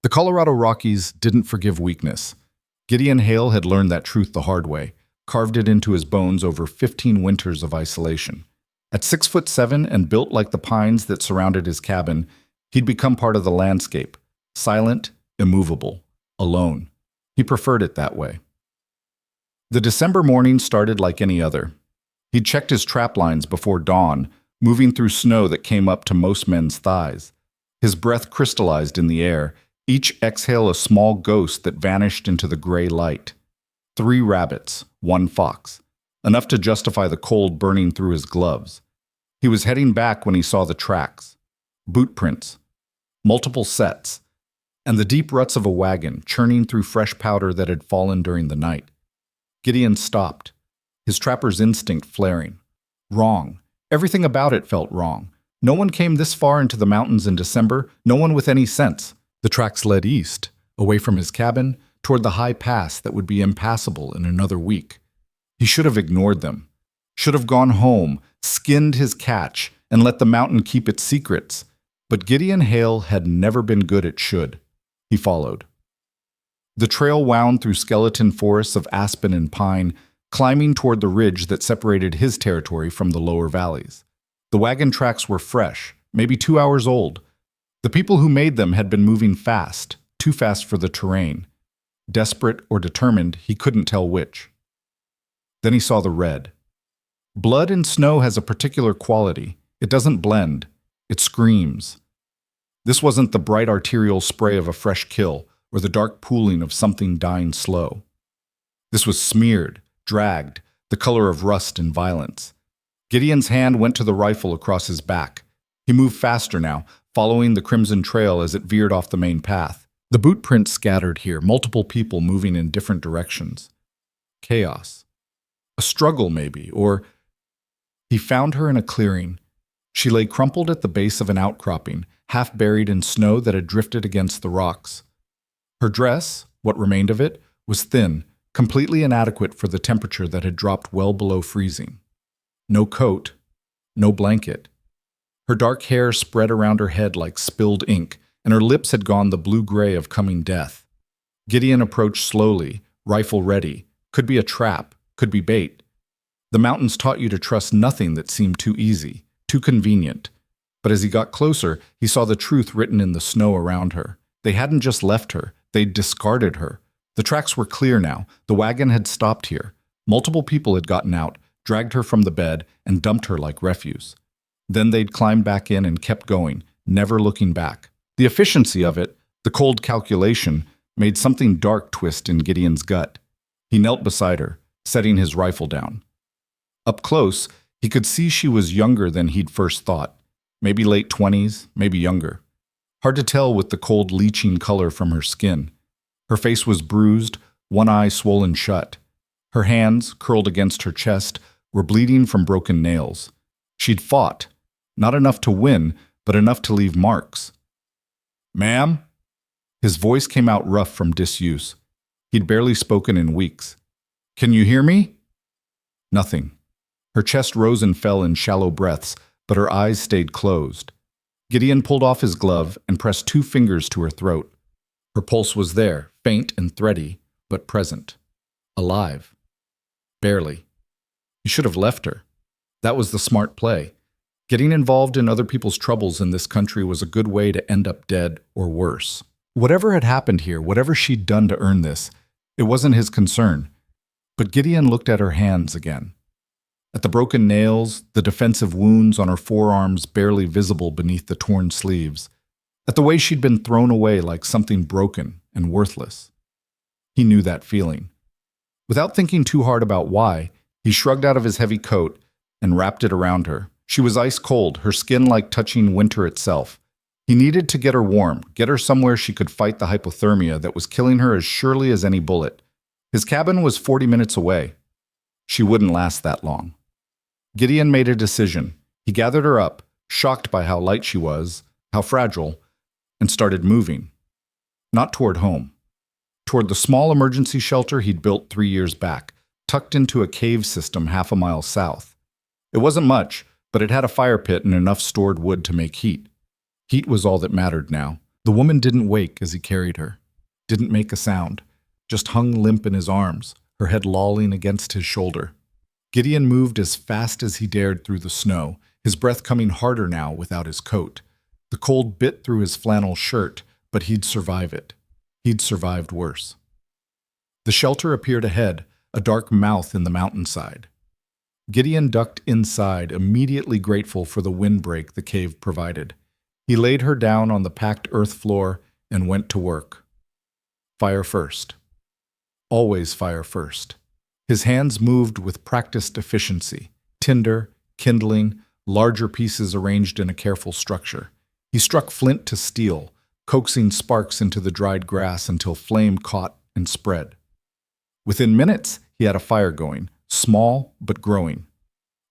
The Colorado Rockies didn't forgive weakness. Gideon Hale had learned that truth the hard way, carved it into his bones over 15 winters of isolation. At 6'7" and built like the pines that surrounded his cabin, he'd become part of the landscape, silent, immovable, alone. He preferred it that way. The December morning started like any other. He'd checked his trap lines before dawn, moving through snow that came up to most men's thighs. His breath crystallized in the air, each exhale a small ghost that vanished into the gray light. 3 rabbits, 1 fox, enough to justify the cold burning through his gloves. He was heading back when he saw the tracks, boot prints, multiple sets, and the deep ruts of a wagon churning through fresh powder that had fallen during the night. Gideon stopped, his trapper's instinct flaring. Wrong. Everything about it felt wrong. No one came this far into the mountains in December, no one with any sense. The tracks led east, away from his cabin, toward the high pass that would be impassable in another week. He should have ignored them, should have gone home, skinned his catch, and let the mountain keep its secrets. But Gideon Hale had never been good at should. He followed. The trail wound through skeleton forests of aspen and pine, climbing toward the ridge that separated his territory from the lower valleys. The wagon tracks were fresh, maybe 2 hours old. The people who made them had been moving fast, too fast for the terrain. Desperate or determined, he couldn't tell which. Then he saw the red. Blood in snow has a particular quality. It doesn't blend. It screams. This wasn't the bright arterial spray of a fresh kill or the dark pooling of something dying slow. This was smeared, dragged, the color of rust and violence. Gideon's hand went to the rifle across his back. He moved faster now, following the crimson trail as it veered off the main path. The boot prints scattered here, multiple people moving in different directions. Chaos. A struggle, maybe, or... He found her in a clearing. She lay crumpled at the base of an outcropping, half buried in snow that had drifted against the rocks. Her dress, what remained of it, was thin, completely inadequate for the temperature that had dropped well below freezing. No coat, no blanket. Her dark hair spread around her head like spilled ink, and her lips had gone the blue-gray of coming death. Gideon approached slowly, rifle ready. Could be a trap, could be bait. The mountains taught you to trust nothing that seemed too easy, too convenient. But as he got closer, he saw the truth written in the snow around her. They hadn't just left her, they'd discarded her. The tracks were clear now. The wagon had stopped here. Multiple people had gotten out, dragged her from the bed, and dumped her like refuse. Then they'd climbed back in and kept going, never looking back. The efficiency of it, the cold calculation, made something dark twist in Gideon's gut. He knelt beside her, setting his rifle down. Up close, he could see she was younger than he'd first thought. Maybe late 20s, maybe younger. Hard to tell with the cold leaching color from her skin. Her face was bruised, one eye swollen shut. Her hands, curled against her chest, were bleeding from broken nails. She'd fought. Not enough to win, but enough to leave marks. "Ma'am?" His voice came out rough from disuse. He'd barely spoken in weeks. "Can you hear me?" Nothing. Her chest rose and fell in shallow breaths, but her eyes stayed closed. Gideon pulled off his glove and pressed 2 fingers to her throat. Her pulse was there, faint and thready, but present. Alive. Barely. He should have left her. That was the smart play. Getting involved in other people's troubles in this country was a good way to end up dead or worse. Whatever had happened here, whatever she'd done to earn this, it wasn't his concern. But Gideon looked at her hands again. At the broken nails, the defensive wounds on her forearms barely visible beneath the torn sleeves. At the way she'd been thrown away like something broken and worthless. He knew that feeling. Without thinking too hard about why, he shrugged out of his heavy coat and wrapped it around her. She was ice cold, her skin like touching winter itself. He needed to get her warm, get her somewhere she could fight the hypothermia that was killing her as surely as any bullet. His cabin was 40 minutes away. She wouldn't last that long. Gideon made a decision. He gathered her up, shocked by how light she was, how fragile, and started moving. Not toward home. Toward the small emergency shelter he'd built 3 years back, tucked into a cave system half a mile south. It wasn't much, but it had a fire pit and enough stored wood to make heat. Heat was all that mattered now. The woman didn't wake as he carried her, didn't make a sound, just hung limp in his arms, her head lolling against his shoulder. Gideon moved as fast as he dared through the snow, his breath coming harder now without his coat. The cold bit through his flannel shirt, but he'd survive it. He'd survived worse. The shelter appeared ahead, a dark mouth in the mountainside. Gideon ducked inside, immediately grateful for the windbreak the cave provided. He laid her down on the packed earth floor and went to work. Fire first. Always fire first. His hands moved with practiced efficiency, tinder, kindling, larger pieces arranged in a careful structure. He struck flint to steel, coaxing sparks into the dried grass until flame caught and spread. Within minutes, he had a fire going, small but growing.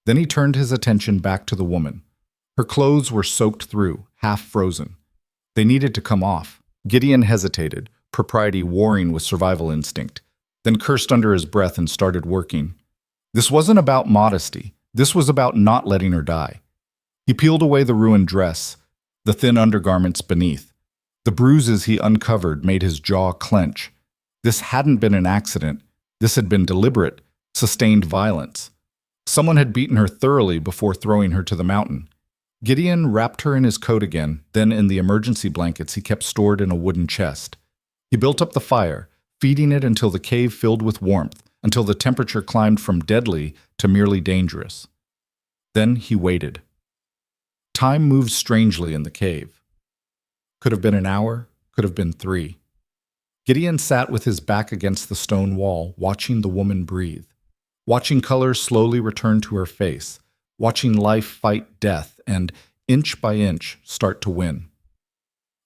Then he turned his attention back to the woman. Her clothes were soaked through, half frozen. They needed to come off. Gideon hesitated, propriety warring with survival instinct, then cursed under his breath and started working. This wasn't about modesty. This was about not letting her die. He peeled away the ruined dress, the thin undergarments beneath. The bruises he uncovered made his jaw clench. This hadn't been an accident. This had been deliberate, sustained violence. Someone had beaten her thoroughly before throwing her to the mountain. Gideon wrapped her in his coat again, then in the emergency blankets he kept stored in a wooden chest. He built up the fire, feeding it until the cave filled with warmth, until the temperature climbed from deadly to merely dangerous. Then he waited. Time moved strangely in the cave. Could have been an hour, could have been 3. Gideon sat with his back against the stone wall, watching the woman breathe, watching color slowly return to her face, watching life fight death and, inch by inch, start to win.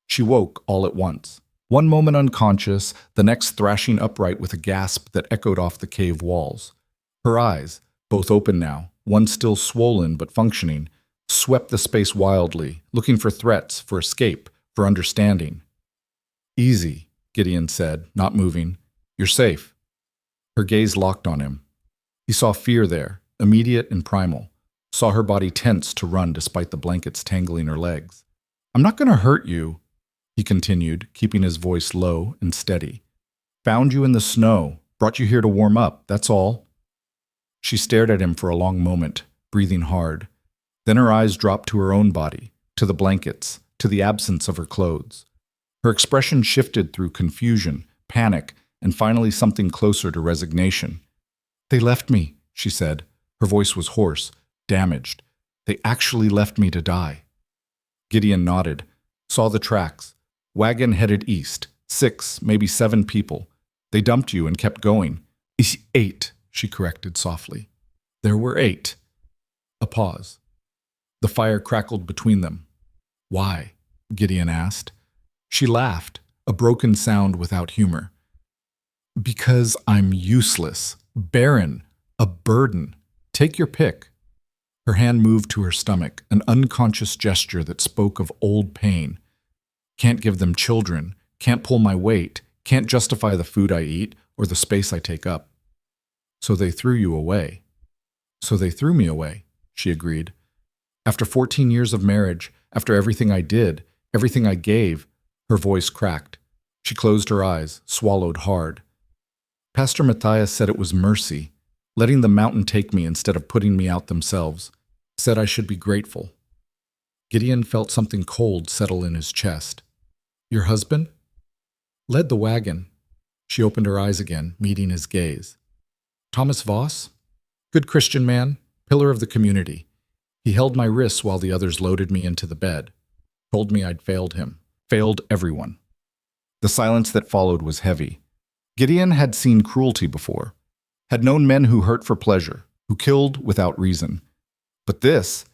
She woke all at once. One moment unconscious, the next thrashing upright with a gasp that echoed off the cave walls. Her eyes, both open now, one still swollen but functioning, swept the space wildly, looking for threats, for escape, for understanding. "Easy," Gideon said, not moving. "You're safe." Her gaze locked on him. He saw fear there, immediate and primal, saw her body tense to run despite the blankets tangling her legs. "I'm not going to hurt you," he continued, keeping his voice low and steady. "Found you in the snow, brought you here to warm up, that's all." She stared at him for a long moment, breathing hard. Then her eyes dropped to her own body, to the blankets, to the absence of her clothes. Her expression shifted through confusion, panic, and finally something closer to resignation. "They left me," she said. Her voice was hoarse, damaged. "They actually left me to die." Gideon nodded, saw the tracks. Wagon headed east, 6, maybe 7 people. They dumped you and kept going. "8, she corrected softly. "There were 8. A pause. The fire crackled between them. "Why?" Gideon asked. She laughed, a broken sound without humor. "Because I'm useless, barren, a burden. Take your pick." Her hand moved to her stomach, an unconscious gesture that spoke of old pain. "Can't give them children, can't pull my weight, can't justify the food I eat or the space I take up." "So they threw you away." "So they threw me away," she agreed. "After 14 years of marriage, after everything I did, everything I gave," her voice cracked. She closed her eyes, swallowed hard. "Pastor Matthias said it was mercy, letting the mountain take me instead of putting me out themselves. Said I should be grateful." Gideon felt something cold settle in his chest. "Your husband?" "Led the wagon." She opened her eyes again, meeting his gaze. "Thomas Voss? Good Christian man, pillar of the community. He held my wrists while the others loaded me into the bed. Told me I'd failed him. Failed everyone." The silence that followed was heavy. Gideon had seen cruelty before, had known men who hurt for pleasure, who killed without reason. But this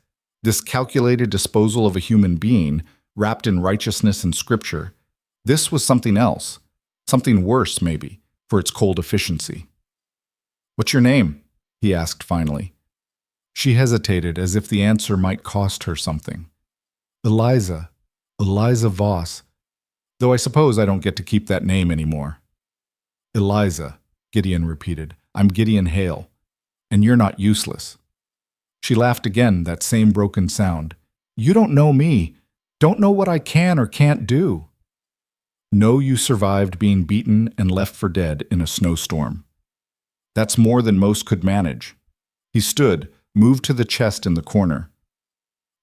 calculated disposal of a human being, wrapped in righteousness and scripture, this was something else, something worse maybe, for its cold efficiency. "What's your name?" he asked finally. She hesitated as if the answer might cost her something. "Eliza Voss, though I suppose I don't get to keep that name anymore." "Eliza," Gideon repeated. "I'm Gideon Hale. And you're not useless." She laughed again, that same broken sound. "You don't know me, don't know what I can or can't do." Know you survived being beaten and left for dead in a snowstorm. That's more than most could manage. He stood, moved to the chest in the corner.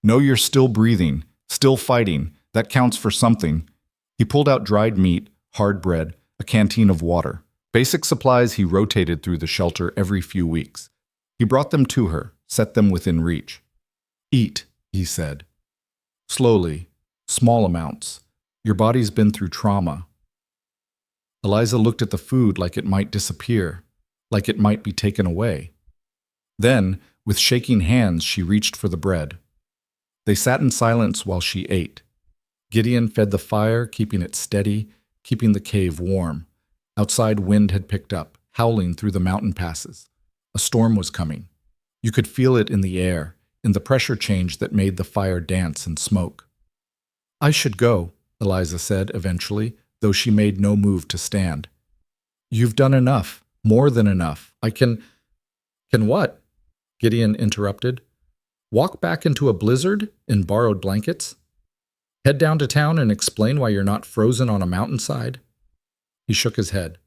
Know you're still breathing, still fighting. That counts for something. He pulled out dried meat, hard bread, a canteen of water. Basic supplies he rotated through the shelter every few weeks. He brought them to her, set them within reach. Eat, he said. Slowly, small amounts. Your body's been through trauma. Eliza looked at the food like it might disappear, like it might be taken away. Then, with shaking hands, she reached for the bread. They sat in silence while she ate. Gideon fed the fire, keeping it steady, keeping the cave warm. Outside, wind had picked up, howling through the mountain passes. A storm was coming. You could feel it in the air, in the pressure change that made the fire dance and smoke. I should go, Eliza said eventually, though she made no move to stand. You've done enough, more than enough. I can what? Gideon interrupted. Walk back into a blizzard in borrowed blankets? Head down to town and explain why you're not frozen on a mountainside? He shook his head.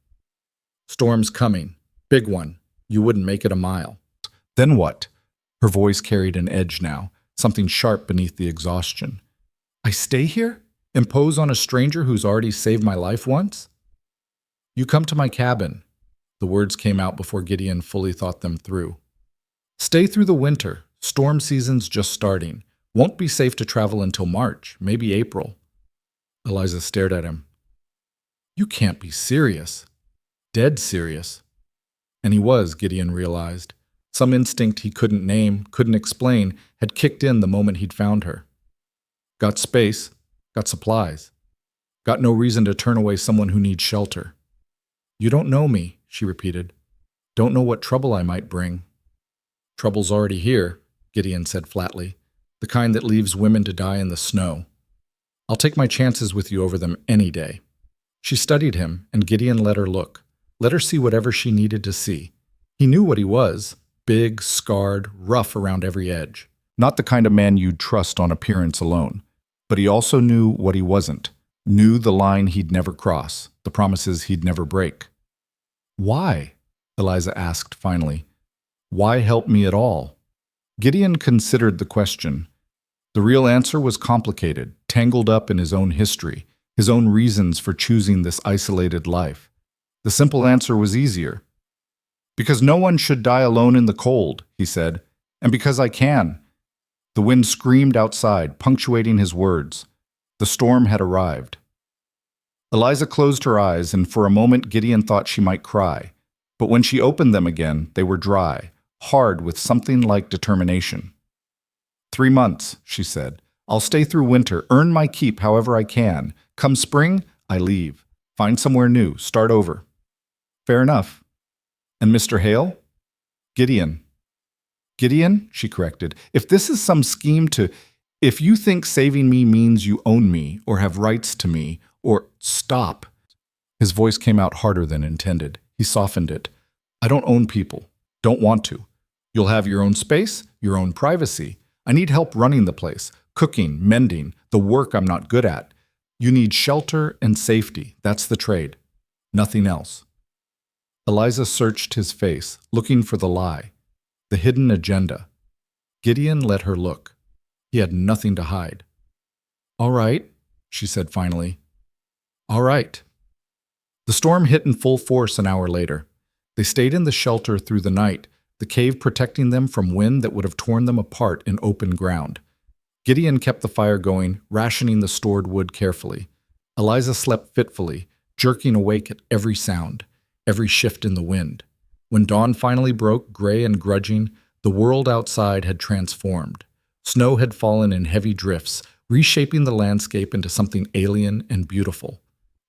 Storm's coming. Big one. You wouldn't make it a mile. Then what? Her voice carried an edge now, something sharp beneath the exhaustion. I stay here? Impose on a stranger who's already saved my life once? You come to my cabin. The words came out before Gideon fully thought them through. Stay through the winter. Storm season's just starting. Won't be safe to travel until March, maybe April. Eliza stared at him. You can't be serious. Dead serious. And he was, Gideon realized. Some instinct he couldn't name, couldn't explain, had kicked in the moment he'd found her. Got space, got supplies. Got no reason to turn away someone who needs shelter. You don't know me, she repeated. Don't know what trouble I might bring. Trouble's already here, Gideon said flatly. The kind that leaves women to die in the snow. I'll take my chances with you over them any day. She studied him, and Gideon let her look. Let her see whatever she needed to see. He knew what he was. Big, scarred, rough around every edge. Not the kind of man you'd trust on appearance alone. But he also knew what he wasn't. Knew the line he'd never cross, the promises he'd never break. Why? Eliza asked finally. Why help me at all? Gideon considered the question. The real answer was complicated, tangled up in his own history, his own reasons for choosing this isolated life. The simple answer was easier. Because no one should die alone in the cold, he said, and because I can. The wind screamed outside, punctuating his words. The storm had arrived. Eliza closed her eyes, and for a moment Gideon thought she might cry. But when she opened them again, they were dry, hard with something like determination. 3 months, she said. I'll stay through winter, earn my keep however I can. Come spring, I leave. Find somewhere new, start over. Fair enough. And Mr. Hale? Gideon. Gideon, she corrected, if this is some scheme if you think saving me means you own me or have rights to me, or stop. His voice came out harder than intended. He softened it. I don't own people. Don't want to. You'll have your own space, your own privacy. I need help running the place, cooking, mending, the work I'm not good at. You need shelter and safety. That's the trade. Nothing else. Eliza searched his face, looking for the lie, the hidden agenda. Gideon let her look. He had nothing to hide. All right, she said finally. All right. The storm hit in full force an hour later. They stayed in the shelter through the night, the cave protecting them from wind that would have torn them apart in open ground. Gideon kept the fire going, rationing the stored wood carefully. Eliza slept fitfully, jerking awake at every sound, every shift in the wind. When dawn finally broke, gray and grudging, the world outside had transformed. Snow had fallen in heavy drifts, reshaping the landscape into something alien and beautiful.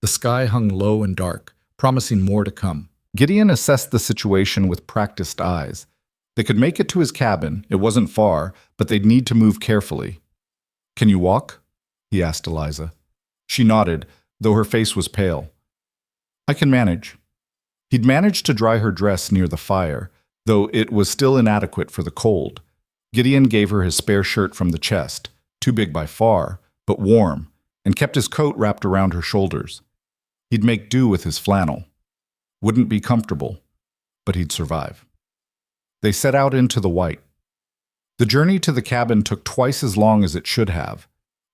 The sky hung low and dark, promising more to come. Gideon assessed the situation with practiced eyes. They could make it to his cabin, it wasn't far, but they'd need to move carefully. Can you walk? He asked Eliza. She nodded, though her face was pale. I can manage. He'd managed to dry her dress near the fire, though it was still inadequate for the cold. Gideon gave her his spare shirt from the chest, too big by far, but warm, and kept his coat wrapped around her shoulders. He'd make do with his flannel. Wouldn't be comfortable, but he'd survive. They set out into the white. The journey to the cabin took twice as long as it should have.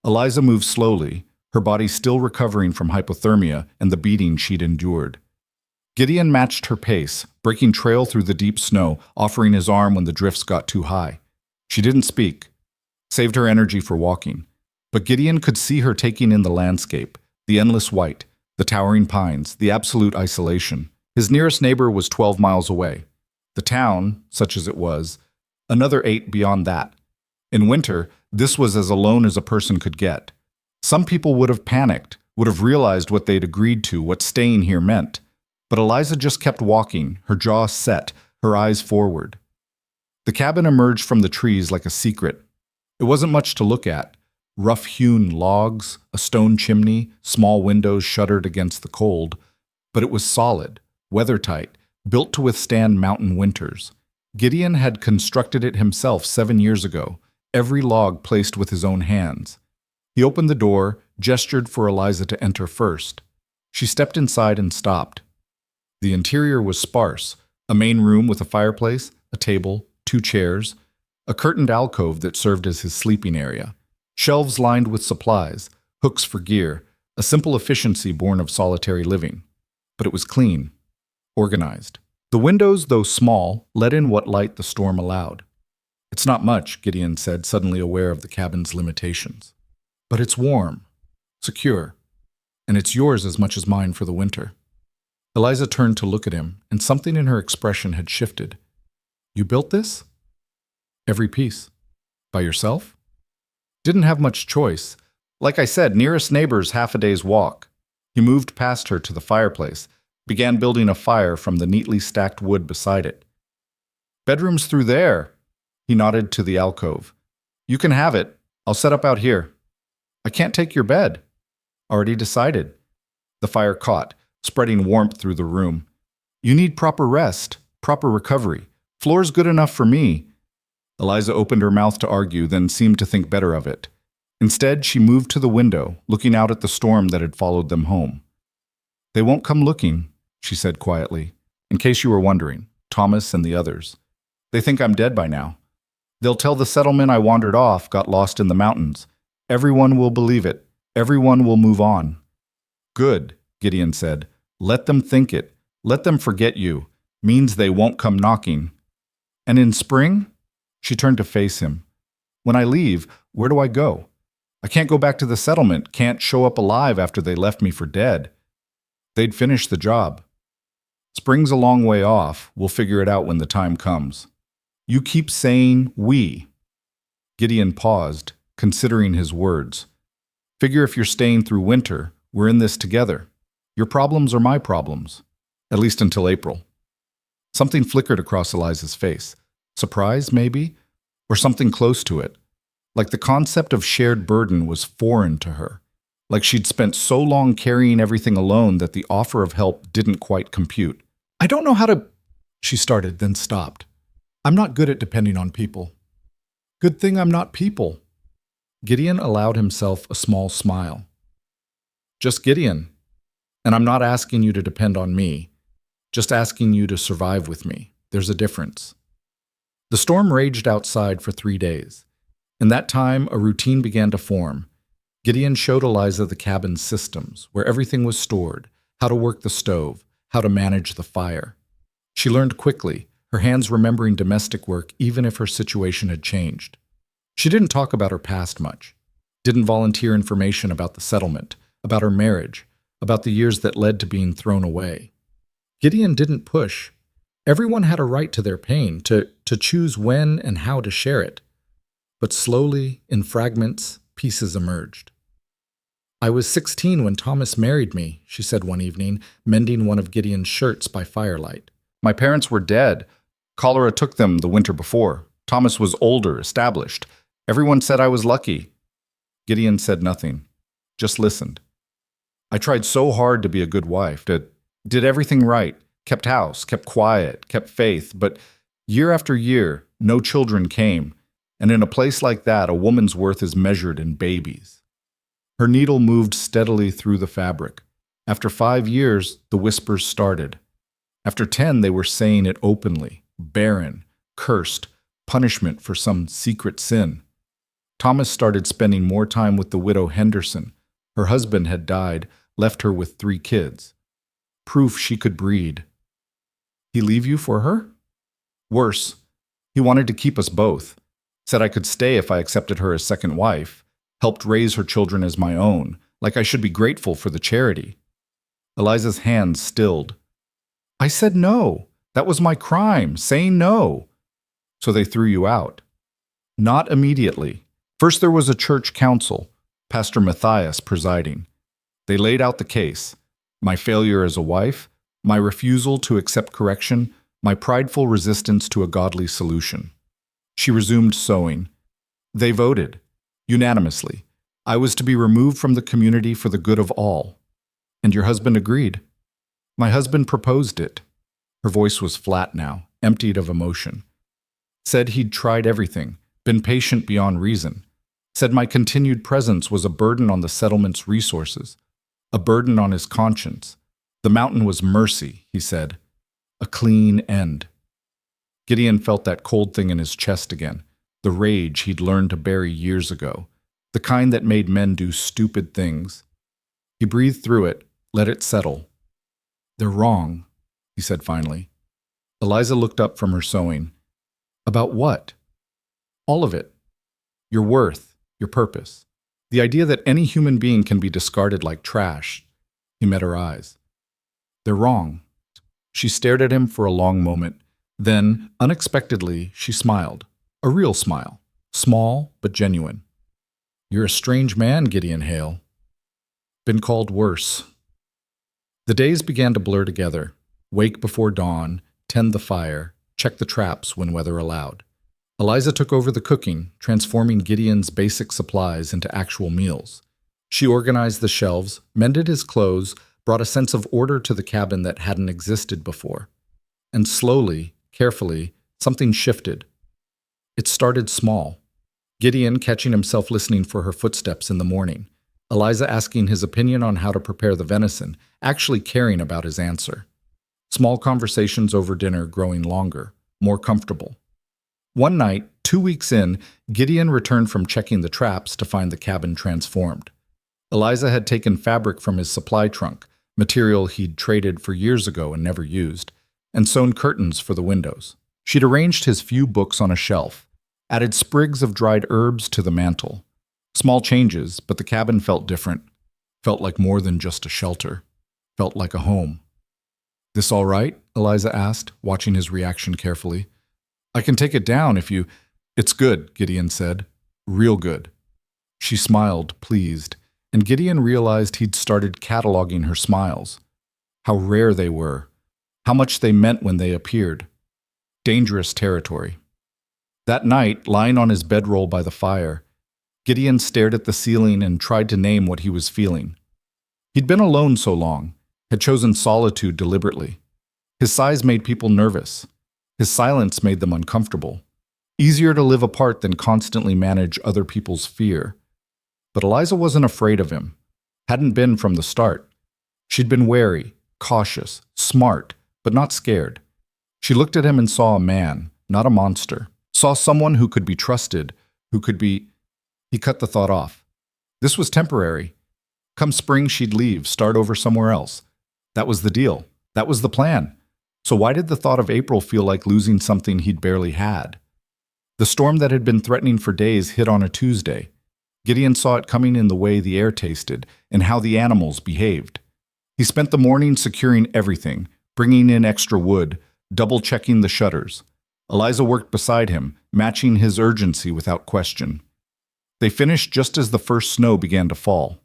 Eliza moved slowly, her body still recovering from hypothermia and the beating she'd endured. Gideon matched her pace, breaking trail through the deep snow, offering his arm when the drifts got too high. She didn't speak, saved her energy for walking. But Gideon could see her taking in the landscape, the endless white, the towering pines, the absolute isolation. His nearest neighbor was 12 miles away. The town, such as it was, another 8 beyond that. In winter, this was as alone as a person could get. Some people would have panicked, would have realized what they'd agreed to, what staying here meant. But Eliza just kept walking, her jaw set, her eyes forward. The cabin emerged from the trees like a secret. It wasn't much to look at. Rough-hewn logs, a stone chimney, small windows shuttered against the cold. But it was solid, weather-tight, built to withstand mountain winters. Gideon had constructed it himself 7 years ago, every log placed with his own hands. He opened the door, gestured for Eliza to enter first. She stepped inside and stopped. The interior was sparse, a main room with a fireplace, a table, 2 chairs, a curtained alcove that served as his sleeping area, shelves lined with supplies, hooks for gear, a simple efficiency born of solitary living. But it was clean, organized. The windows, though small, let in what light the storm allowed. "It's not much," Gideon said, suddenly aware of the cabin's limitations. "But it's warm, secure, and it's yours as much as mine for the winter." Eliza turned to look at him, and something in her expression had shifted. "You built this?" "Every piece. By yourself?" "Didn't have much choice. Like I said, nearest neighbor's half a day's walk." He moved past her to the fireplace, began building a fire from the neatly stacked wood beside it. "Bedroom's through there." He nodded to the alcove. "You can have it. I'll set up out here." "I can't take your bed." "Already decided." The fire caught, spreading warmth through the room. "You need proper rest, proper recovery. Floor's good enough for me." Eliza opened her mouth to argue, then seemed to think better of it. Instead, she moved to the window, looking out at the storm that had followed them home. "They won't come looking," she said quietly. "In case you were wondering, Thomas and the others. They think I'm dead by now. They'll tell the settlement I wandered off, got lost in the mountains. Everyone will believe it. Everyone will move on." "Good," Gideon said. "Let them think it. Let them forget you. Means they won't come knocking." "And in spring?" She turned to face him. "When I leave, where do I go? I can't go back to the settlement, can't show up alive after they left me for dead. They'd finish the job. Spring's a long way off. We'll figure it out when the time comes." "You keep saying we." Gideon paused, considering his words. "Figure if you're staying through winter, we're in this together. Your problems are my problems. At least until April." Something flickered across Eliza's face. Surprise, maybe? Or something close to it. Like the concept of shared burden was foreign to her. Like she'd spent so long carrying everything alone that the offer of help didn't quite compute. "I don't know how to—" she started, then stopped. "I'm not good at depending on people." "Good thing I'm not people." Gideon allowed himself a small smile. "Just Gideon. And I'm not asking you to depend on me. Just asking you to survive with me. There's a difference." The storm raged outside for 3 days. In that time, a routine began to form. Gideon showed Eliza the cabin's systems, where everything was stored, how to work the stove, how to manage the fire. She learned quickly, her hands remembering domestic work even if her situation had changed. She didn't talk about her past much, didn't volunteer information about the settlement, about her marriage, about the years that led to being thrown away. Gideon didn't push. Everyone had a right to their pain, to choose when and how to share it. But slowly, in fragments, pieces emerged. "I was 16 when Thomas married me," she said one evening, mending one of Gideon's shirts by firelight. "My parents were dead. Cholera took them the winter before. Thomas was older, established. Everyone said I was lucky." Gideon said nothing, just listened. "I tried so hard to be a good wife, did everything right, kept house, kept quiet, kept faith, but year after year, no children came. And in a place like that, a woman's worth is measured in babies." Her needle moved steadily through the fabric. After 5 years, the whispers started. After 10, they were saying it openly, barren, cursed, punishment for some secret sin. Thomas started spending more time with the widow Henderson. Her husband had died, left her with 3 kids. Proof she could breed. He leave you for her? Worse, he wanted to keep us both. Said I could stay if I accepted her as second wife, helped raise her children as my own, like I should be grateful for the charity. Eliza's hands stilled. I said no. That was my crime, saying no. So they threw you out. Not immediately. First there was a church council, Pastor Matthias presiding. They laid out the case. My failure as a wife, my refusal to accept correction, my prideful resistance to a godly solution. She resumed sewing. They voted, unanimously. I was to be removed from the community for the good of all. And your husband agreed. My husband proposed it. Her voice was flat now, emptied of emotion. Said he'd tried everything, been patient beyond reason. Said my continued presence was a burden on the settlement's resources, a burden on his conscience. The mountain was mercy, he said. A clean end. Gideon felt that cold thing in his chest again, the rage he'd learned to bury years ago, the kind that made men do stupid things. He breathed through it, let it settle. They're wrong, he said finally. Eliza looked up from her sewing. About what? All of it. Your worth, your purpose. The idea that any human being can be discarded like trash. He met her eyes. They're wrong. She stared at him for a long moment. Then, unexpectedly, she smiled. A real smile. Small, but genuine. You're a strange man, Gideon Hale. Been called worse. The days began to blur together. Wake before dawn, tend the fire, check the traps when weather allowed. Eliza took over the cooking, transforming Gideon's basic supplies into actual meals. She organized the shelves, mended his clothes, brought a sense of order to the cabin that hadn't existed before. And slowly, carefully, something shifted. It started small. Gideon catching himself listening for her footsteps in the morning. Eliza asking his opinion on how to prepare the venison, actually caring about his answer. Small conversations over dinner growing longer, more comfortable. One night, 2 weeks in, Gideon returned from checking the traps to find the cabin transformed. Eliza had taken fabric from his supply trunk, material he'd traded for years ago and never used, and sewn curtains for the windows. She'd arranged his few books on a shelf, added sprigs of dried herbs to the mantel. Small changes, but the cabin felt different. Felt like more than just a shelter. Felt like a home. This all right? Eliza asked, watching his reaction carefully. I can take it down if you... It's good, Gideon said. Real good. She smiled, pleased, and Gideon realized he'd started cataloging her smiles. How rare they were. How much they meant when they appeared. Dangerous territory. That night, lying on his bedroll by the fire, Gideon stared at the ceiling and tried to name what he was feeling. He'd been alone so long, had chosen solitude deliberately. His size made people nervous. His silence made them uncomfortable. Easier to live apart than constantly manage other people's fear. But Eliza wasn't afraid of him. Hadn't been from the start. She'd been wary, cautious, smart, but not scared. She looked at him and saw a man, not a monster. Saw someone who could be trusted, who could be... He cut the thought off. This was temporary. Come spring, she'd leave, start over somewhere else. That was the deal. That was the plan. So why did the thought of April feel like losing something he'd barely had? The storm that had been threatening for days hit on a Tuesday. Gideon saw it coming in the way the air tasted and how the animals behaved. He spent the morning securing everything, bringing in extra wood, double-checking the shutters. Eliza worked beside him, matching his urgency without question. They finished just as the first snow began to fall.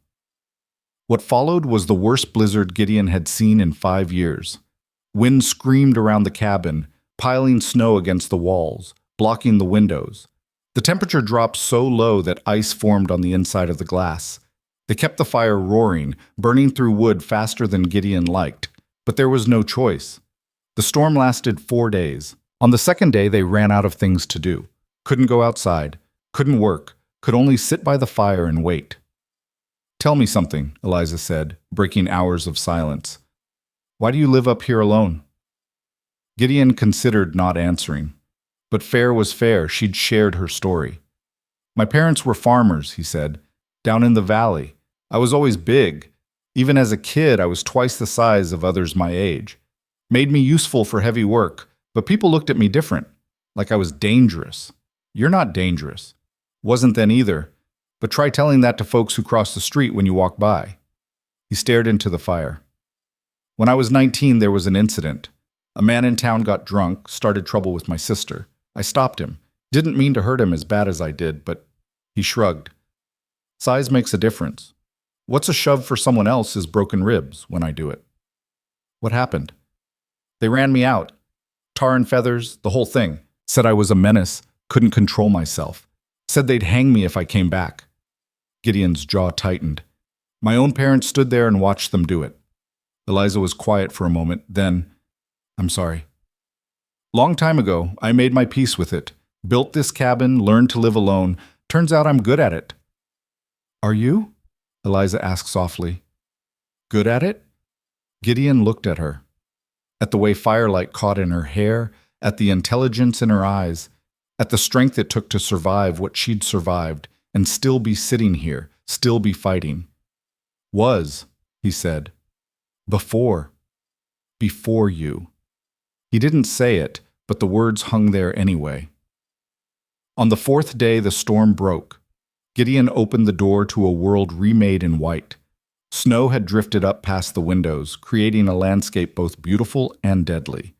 What followed was the worst blizzard Gideon had seen in 5 years. Wind screamed around the cabin, piling snow against the walls, blocking the windows. The temperature dropped so low that ice formed on the inside of the glass. They kept the fire roaring, burning through wood faster than Gideon liked, but there was no choice. The storm lasted 4 days. On the second day, they ran out of things to do. Couldn't go outside, couldn't work, could only sit by the fire and wait. Tell me something, Eliza said, breaking hours of silence. Why do you live up here alone? Gideon considered not answering. But fair was fair, she'd shared her story. My parents were farmers, he said, down in the valley. I was always big. Even as a kid, I was twice the size of others my age. Made me useful for heavy work, but people looked at me different, like I was dangerous. You're not dangerous. Wasn't then either, but try telling that to folks who cross the street when you walk by. He stared into the fire. When I was 19, there was an incident. A man in town got drunk, started trouble with my sister. I stopped him. Didn't mean to hurt him as bad as I did, but he shrugged. Size makes a difference. What's a shove for someone else is broken ribs when I do it. What happened? They ran me out. Tar and feathers, the whole thing. Said I was a menace, couldn't control myself. Said they'd hang me if I came back. Gideon's jaw tightened. My own parents stood there and watched them do it. Eliza was quiet for a moment, then, I'm sorry. Long time ago, I made my peace with it. Built this cabin, learned to live alone. Turns out I'm good at it. Are you? Eliza asked softly. Good at it? Gideon looked at her. At the way firelight caught in her hair, at the intelligence in her eyes, at the strength it took to survive what she'd survived, and still be sitting here, still be fighting. Was, he said. Before you. He didn't say it, but the words hung there anyway. On the fourth day, the storm broke. Gideon opened the door to a world remade in white. Snow had drifted up past the windows, creating a landscape both beautiful and deadly.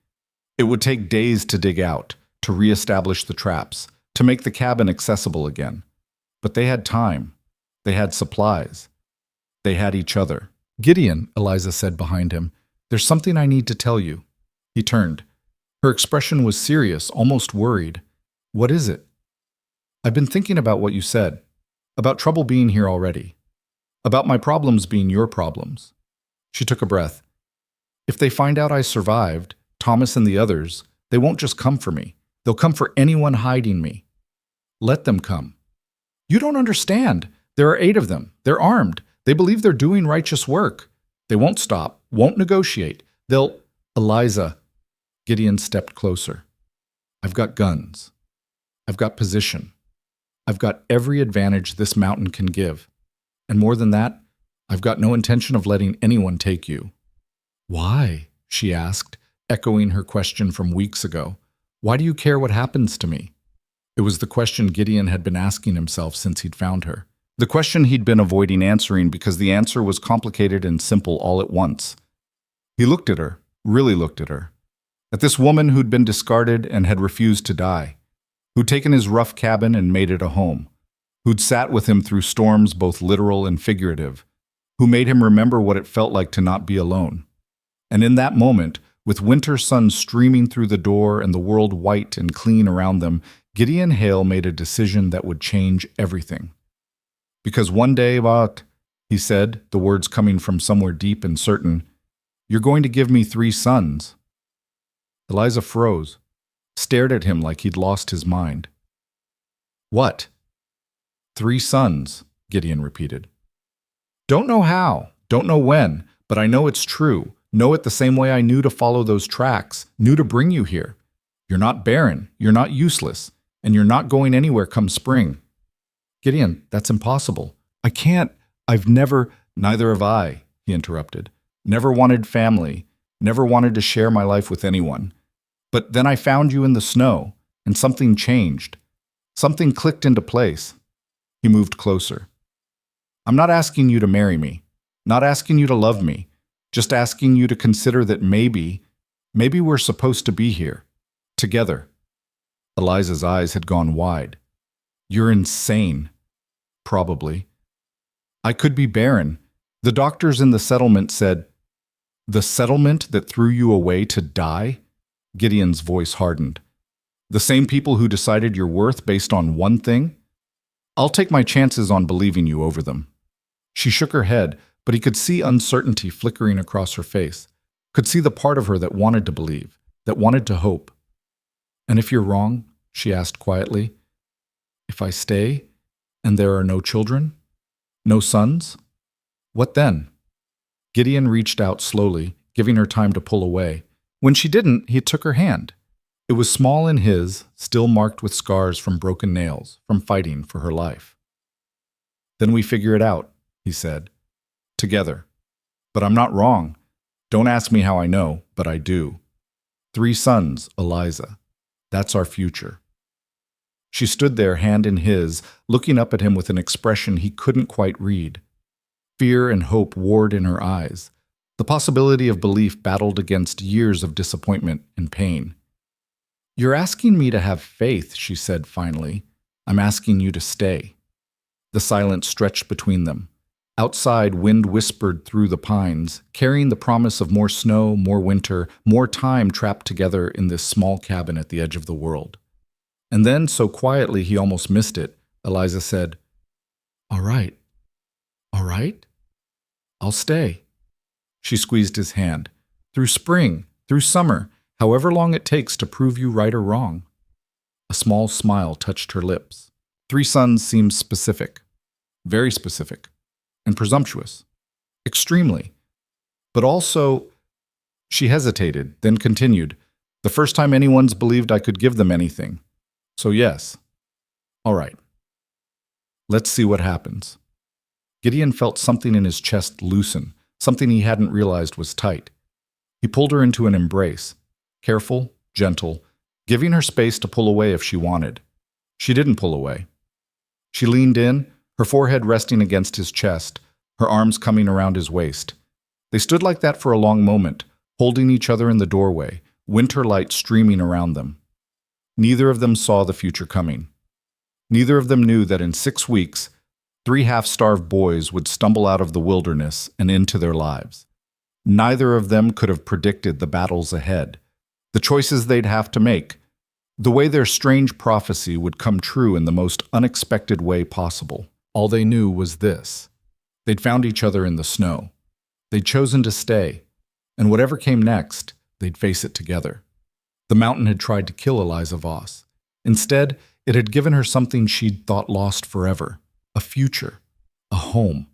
It would take days to dig out, to reestablish the traps, to make the cabin accessible again. But they had time. They had supplies. They had each other. Gideon, Eliza said behind him, there's something I need to tell you. He turned. Her expression was serious, almost worried. What is it? I've been thinking about what you said, about trouble being here already, about my problems being your problems. She took a breath. If they find out I survived, Thomas and the others, they won't just come for me. They'll come for anyone hiding me. Let them come. You don't understand. There are 8 of them. They're armed. They believe they're doing righteous work. They won't stop, won't negotiate. They'll... Eliza. Gideon stepped closer. I've got guns. I've got position. I've got every advantage this mountain can give. And more than that, I've got no intention of letting anyone take you. Why? She asked, echoing her question from weeks ago. Why do you care what happens to me? It was the question Gideon had been asking himself since he'd found her. The question he'd been avoiding answering because the answer was complicated and simple all at once. He looked at her, really looked at her. At this woman who'd been discarded and had refused to die, who'd taken his rough cabin and made it a home, who'd sat with him through storms both literal and figurative, who made him remember what it felt like to not be alone. And in that moment, with winter sun streaming through the door and the world white and clean around them, Gideon Hale made a decision that would change everything. Because one day, Bart, he said, the words coming from somewhere deep and certain, you're going to give me 3 sons. Eliza froze, stared at him like he'd lost his mind. What? 3 sons, Gideon repeated. Don't know how, don't know when, but I know it's true. Know it the same way I knew to follow those tracks, knew to bring you here. You're not barren, you're not useless, and you're not going anywhere come spring. Gideon, that's impossible. I can't, neither have I, he interrupted. Never wanted family, never wanted to share my life with anyone. But then I found you in the snow, and something changed. Something clicked into place. He moved closer. I'm not asking you to marry me, not asking you to love me, just asking you to consider that maybe we're supposed to be here, together. Eliza's eyes had gone wide. You're insane. Probably. I could be barren. The doctors in the settlement said, the settlement that threw you away to die? Gideon's voice hardened. The same people who decided your worth based on one thing? I'll take my chances on believing you over them. She shook her head, but he could see uncertainty flickering across her face, could see the part of her that wanted to believe, that wanted to hope. And if you're wrong, she asked quietly, if I stay, and there are no children, no sons? What then? Gideon reached out slowly, giving her time to pull away. When she didn't, he took her hand. It was small in his, still marked with scars from broken nails, from fighting for her life. Then we figure it out, he said. Together. But I'm not wrong. Don't ask me how I know, but I do. 3 sons, Eliza. That's our future. She stood there, hand in his, looking up at him with an expression he couldn't quite read. Fear and hope warred in her eyes. The possibility of belief battled against years of disappointment and pain. You're asking me to have faith, she said finally. I'm asking you to stay. The silence stretched between them. Outside, wind whispered through the pines, carrying the promise of more snow, more winter, more time trapped together in this small cabin at the edge of the world. And then, so quietly he almost missed it, Eliza said, All right. All right? I'll stay. She squeezed his hand. Through spring, through summer, however long it takes to prove you right or wrong. A small smile touched her lips. 3 sons seemed specific, very specific, and presumptuous. Extremely. But also, she hesitated, then continued, the first time anyone's believed I could give them anything. So yes. All right. Let's see what happens. Gideon felt something in his chest loosen, something he hadn't realized was tight. He pulled her into an embrace, careful, gentle, giving her space to pull away if she wanted. She didn't pull away. She leaned in, her forehead resting against his chest, her arms coming around his waist. They stood like that for a long moment, holding each other in the doorway, winter light streaming around them. Neither of them saw the future coming. Neither of them knew that in 6 weeks, 3 half-starved boys would stumble out of the wilderness and into their lives. Neither of them could have predicted the battles ahead, the choices they'd have to make, the way their strange prophecy would come true in the most unexpected way possible. All they knew was this. They'd found each other in the snow. They'd chosen to stay, and whatever came next, they'd face it together. The mountain had tried to kill Eliza Voss. Instead, it had given her something she'd thought lost forever. A future, a home,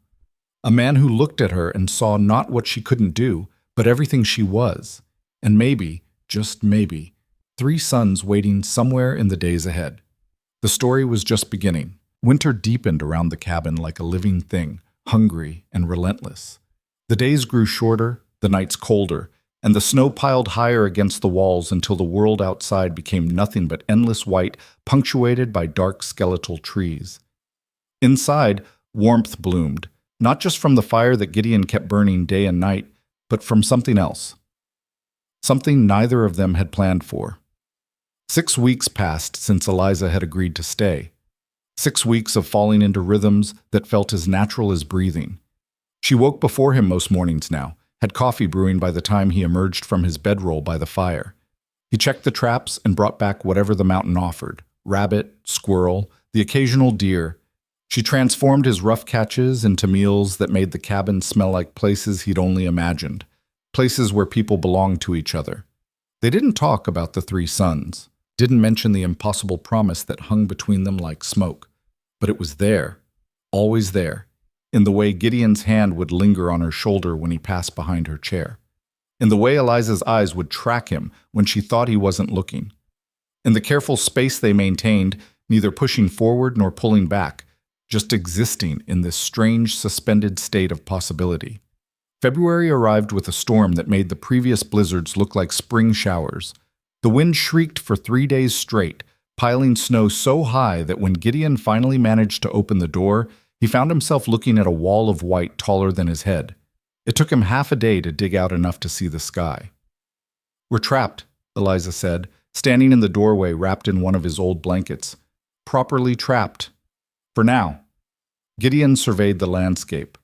a man who looked at her and saw not what she couldn't do, but everything she was, and maybe, just maybe, 3 sons waiting somewhere in the days ahead. The story was just beginning. Winter deepened around the cabin like a living thing, hungry and relentless. The days grew shorter, the nights colder, and the snow piled higher against the walls until the world outside became nothing but endless white, punctuated by dark skeletal trees. Inside, warmth bloomed, not just from the fire that Gideon kept burning day and night, but from something else. Something neither of them had planned for. 6 weeks passed since Eliza had agreed to stay. 6 weeks of falling into rhythms that felt as natural as breathing. She woke before him most mornings now, had coffee brewing by the time he emerged from his bedroll by the fire. He checked the traps and brought back whatever the mountain offered, rabbit, squirrel, the occasional deer. She transformed his rough catches into meals that made the cabin smell like places he'd only imagined, places where people belonged to each other. They didn't talk about the 3 sons, didn't mention the impossible promise that hung between them like smoke, but it was there, always there, in the way Gideon's hand would linger on her shoulder when he passed behind her chair, in the way Eliza's eyes would track him when she thought he wasn't looking, in the careful space they maintained, neither pushing forward nor pulling back, just existing in this strange, suspended state of possibility. February arrived with a storm that made the previous blizzards look like spring showers. The wind shrieked for 3 days straight, piling snow so high that when Gideon finally managed to open the door, he found himself looking at a wall of white taller than his head. It took him half a day to dig out enough to see the sky. "We're trapped," Eliza said, standing in the doorway wrapped in one of his old blankets. "Properly trapped. For now." Gideon surveyed the landscape.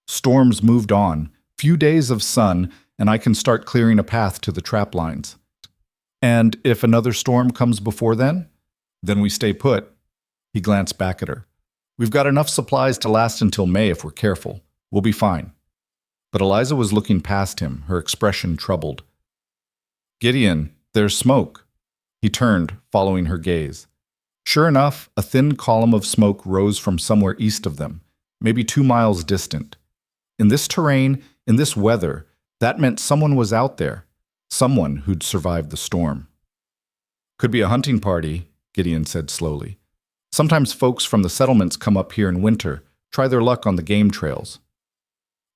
Storms moved on, few days of sun, and I can start clearing a path to the trap lines. "And if another storm comes before then? Then we stay put." He glanced back at her. "We've got enough supplies to last until May if we're careful. We'll be fine." But Eliza was looking past him, her expression troubled. "Gideon, there's smoke." He turned, following her gaze. Sure enough, a thin column of smoke rose from somewhere east of them, maybe 2 miles distant. In this terrain, in this weather, that meant someone was out there, someone who'd survived the storm. Could be a hunting party, Gideon said slowly. Sometimes folks from the settlements come up here in winter, try their luck on the game trails.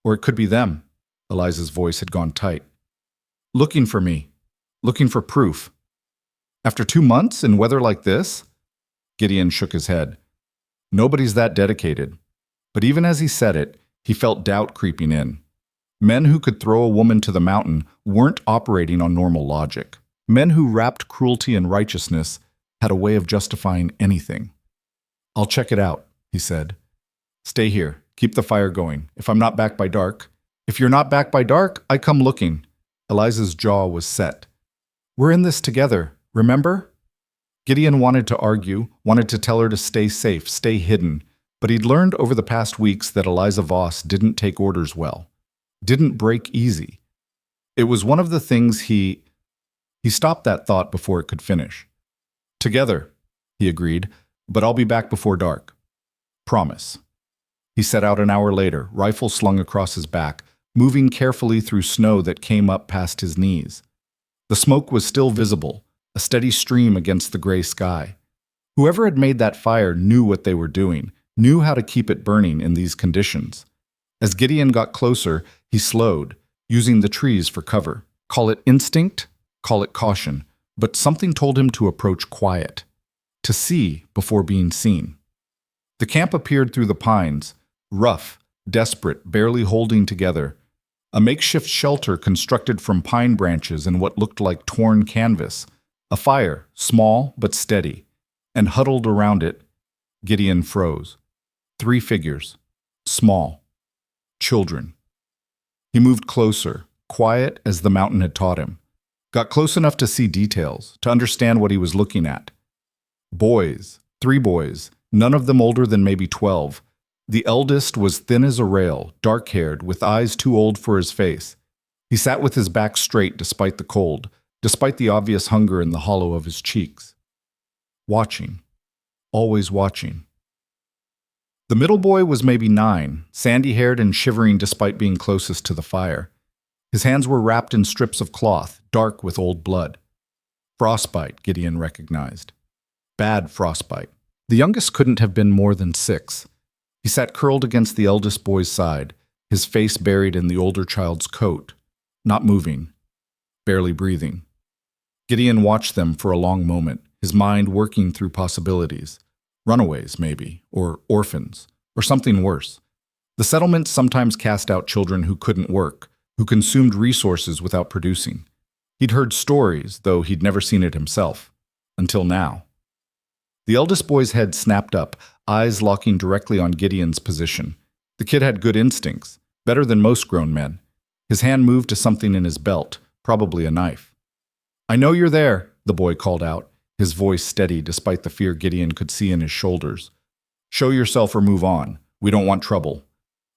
Or it could be them. Eliza's voice had gone tight. Looking for me. Looking for proof. After 2 months in weather like this? Gideon shook his head. Nobody's that dedicated. But even as he said it, he felt doubt creeping in. Men who could throw a woman to the mountain weren't operating on normal logic. Men who wrapped cruelty and righteousness had a way of justifying anything. I'll check it out, he said. Stay here. Keep the fire going. If I'm not back by dark. If you're not back by dark, I come looking. Eliza's jaw was set. We're in this together, remember? Gideon wanted to argue, wanted to tell her to stay safe, stay hidden, but he'd learned over the past weeks that Eliza Voss didn't take orders well, didn't break easy. It was one of the things he stopped that thought before it could finish. Together, he agreed, but I'll be back before dark. Promise. He set out an hour later, rifle slung across his back, moving carefully through snow that came up past his knees. The smoke was still visible, a steady stream against the gray sky. Whoever had made that fire knew what they were doing, knew how to keep it burning in these conditions. As Gideon got closer, he slowed, using the trees for cover. Call it instinct, call it caution, but something told him to approach quiet, to see before being seen. The camp appeared through the pines, rough, desperate, barely holding together. A makeshift shelter constructed from pine branches and what looked like torn canvas. A fire, small but steady, and huddled around it, Gideon froze. 3 figures, small, children. He moved closer, quiet as the mountain had taught him. Got close enough to see details, to understand what he was looking at. Boys, 3 boys, none of them older than maybe 12. The eldest was thin as a rail, dark-haired, with eyes too old for his face. He sat with his back straight despite the cold, despite the obvious hunger in the hollow of his cheeks. Watching. Always watching. The middle boy was maybe 9, sandy-haired and shivering despite being closest to the fire. His hands were wrapped in strips of cloth, dark with old blood. Frostbite, Gideon recognized. Bad frostbite. The youngest couldn't have been more than 6. He sat curled against the eldest boy's side, his face buried in the older child's coat, not moving, barely breathing. Gideon watched them for a long moment, his mind working through possibilities. Runaways, maybe, or orphans, or something worse. The settlements sometimes cast out children who couldn't work, who consumed resources without producing. He'd heard stories, though he'd never seen it himself. Until now. The eldest boy's head snapped up, eyes locking directly on Gideon's position. The kid had good instincts, better than most grown men. His hand moved to something in his belt, probably a knife. I know you're there, the boy called out, his voice steady despite the fear Gideon could see in his shoulders. Show yourself or move on. We don't want trouble.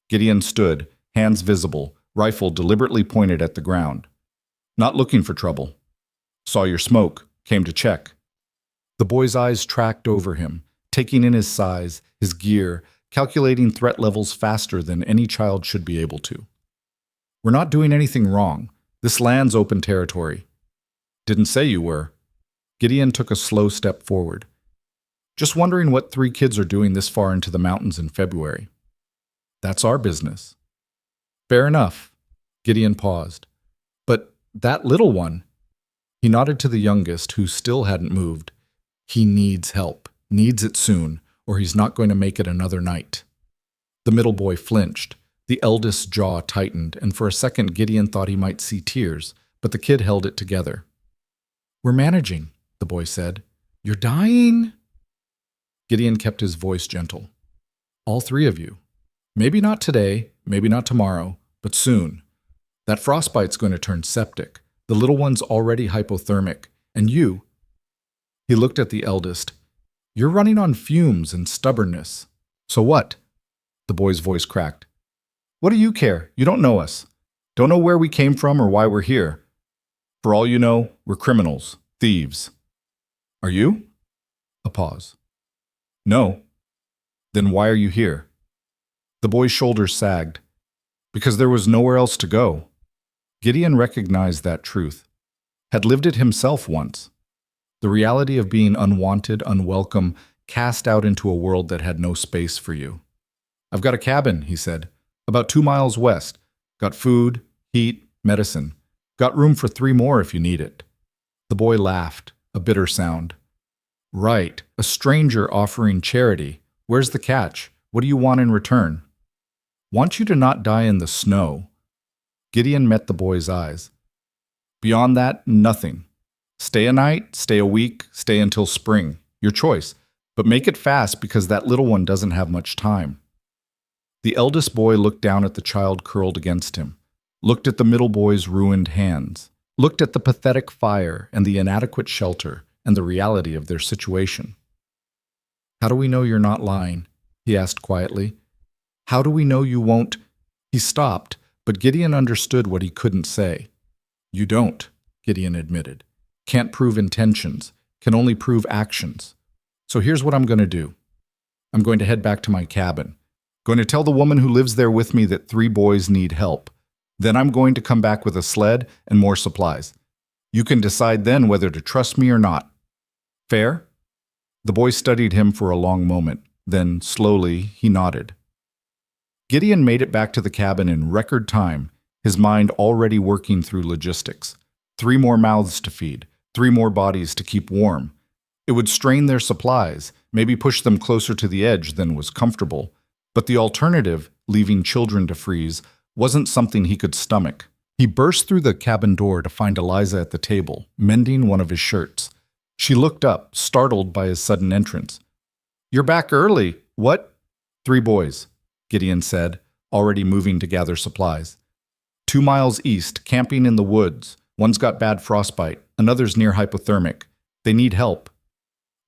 Gideon stood, hands visible, rifle deliberately pointed at the ground. Not looking for trouble. Saw your smoke, came to check. The boy's eyes tracked over him, taking in his size, his gear, calculating threat levels faster than any child should be able to. We're not doing anything wrong. This land's open territory. Didn't say you were. Gideon took a slow step forward. Just wondering what 3 kids are doing this far into the mountains in February. That's our business. Fair enough. Gideon paused. But that little one, he nodded to the youngest, who still hadn't moved. He needs help, needs it soon, or he's not going to make it another night. The middle boy flinched. The eldest's jaw tightened, and for a second Gideon thought he might see tears, but the kid held it together. We're managing, the boy said. You're dying? Gideon kept his voice gentle. All 3 of you. Maybe not today, maybe not tomorrow, but soon. That frostbite's going to turn septic. The little one's already hypothermic. And you... He looked at the eldest. You're running on fumes and stubbornness. So what? The boy's voice cracked. What do you care? You don't know us. Don't know where we came from or why we're here. For all you know, we're criminals, thieves. Are you? A pause. No. Then why are you here? The boy's shoulders sagged. Because there was nowhere else to go. Gideon recognized that truth, had lived it himself once. The reality of being unwanted, unwelcome, cast out into a world that had no space for you. "I've got a cabin," he said, "about 2 miles west. Got food, heat, medicine. Got room for 3 more if you need it." The boy laughed, a bitter sound. "Right, a stranger offering charity. Where's the catch? What do you want in return?" "Want you to not die in the snow." Gideon met the boy's eyes. "Beyond that, nothing. Stay a night, stay a week, stay until spring. Your choice. But make it fast because that little one doesn't have much time." The eldest boy looked down at the child curled against him, looked at the middle boy's ruined hands, looked at the pathetic fire and the inadequate shelter and the reality of their situation. "How do we know you're not lying?" he asked quietly. "How do we know you won't—" He stopped, but Gideon understood what he couldn't say. "You don't," Gideon admitted. "Can't prove intentions, can only prove actions. So here's what I'm going to do. I'm going to head back to my cabin. Going to tell the woman who lives there with me that 3 boys need help. Then I'm going to come back with a sled and more supplies. You can decide then whether to trust me or not. Fair?" The boy studied him for a long moment. Then, slowly, he nodded. Gideon made it back to the cabin in record time, his mind already working through logistics. 3 more mouths to feed, 3 more bodies to keep warm. It would strain their supplies, maybe push them closer to the edge than was comfortable. But the alternative, leaving children to freeze, wasn't something he could stomach. He burst through the cabin door to find Eliza at the table, mending one of his shirts. She looked up, startled by his sudden entrance. "You're back early. What?" 3 boys, Gideon said, already moving to gather supplies. 2 miles east, camping in the woods. One's got bad frostbite, another's near hypothermic. They need help.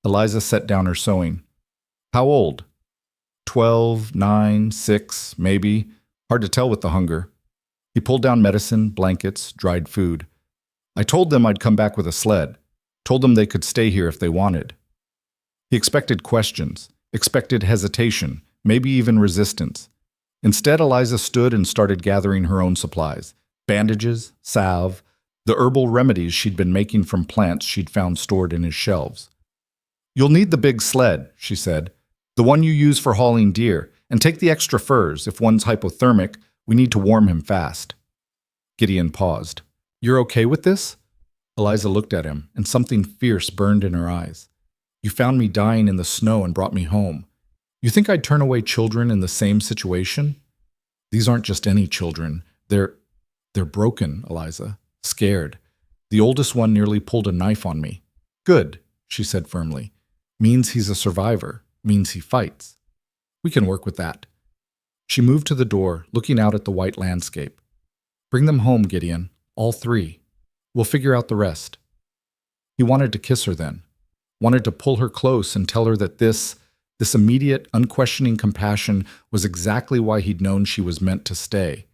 Eliza set down her sewing. "How old?" 12, 9, 6, maybe. Hard to tell with the hunger. He pulled down medicine, blankets, dried food. "I told them I'd come back with a sled. Told them they could stay here if they wanted." He expected questions, expected hesitation, maybe even resistance. Instead, Eliza stood and started gathering her own supplies. Bandages, salve, the herbal remedies she'd been making from plants she'd found stored in his shelves. "You'll need the big sled," she said. "The one you use for hauling deer, and take the extra furs. If one's hypothermic, we need to warm him fast." Gideon paused. "You're okay with this?" Eliza looked at him, and something fierce burned in her eyes. "You found me dying in the snow and brought me home. You think I'd turn away children in the same situation?" "These aren't just any children. They're broken, Eliza. Scared. The oldest one nearly pulled a knife on me." "Good," she said firmly. "Means he's a survivor. Means he fights. We can work with that." She moved to the door, looking out at the white landscape. "Bring them home, Gideon. All 3. We'll figure out the rest." He wanted to kiss her then. Wanted to pull her close and tell her that this immediate, unquestioning compassion was exactly why he'd known she was meant to stay.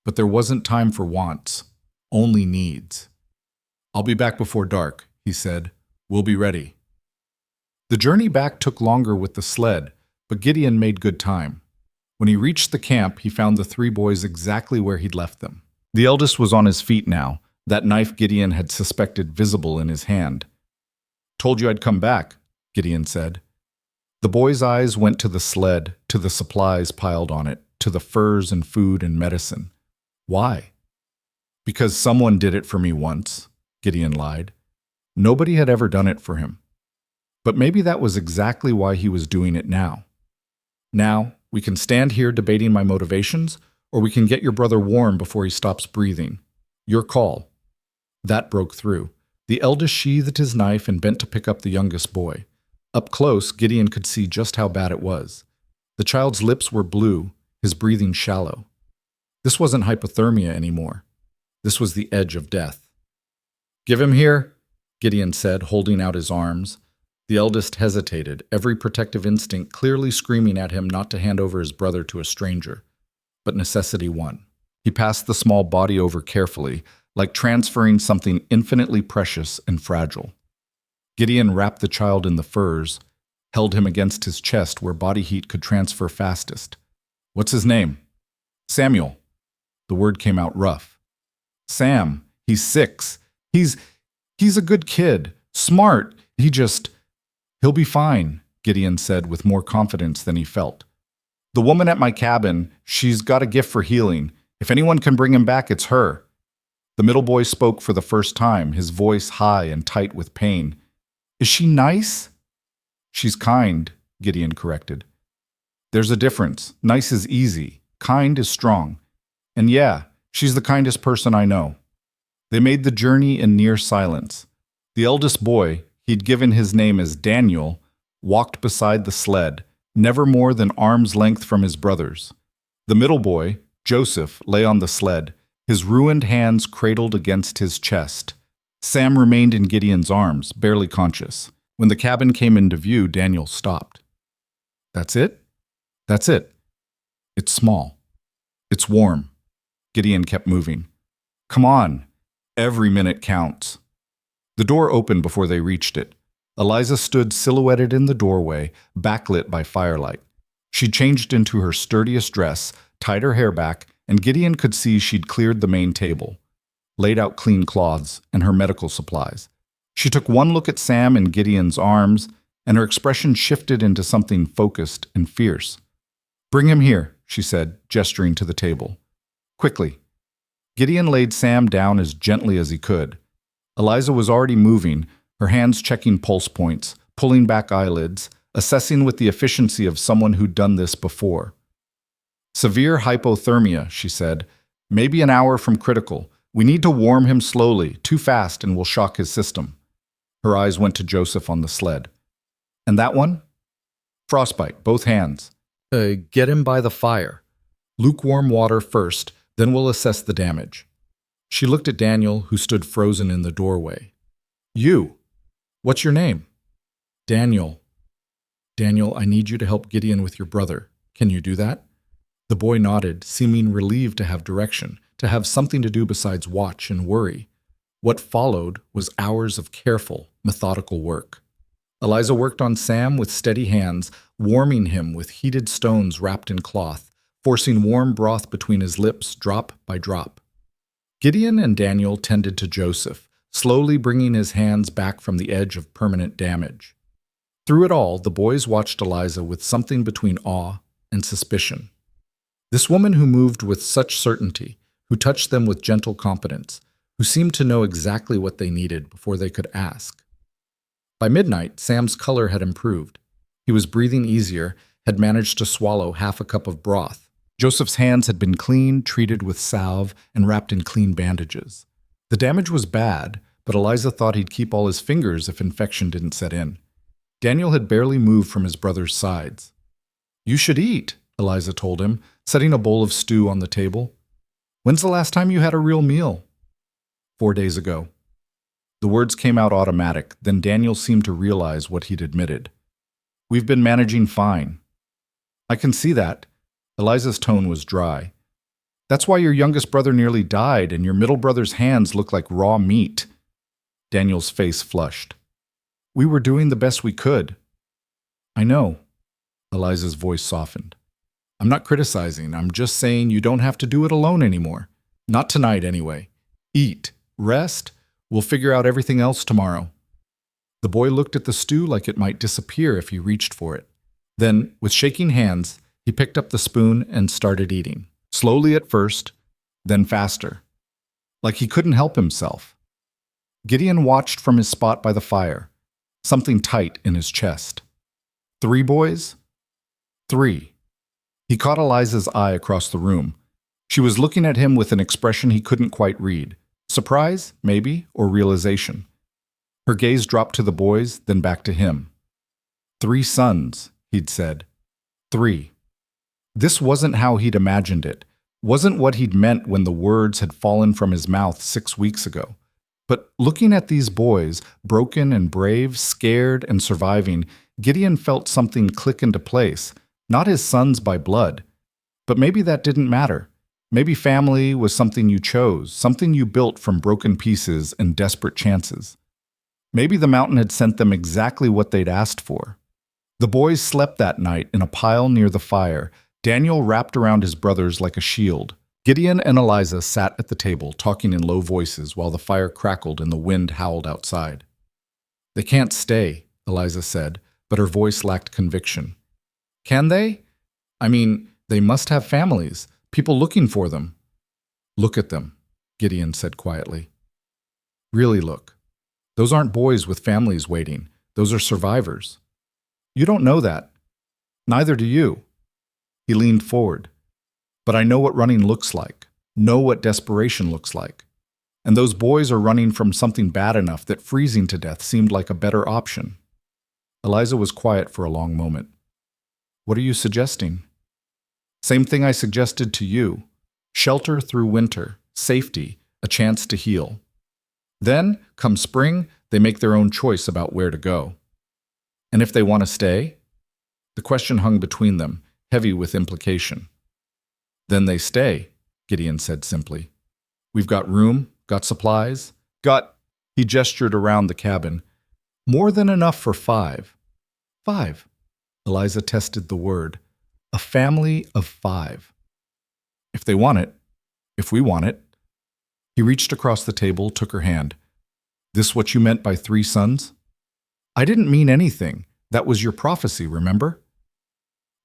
But there wasn't time for wants, only needs. "I'll be back before dark," he said. "We'll be ready." The journey back took longer with the sled, but Gideon made good time. When he reached the camp, he found the 3 boys exactly where he'd left them. The eldest was on his feet now, that knife Gideon had suspected visible in his hand. "Told you I'd come back," Gideon said. The boy's eyes went to the sled, to the supplies piled on it, to the furs and food and medicine. "Why?" "Because someone did it for me once," Gideon lied. Nobody had ever done it for him. But maybe that was exactly why he was doing it now. "Now, we can stand here debating my motivations, or we can get your brother warm before he stops breathing. Your call." That broke through. The eldest sheathed his knife and bent to pick up the youngest boy. Up close, Gideon could see just how bad it was. The child's lips were blue, his breathing shallow. This wasn't hypothermia anymore. This was the edge of death. "Give him here," Gideon said, holding out his arms. The eldest hesitated, every protective instinct clearly screaming at him not to hand over his brother to a stranger. But necessity won. He passed the small body over carefully, like transferring something infinitely precious and fragile. Gideon wrapped the child in the furs, held him against his chest where body heat could transfer fastest. "What's his name?" "Samuel." The word came out rough. Sam, he's 6. He's a good kid. Smart. He'll be fine, Gideon said with more confidence than he felt. The woman at my cabin, she's got a gift for healing. If anyone can bring him back, it's her. The middle boy spoke for the first time, his voice high and tight with pain. Is she nice? She's kind, Gideon corrected. There's a difference. Nice is easy. Kind is strong. And yeah, she's the kindest person I know. They made the journey in near silence. The eldest boy, he'd given his name as Daniel, walked beside the sled, never more than arm's length from his brothers. The middle boy, Joseph, lay on the sled, his ruined hands cradled against his chest. Sam remained in Gideon's arms, barely conscious. When the cabin came into view, Daniel stopped. That's it? That's it. It's small. It's warm. Gideon kept moving. Come on. Every minute counts. The door opened before they reached it. Eliza stood silhouetted in the doorway, backlit by firelight. She changed into her sturdiest dress, tied her hair back, and Gideon could see she'd cleared the main table, laid out clean cloths and her medical supplies. She took one look at Sam in Gideon's arms, and her expression shifted into something focused and fierce. Bring him here, she said, gesturing to the table. Quickly. Gideon laid Sam down as gently as he could. Eliza was already moving, her hands checking pulse points, pulling back eyelids, assessing with the efficiency of someone who'd done this before. Severe hypothermia, she said. Maybe an hour from critical. We need to warm him slowly. Too fast and we'll shock his system. Her eyes went to Joseph on the sled. And that one? Frostbite, both hands. Get him by the fire. Lukewarm water first, then we'll assess the damage. She looked at Daniel, who stood frozen in the doorway. You. What's your name? Daniel. Daniel, I need you to help Gideon with your brother. Can you do that? The boy nodded, seeming relieved to have direction, to have something to do besides watch and worry. What followed was hours of careful, methodical work. Eliza worked on Sam with steady hands, warming him with heated stones wrapped in cloth, forcing warm broth between his lips drop by drop. Gideon and Daniel tended to Joseph, slowly bringing his hands back from the edge of permanent damage. Through it all, the boys watched Eliza with something between awe and suspicion. This woman who moved with such certainty, who touched them with gentle competence, who seemed to know exactly what they needed before they could ask. By midnight, Sam's color had improved. He was breathing easier, had managed to swallow half a cup of broth. Joseph's hands had been clean, treated with salve, and wrapped in clean bandages. The damage was bad, but Eliza thought he'd keep all his fingers if infection didn't set in. Daniel had barely moved from his brother's sides. You should eat, Eliza told him, setting a bowl of stew on the table. When's the last time you had a real meal? 4 days ago. The words came out automatic, then Daniel seemed to realize what he'd admitted. We've been managing fine. I can see that. Eliza's tone was dry. That's why your youngest brother nearly died and your middle brother's hands look like raw meat. Daniel's face flushed. We were doing the best we could. I know. Eliza's voice softened. I'm not criticizing. I'm just saying you don't have to do it alone anymore. Not tonight, anyway. Eat. Rest. We'll figure out everything else tomorrow. The boy looked at the stew like it might disappear if he reached for it. Then, with shaking hands, he picked up the spoon and started eating. Slowly at first, then faster. Like he couldn't help himself. Gideon watched from his spot by the fire, something tight in his chest. 3 boys? 3. He caught Eliza's eye across the room. She was looking at him with an expression he couldn't quite read. Surprise, maybe, or realization. Her gaze dropped to the boys, then back to him. 3 sons, he'd said. 3. This wasn't how he'd imagined it, wasn't what he'd meant when the words had fallen from his mouth 6 weeks ago. But looking at these boys, broken and brave, scared and surviving, Gideon felt something click into place, not his sons by blood. But maybe that didn't matter. Maybe family was something you chose, something you built from broken pieces and desperate chances. Maybe the mountain had sent them exactly what they'd asked for. The boys slept that night in a pile near the fire, Daniel wrapped around his brothers like a shield, Gideon and Eliza sat at the table, talking in low voices while the fire crackled and the wind howled outside. "They can't stay," Eliza said, but her voice lacked conviction. "Can they? I mean, they must have families, people looking for them." "Look at them," Gideon said quietly. "Really look. Those aren't boys with families waiting. Those are survivors. You don't know that. Neither do you." He leaned forward. "But I know what running looks like, know what desperation looks like. And those boys are running from something bad enough that freezing to death seemed like a better option." Eliza was quiet for a long moment. "What are you suggesting?" "Same thing I suggested to you. Shelter through winter, safety, a chance to heal. Then, come spring, they make their own choice about where to go. And if they want to stay?" The question hung between them, heavy with implication. "Then they stay," Gideon said simply. "We've got room, got supplies, got—" He gestured around the cabin. "More than enough for 5. 5. Eliza tested the word. "A family of 5. If they want it. If we want it." He reached across the table, took her hand. "This what you meant by 3 sons?" "I didn't mean anything. That was your prophecy, remember?"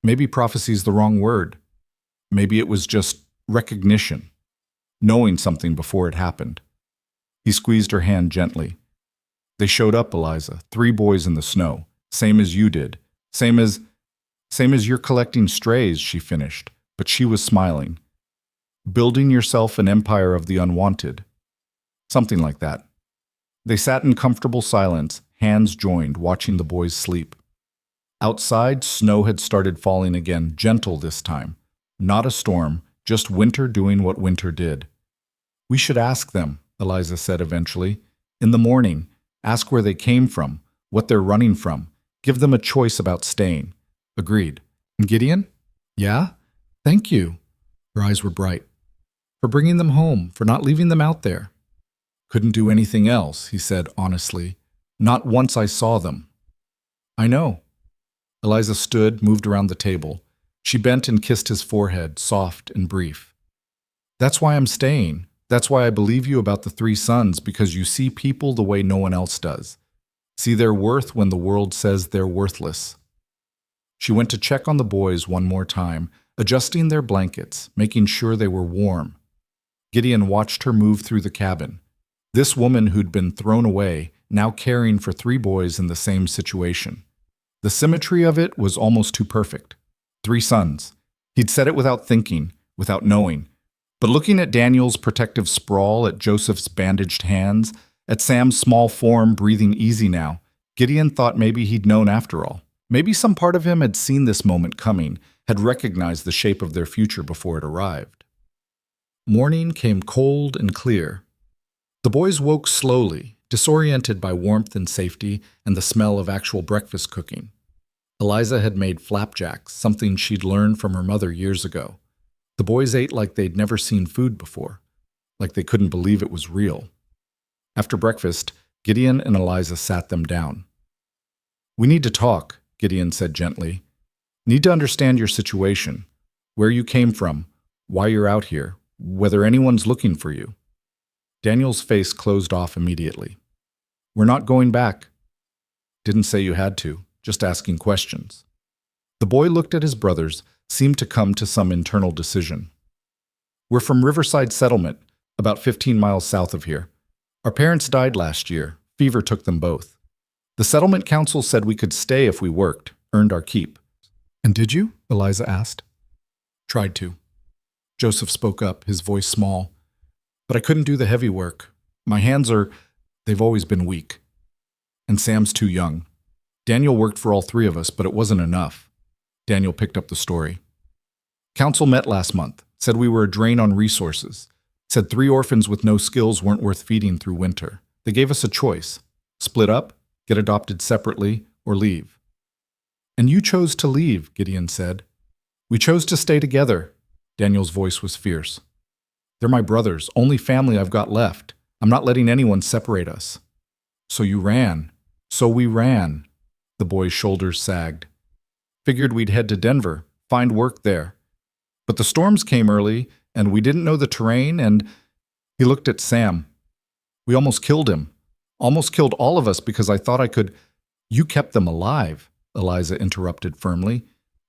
"Maybe prophecy's the wrong word. Maybe it was just recognition, knowing something before it happened." He squeezed her hand gently. "They showed up, Eliza, 3 boys in the snow, same as you did, same as you're collecting strays," she finished, but she was smiling. "Building yourself an empire of the unwanted." Something like that. They sat in comfortable silence, hands joined, watching the boys sleep. Outside, snow had started falling again, gentle this time. Not a storm, just winter doing what winter did. "We should ask them," Eliza said eventually. "In the morning, ask where they came from, what they're running from. Give them a choice about staying." "Agreed." "And Gideon?" "Yeah? Thank you." Her eyes were bright. "For bringing them home, for not leaving them out there." "Couldn't do anything else," he said honestly. "Not once I saw them." "I know." Eliza stood, moved around the table. She bent and kissed his forehead, soft and brief. "That's why I'm staying. That's why I believe you about the 3 sons, because you see people the way no one else does. See their worth when the world says they're worthless." She went to check on the boys one more time, adjusting their blankets, making sure they were warm. Gideon watched her move through the cabin. This woman who'd been thrown away, now caring for 3 boys in the same situation. The symmetry of it was almost too perfect. 3 sons. He'd said it without thinking, without knowing. But looking at Daniel's protective sprawl, at Joseph's bandaged hands, at Sam's small form breathing easy now, Gideon thought maybe he'd known after all. Maybe some part of him had seen this moment coming, had recognized the shape of their future before it arrived. Morning came cold and clear. The boys woke slowly, disoriented by warmth and safety and the smell of actual breakfast cooking. Eliza had made flapjacks, something she'd learned from her mother years ago. The boys ate like they'd never seen food before, like they couldn't believe it was real. After breakfast, Gideon and Eliza sat them down. "We need to talk," Gideon said gently. "Need to understand your situation, where you came from, why you're out here, whether anyone's looking for you." Daniel's face closed off immediately. "We're not going back." "Didn't say you had to, just asking questions." The boy looked at his brothers, seemed to come to some internal decision. "We're from Riverside Settlement, about 15 miles south of here. Our parents died last year. Fever took them both. The settlement council said we could stay if we worked, earned our keep." "And did you?" Eliza asked. "Tried to." Joseph spoke up, his voice small. "But I couldn't do the heavy work. My hands they've always been weak. And Sam's too young. Daniel worked for all 3 of us, but it wasn't enough." Daniel picked up the story. "Council met last month, said we were a drain on resources, said 3 orphans with no skills weren't worth feeding through winter. They gave us a choice. Split up, get adopted separately, or leave." "And you chose to leave," Gideon said. "We chose to stay together." Daniel's voice was fierce. "They're my brothers, only family I've got left. I'm not letting anyone separate us." "So you ran." "So we ran." The boy's shoulders sagged. "Figured we'd head to Denver, find work there. But the storms came early, and we didn't know the terrain, and he looked at Sam. We almost killed him. Almost killed all of us because I thought I could. You kept them alive, Eliza interrupted firmly,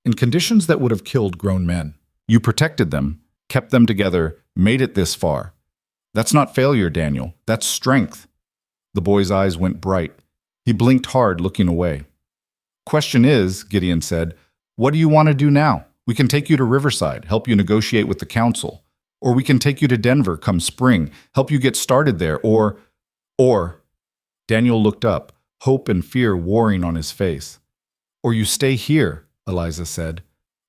in conditions that would have killed grown men. You protected them, kept them together, made it this far. That's not failure, Daniel. That's strength. The boy's eyes went bright. He blinked hard, looking away. Question is, Gideon said, what do you want to do now? We can take you to Riverside, help you negotiate with the council. Or we can take you to Denver come spring, help you get started there, or... Daniel looked up, hope and fear warring on his face. Or you stay here, Eliza said.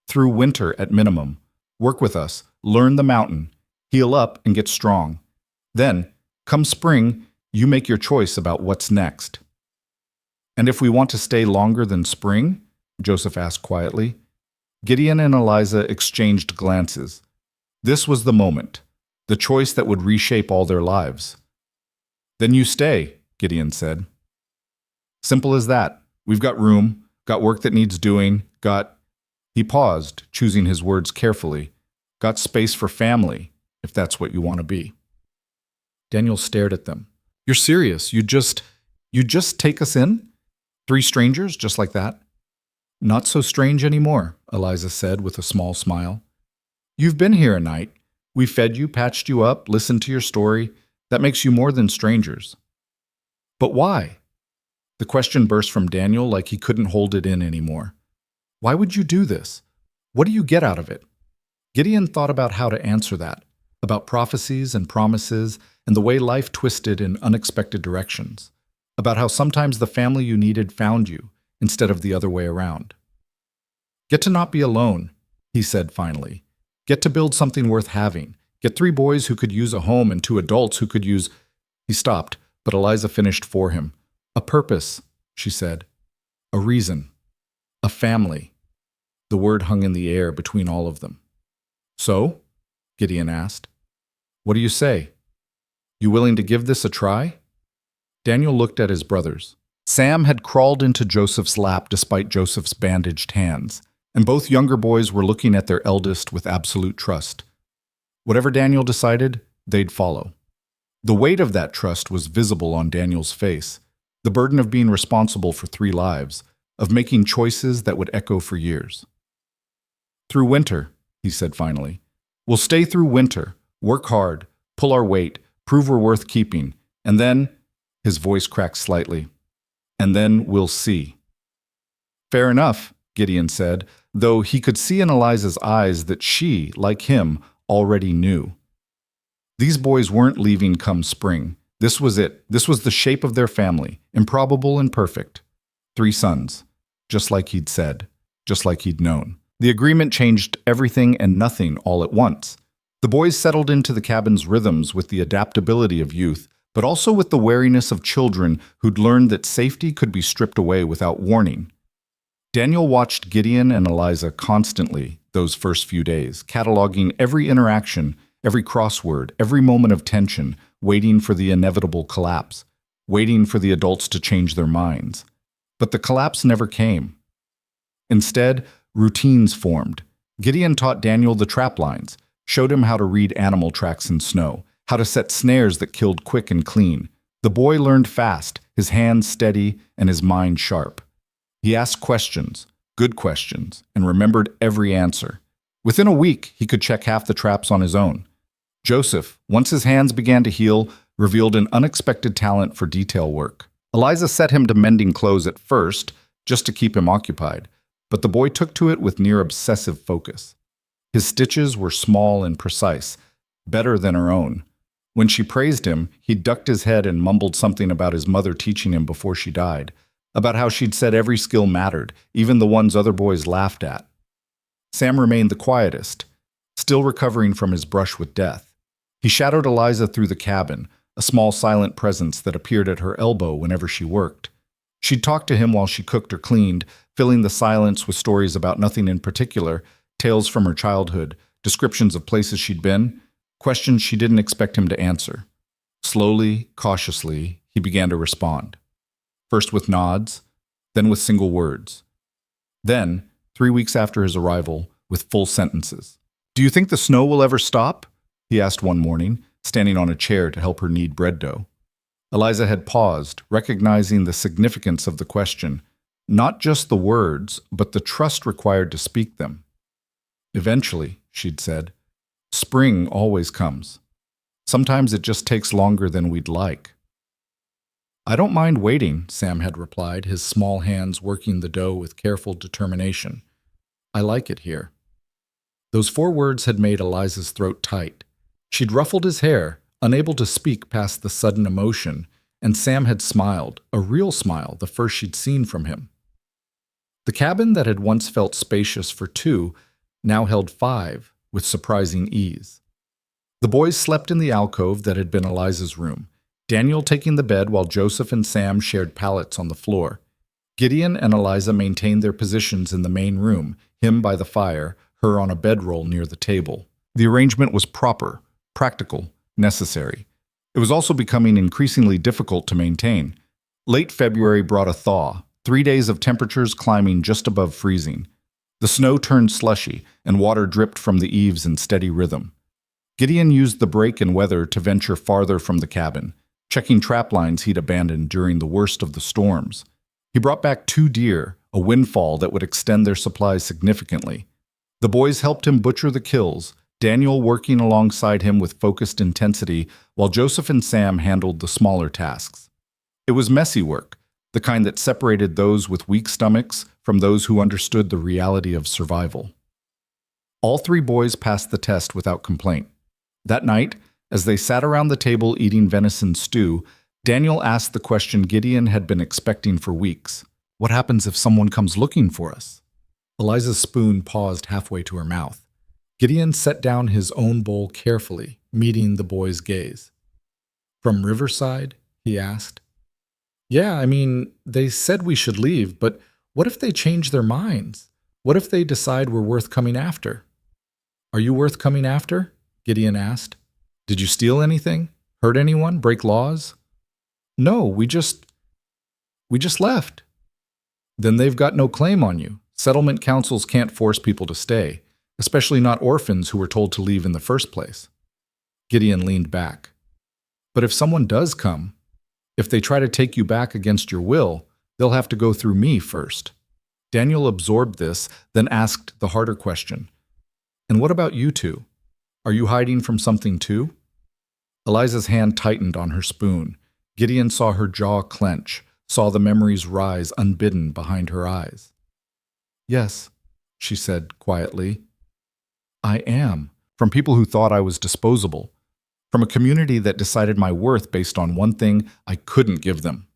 Through winter at minimum. Work with us, learn the mountain, heal up and get strong. Then, come spring, you make your choice about what's next. And if we want to stay longer than spring? Joseph asked quietly. Gideon and Eliza exchanged glances. This was the moment, the choice that would reshape all their lives. Then you stay, Gideon said. Simple as that. We've got room, got work that needs doing, got... He paused, choosing his words carefully. Got space for family, if that's what you want to be. Daniel stared at them. You're serious? You'd just take us in? 3 strangers, just like that? Not so strange anymore, Eliza said with a small smile. You've been here a night. We fed you, patched you up, listened to your story. That makes you more than strangers. But why? The question burst from Daniel like he couldn't hold it in anymore. Why would you do this? What do you get out of it? Gideon thought about how to answer that, about prophecies and promises and the way life twisted in unexpected directions, about how sometimes the family you needed found you instead of the other way around. Get to not be alone, he said finally. Get to build something worth having. Get 3 boys who could use a home and 2 adults who could use... He stopped, but Eliza finished for him. A purpose, she said. A reason. A family. The word hung in the air between all of them. So? Gideon asked. What do you say? You willing to give this a try? Daniel looked at his brothers. Sam had crawled into Joseph's lap despite Joseph's bandaged hands, and both younger boys were looking at their eldest with absolute trust. Whatever Daniel decided, they'd follow. The weight of that trust was visible on Daniel's face, the burden of being responsible for 3 lives, of making choices that would echo for years. Through winter, he said finally. We'll stay through winter, work hard, pull our weight, prove we're worth keeping, and then, his voice cracked slightly, and then we'll see. Fair enough, Gideon said, though he could see in Eliza's eyes that she, like him, already knew. These boys weren't leaving come spring. This was it. This was the shape of their family, improbable and perfect. 3 sons, just like he'd said, just like he'd known. The agreement changed everything and nothing all at once. The boys settled into the cabin's rhythms with the adaptability of youth, but also with the wariness of children who'd learned that safety could be stripped away without warning. Daniel watched Gideon and Eliza constantly those first few days, cataloging every interaction, every crossword, every moment of tension, waiting for the inevitable collapse, waiting for the adults to change their minds. But the collapse never came. Instead, routines formed. Gideon taught Daniel the trap lines, showed him how to read animal tracks in snow, how to set snares that killed quick and clean. The boy learned fast, his hands steady and his mind sharp. He asked questions, good questions, and remembered every answer. Within a week, he could check half the traps on his own. Joseph, once his hands began to heal, revealed an unexpected talent for detail work. Eliza set him to mending clothes at first, just to keep him occupied, but the boy took to it with near-obsessive focus. His stitches were small and precise, better than her own. When she praised him, he ducked his head and mumbled something about his mother teaching him before she died, about how she'd said every skill mattered, even the ones other boys laughed at. Sam remained the quietest, still recovering from his brush with death. He shadowed Eliza through the cabin, a small silent presence that appeared at her elbow whenever she worked. She'd talk to him while she cooked or cleaned, filling the silence with stories about nothing in particular, tales from her childhood, descriptions of places she'd been, questions she didn't expect him to answer. Slowly, cautiously, he began to respond. First with nods, then with single words. Then, 3 weeks after his arrival, with full sentences. Do you think the snow will ever stop? He asked one morning, standing on a chair to help her knead bread dough. Eliza had paused, recognizing the significance of the question, not just the words, but the trust required to speak them. Eventually, she'd said, spring always comes. Sometimes it just takes longer than we'd like. I don't mind waiting, Sam had replied, his small hands working the dough with careful determination. I like it here. Those 4 words had made Eliza's throat tight. She'd ruffled his hair, unable to speak past the sudden emotion, and Sam had smiled, a real smile, the first she'd seen from him. The cabin that had once felt spacious for 2 now held 5, with surprising ease. The boys slept in the alcove that had been Eliza's room, Daniel taking the bed while Joseph and Sam shared pallets on the floor. Gideon and Eliza maintained their positions in the main room, him by the fire, her on a bedroll near the table. The arrangement was proper, practical, necessary. It was also becoming increasingly difficult to maintain. Late February brought a thaw, 3 days of temperatures climbing just above freezing. The snow turned slushy, and water dripped from the eaves in steady rhythm. Gideon used the break in weather to venture farther from the cabin, checking trap lines he'd abandoned during the worst of the storms. He brought back 2 deer, a windfall that would extend their supplies significantly. The boys helped him butcher the kills, Daniel working alongside him with focused intensity, while Joseph and Sam handled the smaller tasks. It was messy work, the kind that separated those with weak stomachs from those who understood the reality of survival. All 3 boys passed the test without complaint. That night, as they sat around the table eating venison stew, Daniel asked the question Gideon had been expecting for weeks. What happens if someone comes looking for us? Eliza's spoon paused halfway to her mouth. Gideon set down his own bowl carefully, meeting the boy's gaze. From Riverside? He asked. Yeah, they said we should leave, but what if they change their minds? What if they decide we're worth coming after? Are you worth coming after? Gideon asked. Did you steal anything? Hurt anyone? Break laws? No, we just left. Then they've got no claim on you. Settlement councils can't force people to stay, especially not orphans who were told to leave in the first place. Gideon leaned back. But if someone does come, if they try to take you back against your will, they'll have to go through me first. Daniel absorbed this, then asked the harder question. And what about you 2? Are you hiding from something too? Eliza's hand tightened on her spoon. Gideon saw her jaw clench, saw the memories rise unbidden behind her eyes. Yes, she said quietly. I am, from people who thought I was disposable, from a community that decided my worth based on one thing I couldn't give them.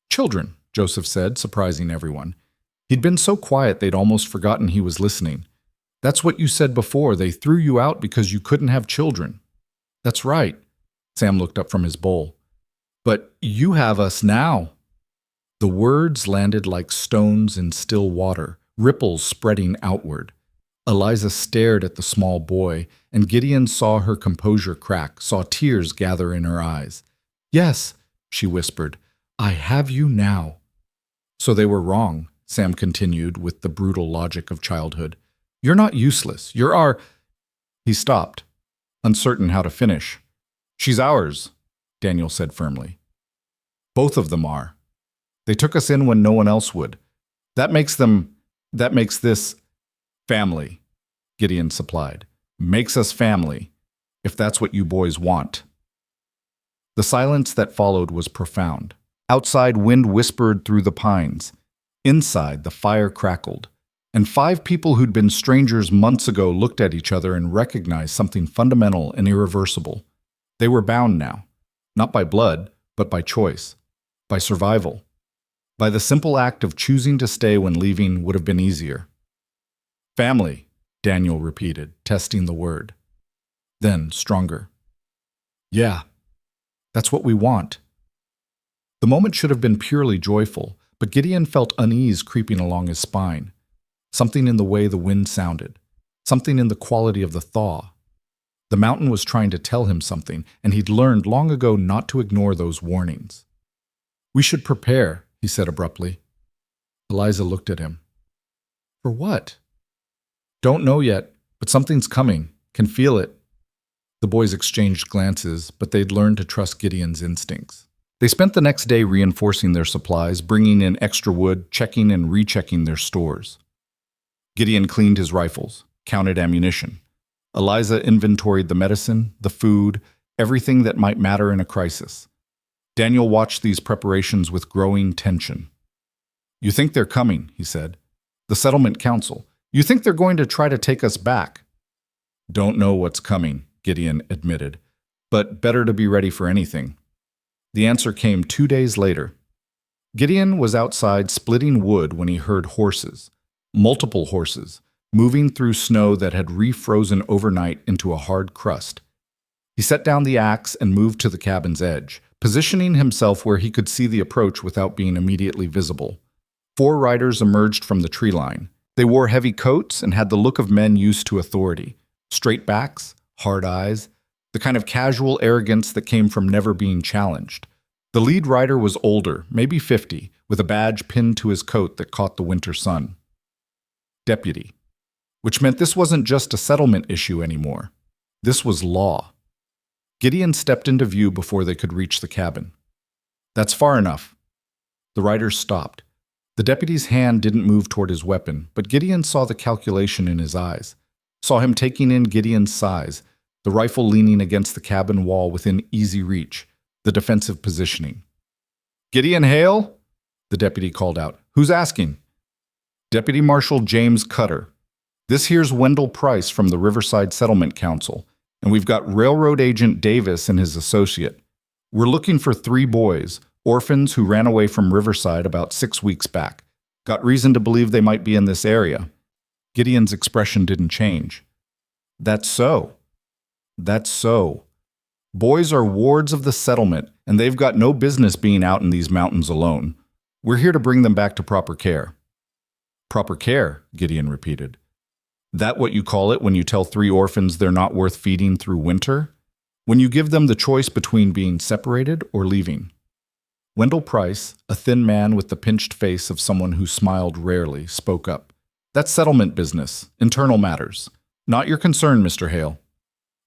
Children, Joseph said, surprising everyone. He'd been so quiet they'd almost forgotten he was listening. That's what you said before. They threw you out because you couldn't have children. That's right. Sam looked up from his bowl. But you have us now. The words landed like stones in still water, ripples spreading outward. Eliza stared at the small boy, and Gideon saw her composure crack, saw tears gather in her eyes. Yes, she whispered, I have you now. So they were wrong, Sam continued with the brutal logic of childhood. You're not useless. You're our... He stopped, uncertain how to finish. She's ours, Daniel said firmly. Both of them are. They took us in when no one else would. That makes this family, Gideon supplied. Makes us family, if that's what you boys want. The silence that followed was profound. Outside, wind whispered through the pines. Inside, the fire crackled. And 5 people who'd been strangers months ago looked at each other and recognized something fundamental and irreversible. They were bound now, not by blood, but by choice, by survival, by the simple act of choosing to stay when leaving would have been easier. Family, Daniel repeated, testing the word. Then, stronger. Yeah, that's what we want. The moment should have been purely joyful, but Gideon felt unease creeping along his spine. Something in the way the wind sounded, something in the quality of the thaw. The mountain was trying to tell him something, and he'd learned long ago not to ignore those warnings. We should prepare, he said abruptly. Eliza looked at him. For what? Don't know yet, But something's coming. Can feel it. The boys exchanged glances, but they'd learned to trust Gideon's instincts. They spent the next day reinforcing their supplies, bringing in extra wood, checking and rechecking their stores. Gideon cleaned his rifles, counted ammunition. Eliza inventoried the medicine, the food, everything that might matter in a crisis. Daniel watched these preparations with growing tension. "You think they're coming," he said. "The settlement council. You think they're going to try to take us back?" "Don't know what's coming," Gideon admitted, "but better to be ready for anything." The answer came 2 days later. Gideon was outside splitting wood when he heard horses, multiple horses, moving through snow that had refrozen overnight into a hard crust. He set down the axe and moved to the cabin's edge, positioning himself where he could see the approach without being immediately visible. 4 riders emerged from the tree line. They wore heavy coats and had the look of men used to authority. Straight backs, hard eyes, the kind of casual arrogance that came from never being challenged. The lead rider was older, maybe 50, with a badge pinned to his coat that caught the winter sun. Deputy. Which meant this wasn't just a settlement issue anymore. This was law. Gideon stepped into view before they could reach the cabin. "That's far enough." The riders stopped. The deputy's hand didn't move toward his weapon, but Gideon saw the calculation in his eyes, saw him taking in Gideon's size, the rifle leaning against the cabin wall within easy reach, the defensive positioning. "Gideon Hale?" the deputy called out. "Who's asking?" "Deputy Marshal James Cutter. This here's Wendell Price from the Riverside Settlement Council, and we've got Railroad Agent Davis and his associate. We're looking for 3 boys, orphans who ran away from Riverside about 6 weeks back. Got reason to believe they might be in this area." Gideon's expression didn't change. "That's so. That's so. Boys are wards of the settlement, and they've got no business being out in these mountains alone. We're here to bring them back to proper care." "Proper care," Gideon repeated. "That what you call it when you tell 3 orphans they're not worth feeding through winter? When you give them the choice between being separated or leaving?" Wendell Price, a thin man with the pinched face of someone who smiled rarely, spoke up. "That's settlement business, internal matters. Not your concern, Mr. Hale.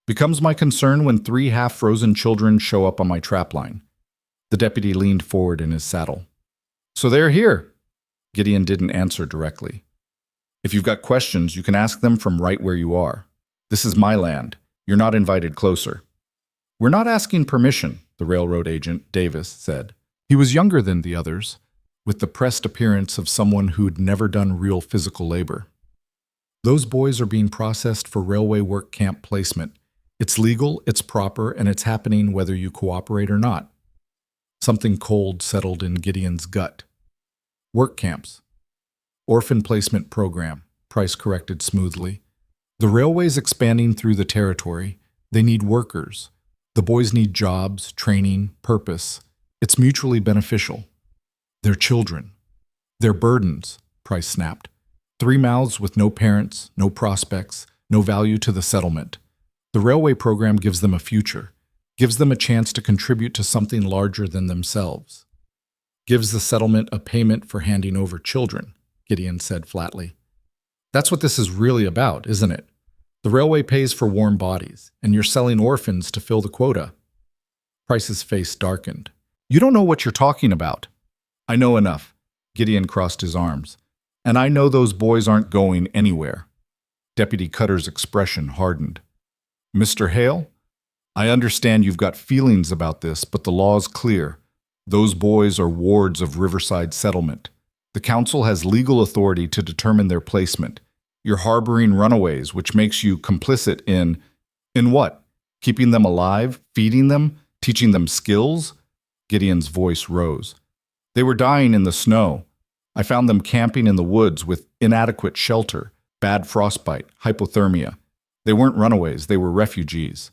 Becomes my concern when 3 half-frozen children show up on my trapline." The deputy leaned forward in his saddle. "So they're here." Gideon didn't answer directly. "If you've got questions, you can ask them from right where you are. This is my land. You're not invited closer." "We're not asking permission," the railroad agent, Davis, said. He was younger than the others, with the pressed appearance of someone who'd never done real physical labor. "Those boys are being processed for railway work camp placement. It's legal, it's proper, and it's happening whether you cooperate or not." Something cold settled in Gideon's gut. "Work camps. Orphan placement program," Price corrected smoothly. "The railway's expanding through the territory. They need workers. The boys need jobs, training, purpose. It's mutually beneficial. They're children. They're burdens," Price snapped. 3 mouths with no parents, no prospects, no value to the settlement. The railway program gives them a future, gives them a chance to contribute to something larger than themselves. "Gives the settlement a payment for handing over children," Gideon said flatly. "That's what this is really about, isn't it? The railway pays for warm bodies, and you're selling orphans to fill the quota." Price's face darkened. "You don't know what you're talking about." "I know enough." Gideon crossed his arms. "And I know those boys aren't going anywhere." Deputy Cutter's expression hardened. "Mr. Hale, I understand you've got feelings about this, but the law's clear. Those boys are wards of Riverside Settlement. The council has legal authority to determine their placement. You're harboring runaways, which makes you complicit in what? Keeping them alive? Feeding them? Teaching them skills?" Gideon's voice rose. "They were dying in the snow. I found them camping in the woods with inadequate shelter, bad frostbite, hypothermia. They weren't runaways, they were refugees."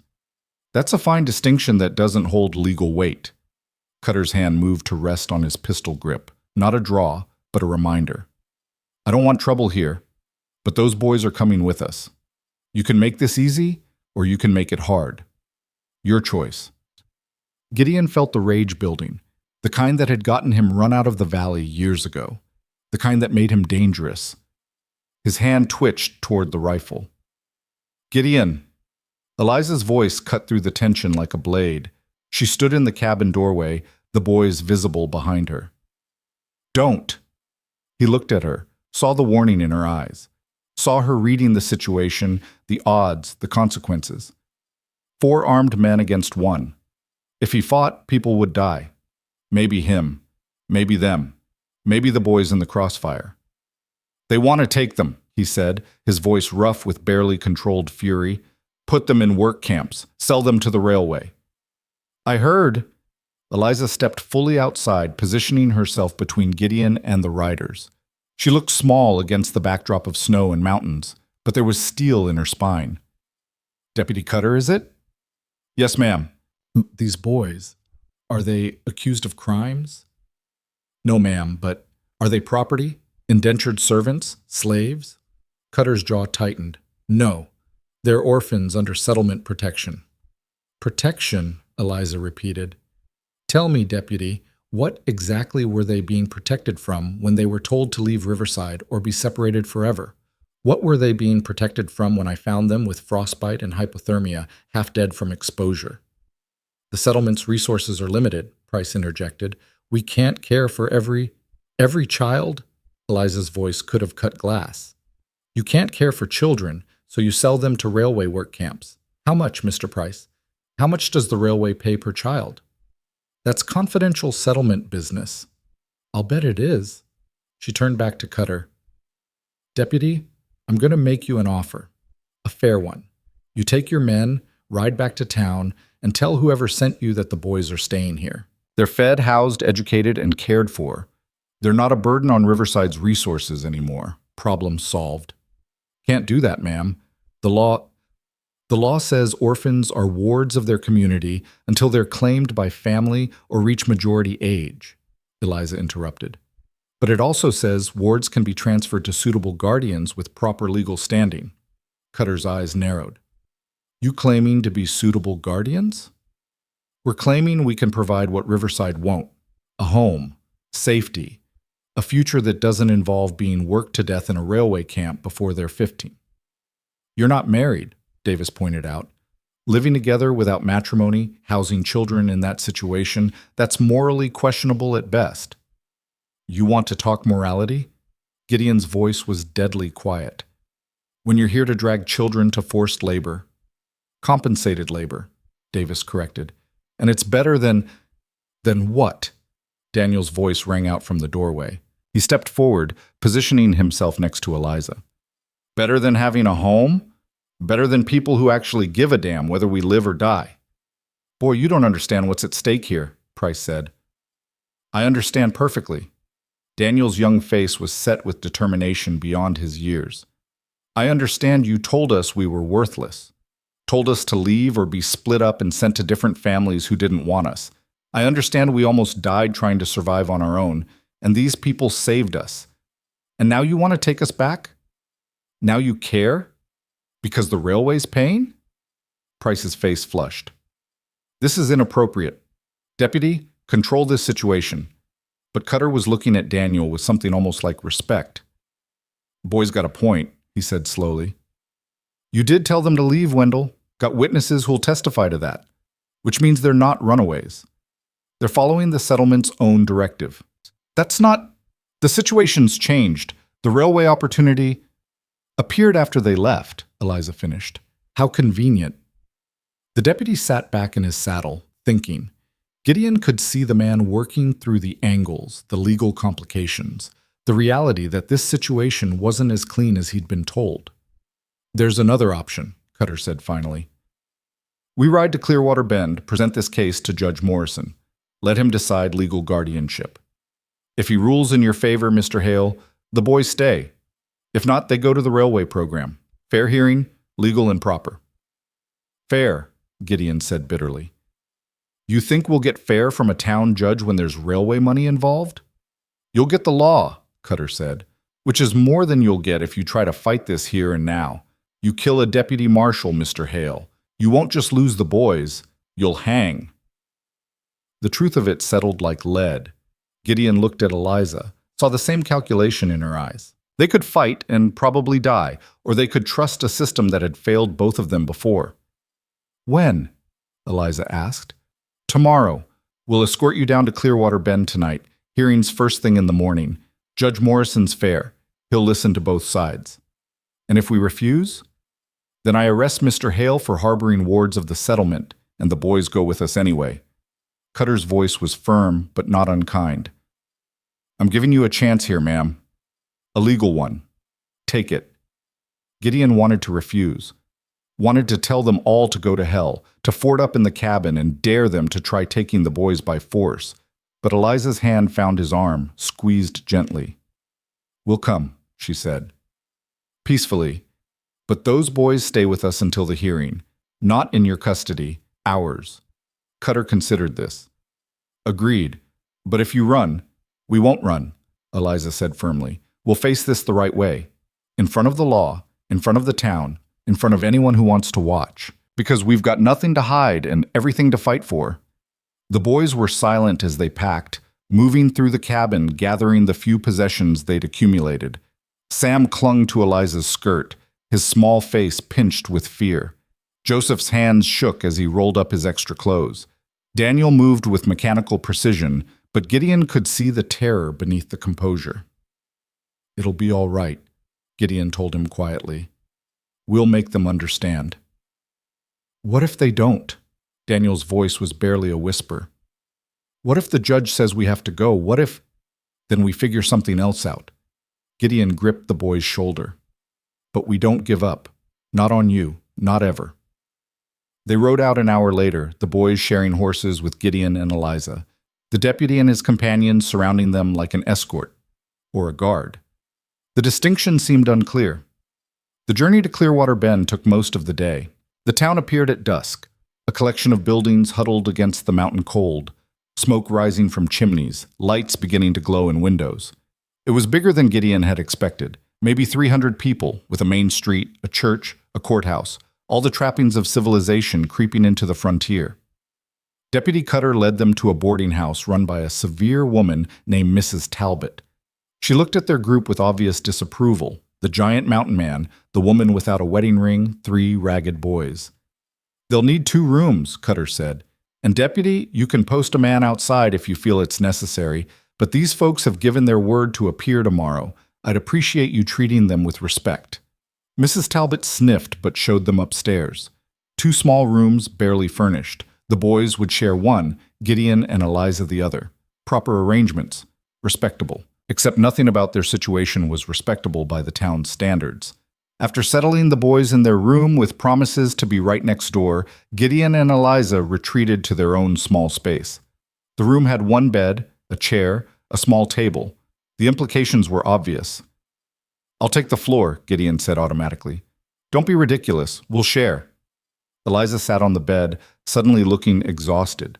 "That's a fine distinction that doesn't hold legal weight." Cutter's hand moved to rest on his pistol grip, not a draw, but a reminder. "I don't want trouble here, but those boys are coming with us. You can make this easy, or you can make it hard. Your choice." Gideon felt the rage building, the kind that had gotten him run out of the valley years ago, the kind that made him dangerous. His hand twitched toward the rifle. Gideon. Eliza's voice cut through the tension like a blade. She stood in the cabin doorway, the boys visible behind her. Don't. He looked at her, saw the warning in her eyes, saw her reading the situation, the odds, the consequences. 4 armed men against 1. If he fought, people would die. Maybe him. Maybe them. Maybe the boys in the crossfire. They want to take them, he said, his voice rough with barely controlled fury. Put them in work camps. Sell them to the railway. I heard. Eliza stepped fully outside, positioning herself between Gideon and the riders. She looked small against the backdrop of snow and mountains, but there was steel in her spine. Deputy Cutter, is it? Yes, ma'am. These boys, are they accused of crimes? No, ma'am, but are they property? Indentured servants? Slaves? Cutter's jaw tightened. No, they're orphans under settlement protection. Protection, Eliza repeated. Tell me, Deputy, what exactly were they being protected from when they were told to leave Riverside or be separated forever? What were they being protected from when I found them with frostbite and hypothermia, half dead from exposure? The settlement's resources are limited, Price interjected. We can't care for every child? Eliza's voice could have cut glass. You can't care for children, so you sell them to railway work camps. How much, Mr. Price? How much does the railway pay per child? That's confidential settlement business. I'll bet it is. She turned back to Cutter. Deputy, I'm going to make you an offer. A fair one. You take your men, ride back to town, and tell whoever sent you that the boys are staying here. They're fed, housed, educated, and cared for. They're not a burden on Riverside's resources anymore. Problem solved. Can't do that, ma'am. The law says orphans are wards of their community until they're claimed by family or reach majority age, Eliza interrupted. But it also says wards can be transferred to suitable guardians with proper legal standing. Cutter's eyes narrowed. You claiming to be suitable guardians? We're claiming we can provide what Riverside won't. A home, safety, a future that doesn't involve being worked to death in a railway camp before they're 15. You're not married, Davis pointed out. Living together without matrimony, housing children in that situation, that's morally questionable at best. You want to talk morality? Gideon's voice was deadly quiet. When you're here to drag children to forced labor, compensated labor, Davis corrected. And it's better than what? Daniel's voice rang out from the doorway. He stepped forward, positioning himself next to Eliza. Better than having a home? Better than people who actually give a damn whether we live or die. Boy, you don't understand what's at stake here, Price said. I understand perfectly. Daniel's young face was set with determination beyond his years. I understand you told us we were worthless. Told us to leave or be split up and sent to different families who didn't want us. I understand we almost died trying to survive on our own, and these people saved us. And now you want to take us back? Now you care? Because the railway's paying? Price's face flushed. This is inappropriate. Deputy, control this situation. But Cutter was looking at Daniel with something almost like respect. Boy's got a point, he said slowly. You did tell them to leave, Wendell. Got witnesses who'll testify to that, which means they're not runaways. They're following the settlement's own directive. That's not... The situation's changed. The railway opportunity appeared after they left, Eliza finished. How convenient. The deputy sat back in his saddle, thinking. Gideon could see the man working through the angles, the legal complications, the reality that this situation wasn't as clean as he'd been told. There's another option, Cutter said finally. We ride to Clearwater Bend, present this case to Judge Morrison. Let him decide legal guardianship. If he rules in your favor, Mr. Hale, the boys stay. If not, they go to the railway program. Fair hearing, legal and proper. Fair, Gideon said bitterly. You think we'll get fair from a town judge when there's railway money involved? You'll get the law, Cutter said, which is more than you'll get if you try to fight this here and now. You kill a deputy marshal, Mr. Hale. You won't just lose the boys, you'll hang. The truth of it settled like lead. Gideon looked at Eliza, saw the same calculation in her eyes. They could fight and probably die, or they could trust a system that had failed both of them before. When? Eliza asked. Tomorrow. We'll escort you down to Clearwater Bend tonight. Hearings first thing in the morning. Judge Morrison's fair. He'll listen to both sides. And if we refuse? Then I arrest Mr. Hale for harboring wards of the settlement, and the boys go with us anyway. Cutter's voice was firm, but not unkind. I'm giving you a chance here, ma'am. A legal one. Take it. Gideon wanted to refuse. Wanted to tell them all to go to hell, to fort up in the cabin and dare them to try taking the boys by force. But Eliza's hand found his arm, squeezed gently. We'll come, she said. Peacefully. But those boys stay with us until the hearing. Not in your custody, ours. Cutter considered this. Agreed. But if you run, we won't run, Eliza said firmly. We'll face this the right way. In front of the law, in front of the town, in front of anyone who wants to watch. Because we've got nothing to hide and everything to fight for. The boys were silent as they packed, moving through the cabin, gathering the few possessions they'd accumulated. Sam clung to Eliza's skirt, his small face pinched with fear. Joseph's hands shook as he rolled up his extra clothes. Daniel moved with mechanical precision, but Gideon could see the terror beneath the composure. It'll be all right, Gideon told him quietly. We'll make them understand. What if they don't? Daniel's voice was barely a whisper. What if the judge says we have to go? What if... Then we figure something else out. Gideon gripped the boy's shoulder. But we don't give up. Not on you. Not ever. They rode out an hour later, the boys sharing horses with Gideon and Eliza, the deputy and his companions surrounding them like an escort, or a guard. The distinction seemed unclear. The journey to Clearwater Bend took most of the day. The town appeared at dusk, a collection of buildings huddled against the mountain cold, smoke rising from chimneys, lights beginning to glow in windows. It was bigger than Gideon had expected, maybe 300 people, with a main street, a church, a courthouse, all the trappings of civilization creeping into the frontier. Deputy Cutter led them to a boarding house run by a severe woman named Mrs. Talbot. She looked at their group with obvious disapproval, the giant mountain man, the woman without a wedding ring, 3 ragged boys. They'll need 2 rooms, Cutter said. And deputy, you can post a man outside if you feel it's necessary, but these folks have given their word to appear tomorrow. I'd appreciate you treating them with respect. Mrs. Talbot sniffed but showed them upstairs. 2 small rooms, barely furnished. The boys would share one, Gideon and Eliza the other. Proper arrangements. Respectable. Except nothing about their situation was respectable by the town's standards. After settling the boys in their room with promises to be right next door, Gideon and Eliza retreated to their own small space. The room had 1 bed, a chair, a small table. The implications were obvious. I'll take the floor, Gideon said automatically. Don't be ridiculous. We'll share. Eliza sat on the bed, suddenly looking exhausted.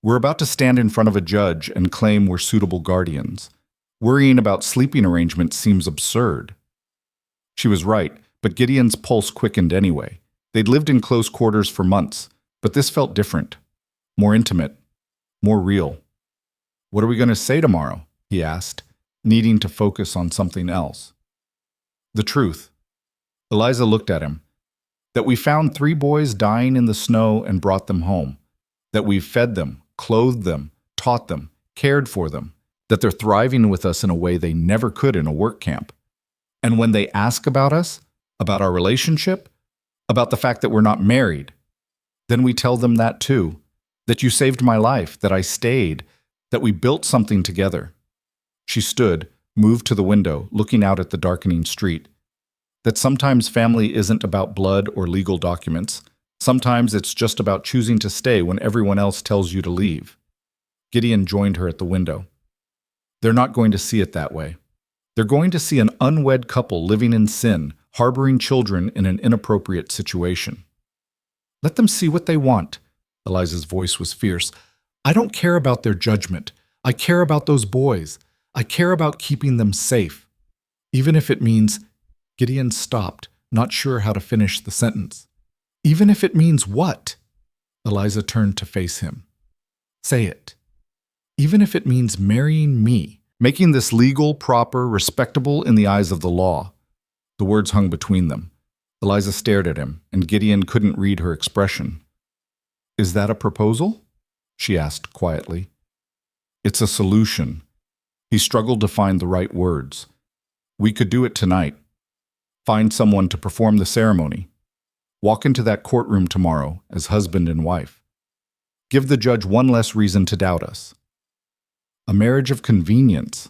We're about to stand in front of a judge and claim we're suitable guardians. Worrying about sleeping arrangements seems absurd. She was right, but Gideon's pulse quickened anyway. They'd lived in close quarters for months, but this felt different. More intimate. More real. What are we going to say tomorrow? He asked, needing to focus on something else. The truth. Eliza looked at him. That we found 3 boys dying in the snow and brought them home. That we've fed them, clothed them, taught them, cared for them. That they're thriving with us in a way they never could in a work camp. And when they ask about us, about our relationship, about the fact that we're not married, then we tell them that too. That you saved my life, that I stayed, that we built something together. She stood, moved to the window, looking out at the darkening street. That sometimes family isn't about blood or legal documents. Sometimes it's just about choosing to stay when everyone else tells you to leave. Gideon joined her at the window. They're not going to see it that way. They're going to see an unwed couple living in sin, harboring children in an inappropriate situation. Let them see what they want. Eliza's voice was fierce. I don't care about their judgment. I care about those boys. I care about keeping them safe. Even if it means... Gideon stopped, not sure how to finish the sentence. Even if it means what? Eliza turned to face him. Say it. Even if it means marrying me, making this legal, proper, respectable in the eyes of the law. The words hung between them. Eliza stared at him, and Gideon couldn't read her expression. "Is that a proposal?" she asked quietly. "It's a solution." He struggled to find the right words. "We could do it tonight. Find someone to perform the ceremony. Walk into that courtroom tomorrow as husband and wife. Give the judge one less reason to doubt us. A marriage of convenience.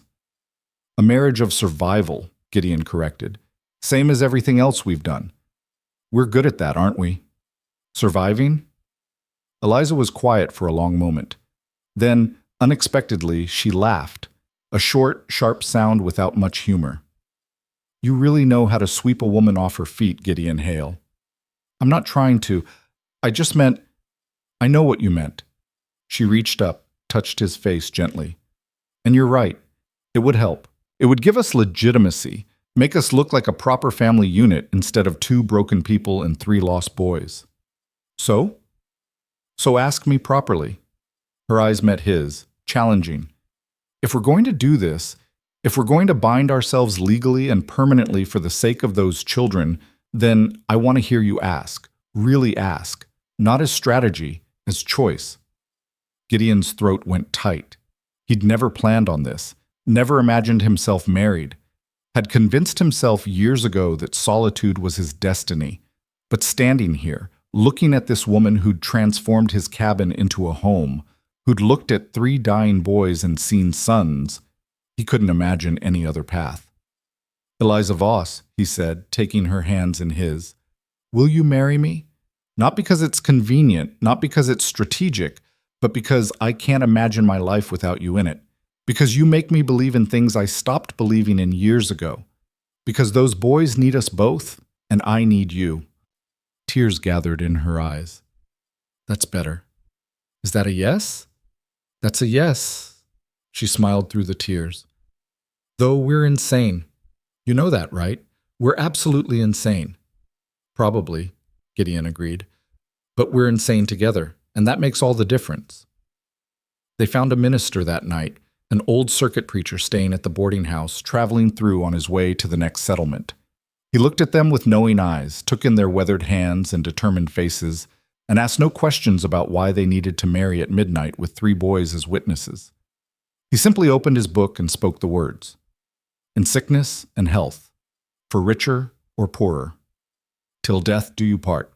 A marriage of survival," Gideon corrected. "Same as everything else we've done. We're good at that, aren't we? Surviving?" Eliza was quiet for a long moment. Then, unexpectedly, she laughed, a short, sharp sound without much humor. "You really know how to sweep a woman off her feet, Gideon Hale. I'm not trying to. I just meant, I know what you meant." She reached up, touched his face gently. "And you're right. It would help. It would give us legitimacy, make us look like a proper family unit instead of 2 broken people and 3 lost boys." "So? So ask me properly." Her eyes met his, challenging. "If we're going to do this, if we're going to bind ourselves legally and permanently for the sake of those children, then I want to hear you ask, really ask, not as strategy, as choice." Gideon's throat went tight. He'd never planned on this, never imagined himself married, had convinced himself years ago that solitude was his destiny. But standing here, looking at this woman who'd transformed his cabin into a home, who'd looked at 3 dying boys and seen sons, he couldn't imagine any other path. "Eliza Voss," he said, taking her hands in his, "will you marry me? Not because it's convenient, not because it's strategic, but because I can't imagine my life without you in it. Because you make me believe in things I stopped believing in years ago. Because those boys need us both, and I need you." Tears gathered in her eyes. "That's better. Is that a yes?" "That's a yes." She smiled through the tears. "Though we're insane. You know that, right? We're absolutely insane." "Probably," Gideon agreed. "But we're insane together, and that makes all the difference." They found a minister that night, an old circuit preacher staying at the boarding house, traveling through on his way to the next settlement. He looked at them with knowing eyes, took in their weathered hands and determined faces, and asked no questions about why they needed to marry at midnight with 3 boys as witnesses. He simply opened his book and spoke the words. "In sickness and health, for richer or poorer, till death do you part."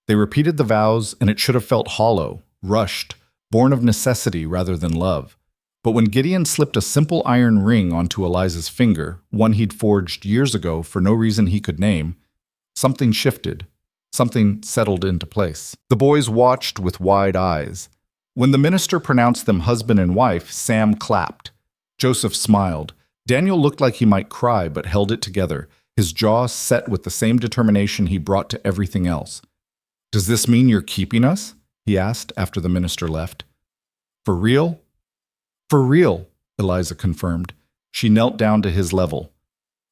They repeated the vows, and it should have felt hollow, rushed, born of necessity rather than love. But when Gideon slipped a simple iron ring onto Eliza's finger, one he'd forged years ago for no reason he could name, something shifted, something settled into place. The boys watched with wide eyes. When the minister pronounced them husband and wife, Sam clapped. Joseph smiled. Daniel looked like he might cry, but held it together, his jaw set with the same determination he brought to everything else. "Does this mean you're keeping us?" he asked after the minister left. "For real?" "For real," Eliza confirmed. She knelt down to his level.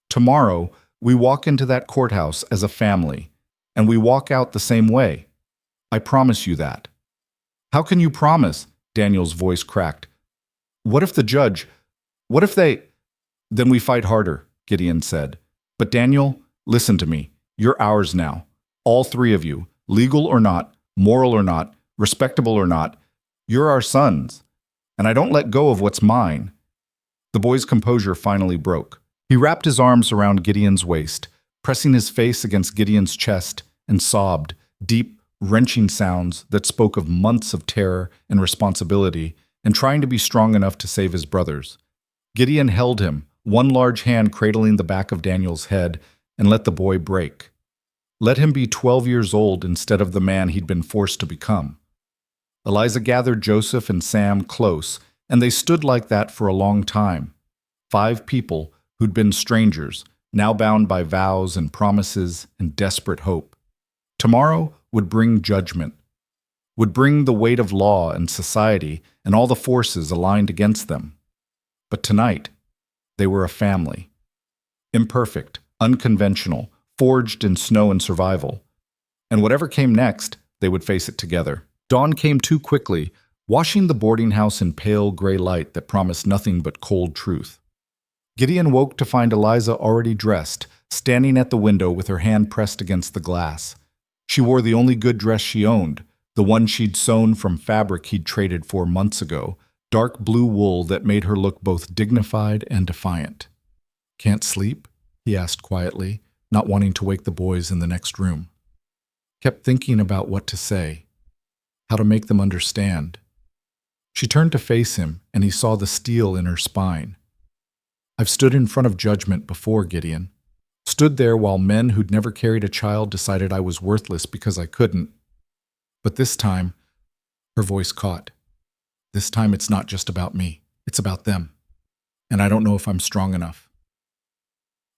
"Tomorrow, we walk into that courthouse as a family, and we walk out the same way. I promise you that." "How can you promise?" Daniel's voice cracked. What if they... "Then we fight harder," Gideon said. "But Daniel, listen to me. You're ours now. All 3 of you, legal or not, moral or not, respectable or not, you're our sons. And I don't let go of what's mine." The boy's composure finally broke. He wrapped his arms around Gideon's waist, pressing his face against Gideon's chest, and sobbed, deep, wrenching sounds that spoke of months of terror and responsibility and trying to be strong enough to save his brothers. Gideon held him, one large hand cradling the back of Daniel's head, and let the boy break. Let him be 12 years old instead of the man he'd been forced to become. Eliza gathered Joseph and Sam close, and they stood like that for a long time. 5 people who'd been strangers, now bound by vows and promises and desperate hope. Tomorrow would bring judgment, would bring the weight of law and society and all the forces aligned against them. But tonight, they were a family. Imperfect, unconventional, forged in snow and survival. And whatever came next, they would face it together. Dawn came too quickly, washing the boarding house in pale gray light that promised nothing but cold truth. Gideon woke to find Eliza already dressed, standing at the window with her hand pressed against the glass. She wore the only good dress she owned, the one she'd sewn from fabric he'd traded for months ago, dark blue wool that made her look both dignified and defiant. "Can't sleep?" he asked quietly, not wanting to wake the boys in the next room. Kept thinking about what to say, how to make them understand. She turned to face him, and he saw the steel in her spine. "I've stood in front of judgment before, Gideon. Stood there while men who'd never carried a child decided I was worthless because I couldn't. But this time," her voice caught, "this time it's not just about me. It's about them. And I don't know if I'm strong enough."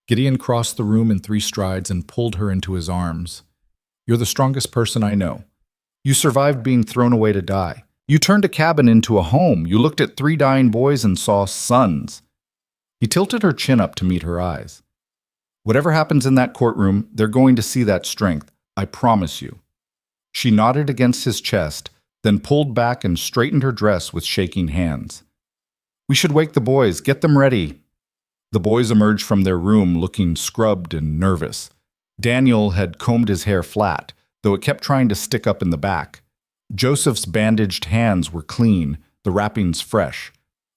Gideon crossed the room in 3 strides and pulled her into his arms. "You're the strongest person I know. You survived being thrown away to die. You turned a cabin into a home. You looked at 3 dying boys and saw sons." He tilted her chin up to meet her eyes. "Whatever happens in that courtroom, they're going to see that strength. I promise you." She nodded against his chest, then pulled back and straightened her dress with shaking hands. "We should wake the boys. Get them ready." The boys emerged from their room looking scrubbed and nervous. Daniel had combed his hair flat, though it kept trying to stick up in the back. Joseph's bandaged hands were clean, the wrappings fresh.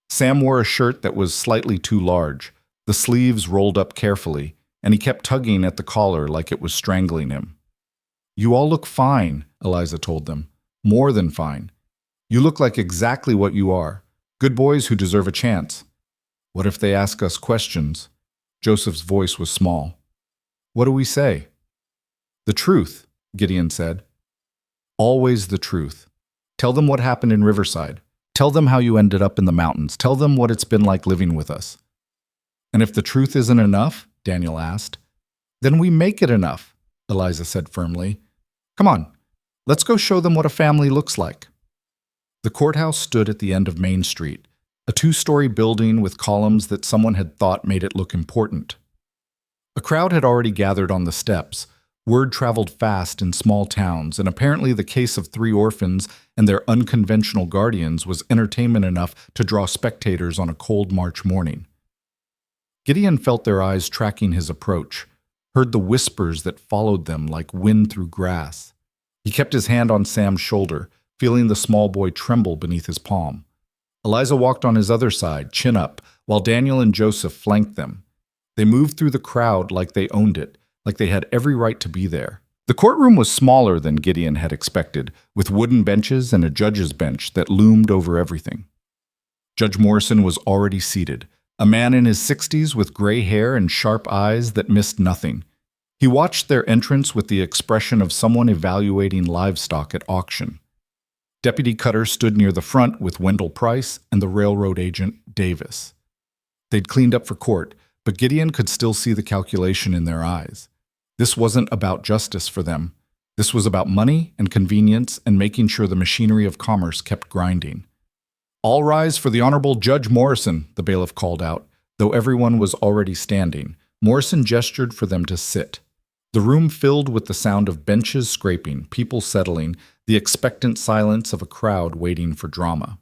Sam wore a shirt that was slightly too large, the sleeves rolled up carefully, and he kept tugging at the collar like it was strangling him. "You all look fine," Eliza told them. "More than fine. You look like exactly what you are. Good boys who deserve a chance." "What if they ask us questions?" Joseph's voice was small. "What do we say?" "The truth," Gideon said. "Always the truth. Tell them what happened in Riverside. Tell them how you ended up in the mountains. Tell them what it's been like living with us." "And if the truth isn't enough," Daniel asked. "Then we make it enough," Eliza said firmly. "Come on, let's go show them what a family looks like." The courthouse stood at the end of Main Street, a 2-story building with columns that someone had thought made it look important. A crowd had already gathered on the steps. Word traveled fast in small towns, and apparently the case of 3 orphans and their unconventional guardians was entertainment enough to draw spectators on a cold March morning. Gideon felt their eyes tracking his approach, heard the whispers that followed them like wind through grass. He kept his hand on Sam's shoulder, feeling the small boy tremble beneath his palm. Eliza walked on his other side, chin up, while Daniel and Joseph flanked them. They moved through the crowd like they owned it, like they had every right to be there. The courtroom was smaller than Gideon had expected, with wooden benches and a judge's bench that loomed over everything. Judge Morrison was already seated, a man in his 60s with gray hair and sharp eyes that missed nothing. He watched their entrance with the expression of someone evaluating livestock at auction. Deputy Cutter stood near the front with Wendell Price and the railroad agent, Davis. They'd cleaned up for court, but Gideon could still see the calculation in their eyes. This wasn't about justice for them. This was about money and convenience and making sure the machinery of commerce kept grinding. "All rise for the Honorable Judge Morrison," the bailiff called out, though everyone was already standing. Morrison gestured for them to sit. The room filled with the sound of benches scraping, people settling, the expectant silence of a crowd waiting for drama.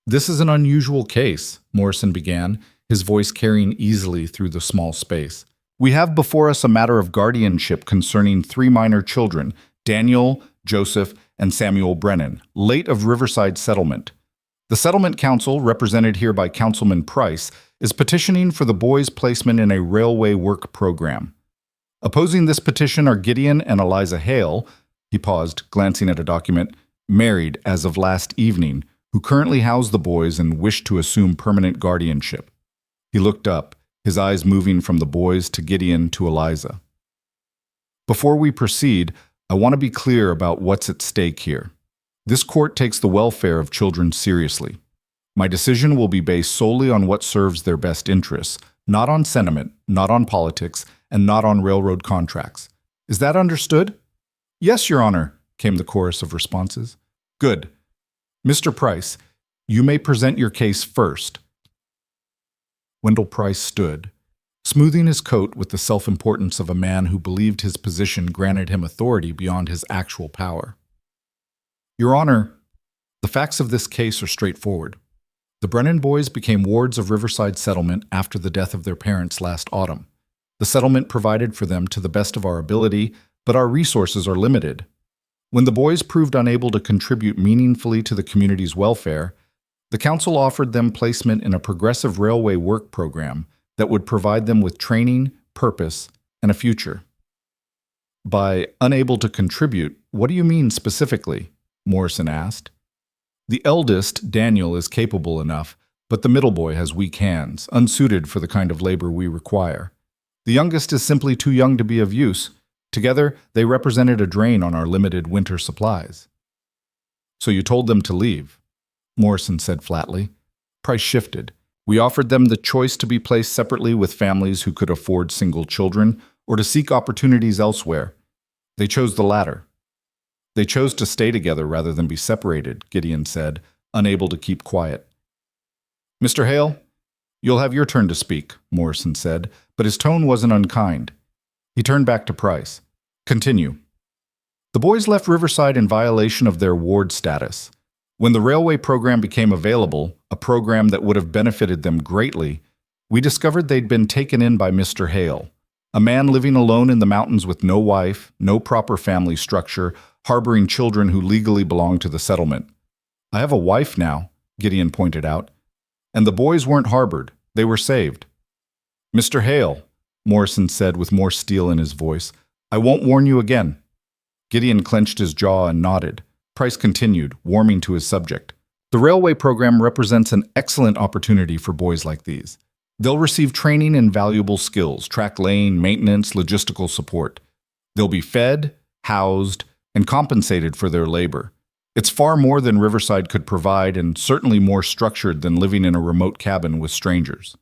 "This is an unusual case," Morrison began, his voice carrying easily through the small space. "We have before us a matter of guardianship concerning 3 minor children, Daniel, Joseph, and Samuel Brennan, late of Riverside Settlement. The Settlement Council, represented here by Councilman Price, is petitioning for the boys' placement in a railway work program. Opposing this petition are Gideon and Eliza Hale," he paused, glancing at a document, "married as of last evening, who currently house the boys and wish to assume permanent guardianship." He looked up, his eyes moving from the boys to Gideon to Eliza. "Before we proceed, I want to be clear about what's at stake here. This court takes the welfare of children seriously. My decision will be based solely on what serves their best interests, not on sentiment, not on politics, and not on railroad contracts. Is that understood?" "Yes, Your Honor," came the chorus of responses. "Good. Mr. Price, you may present your case first." Wendell Price stood, smoothing his coat with the self-importance of a man who believed his position granted him authority beyond his actual power. "Your Honor, The facts of this case are straightforward. The Brennan boys became wards of Riverside Settlement after the death of their parents last autumn. The settlement provided for them to the best of our ability, but our resources are limited. When the boys proved unable to contribute meaningfully to the community's welfare, the council offered them placement in a progressive railway work program that would provide them with training, purpose, and a future. By unable to contribute, what do you mean specifically? Morrison asked. The eldest, Daniel, is capable enough, but the middle boy has weak hands, unsuited for the kind of labor we require. The youngest is simply too young to be of use. Together, they represented a drain on our limited winter supplies. So you told them to leave, Morrison said flatly. Price shifted. We offered them the choice to be placed separately with families who could afford single children or to seek opportunities elsewhere. They chose the latter. They chose to stay together rather than be separated, Gideon said, unable to keep quiet. Mr. Hale, you'll have your turn to speak, Morrison said, but his tone wasn't unkind. He turned back to Price. Continue. The boys left Riverside in violation of their ward status. When the railway program became available, a program that would have benefited them greatly, we discovered they'd been taken in by Mr. Hale, a man living alone in the mountains with no wife, no proper family structure, harboring children who legally belong to the settlement. I have a wife now, Gideon pointed out, and the boys weren't harbored. They were saved. Mr. Hale, Morrison said with more steel in his voice, I won't warn you again. Gideon clenched his jaw and nodded. Price continued, warming to his subject. The railway program represents an excellent opportunity for boys like these. They'll receive training in valuable skills, track laying, maintenance, logistical support. They'll be fed, housed, and compensated for their labor. It's far more than Riverside could provide and certainly more structured than living in a remote cabin with strangers.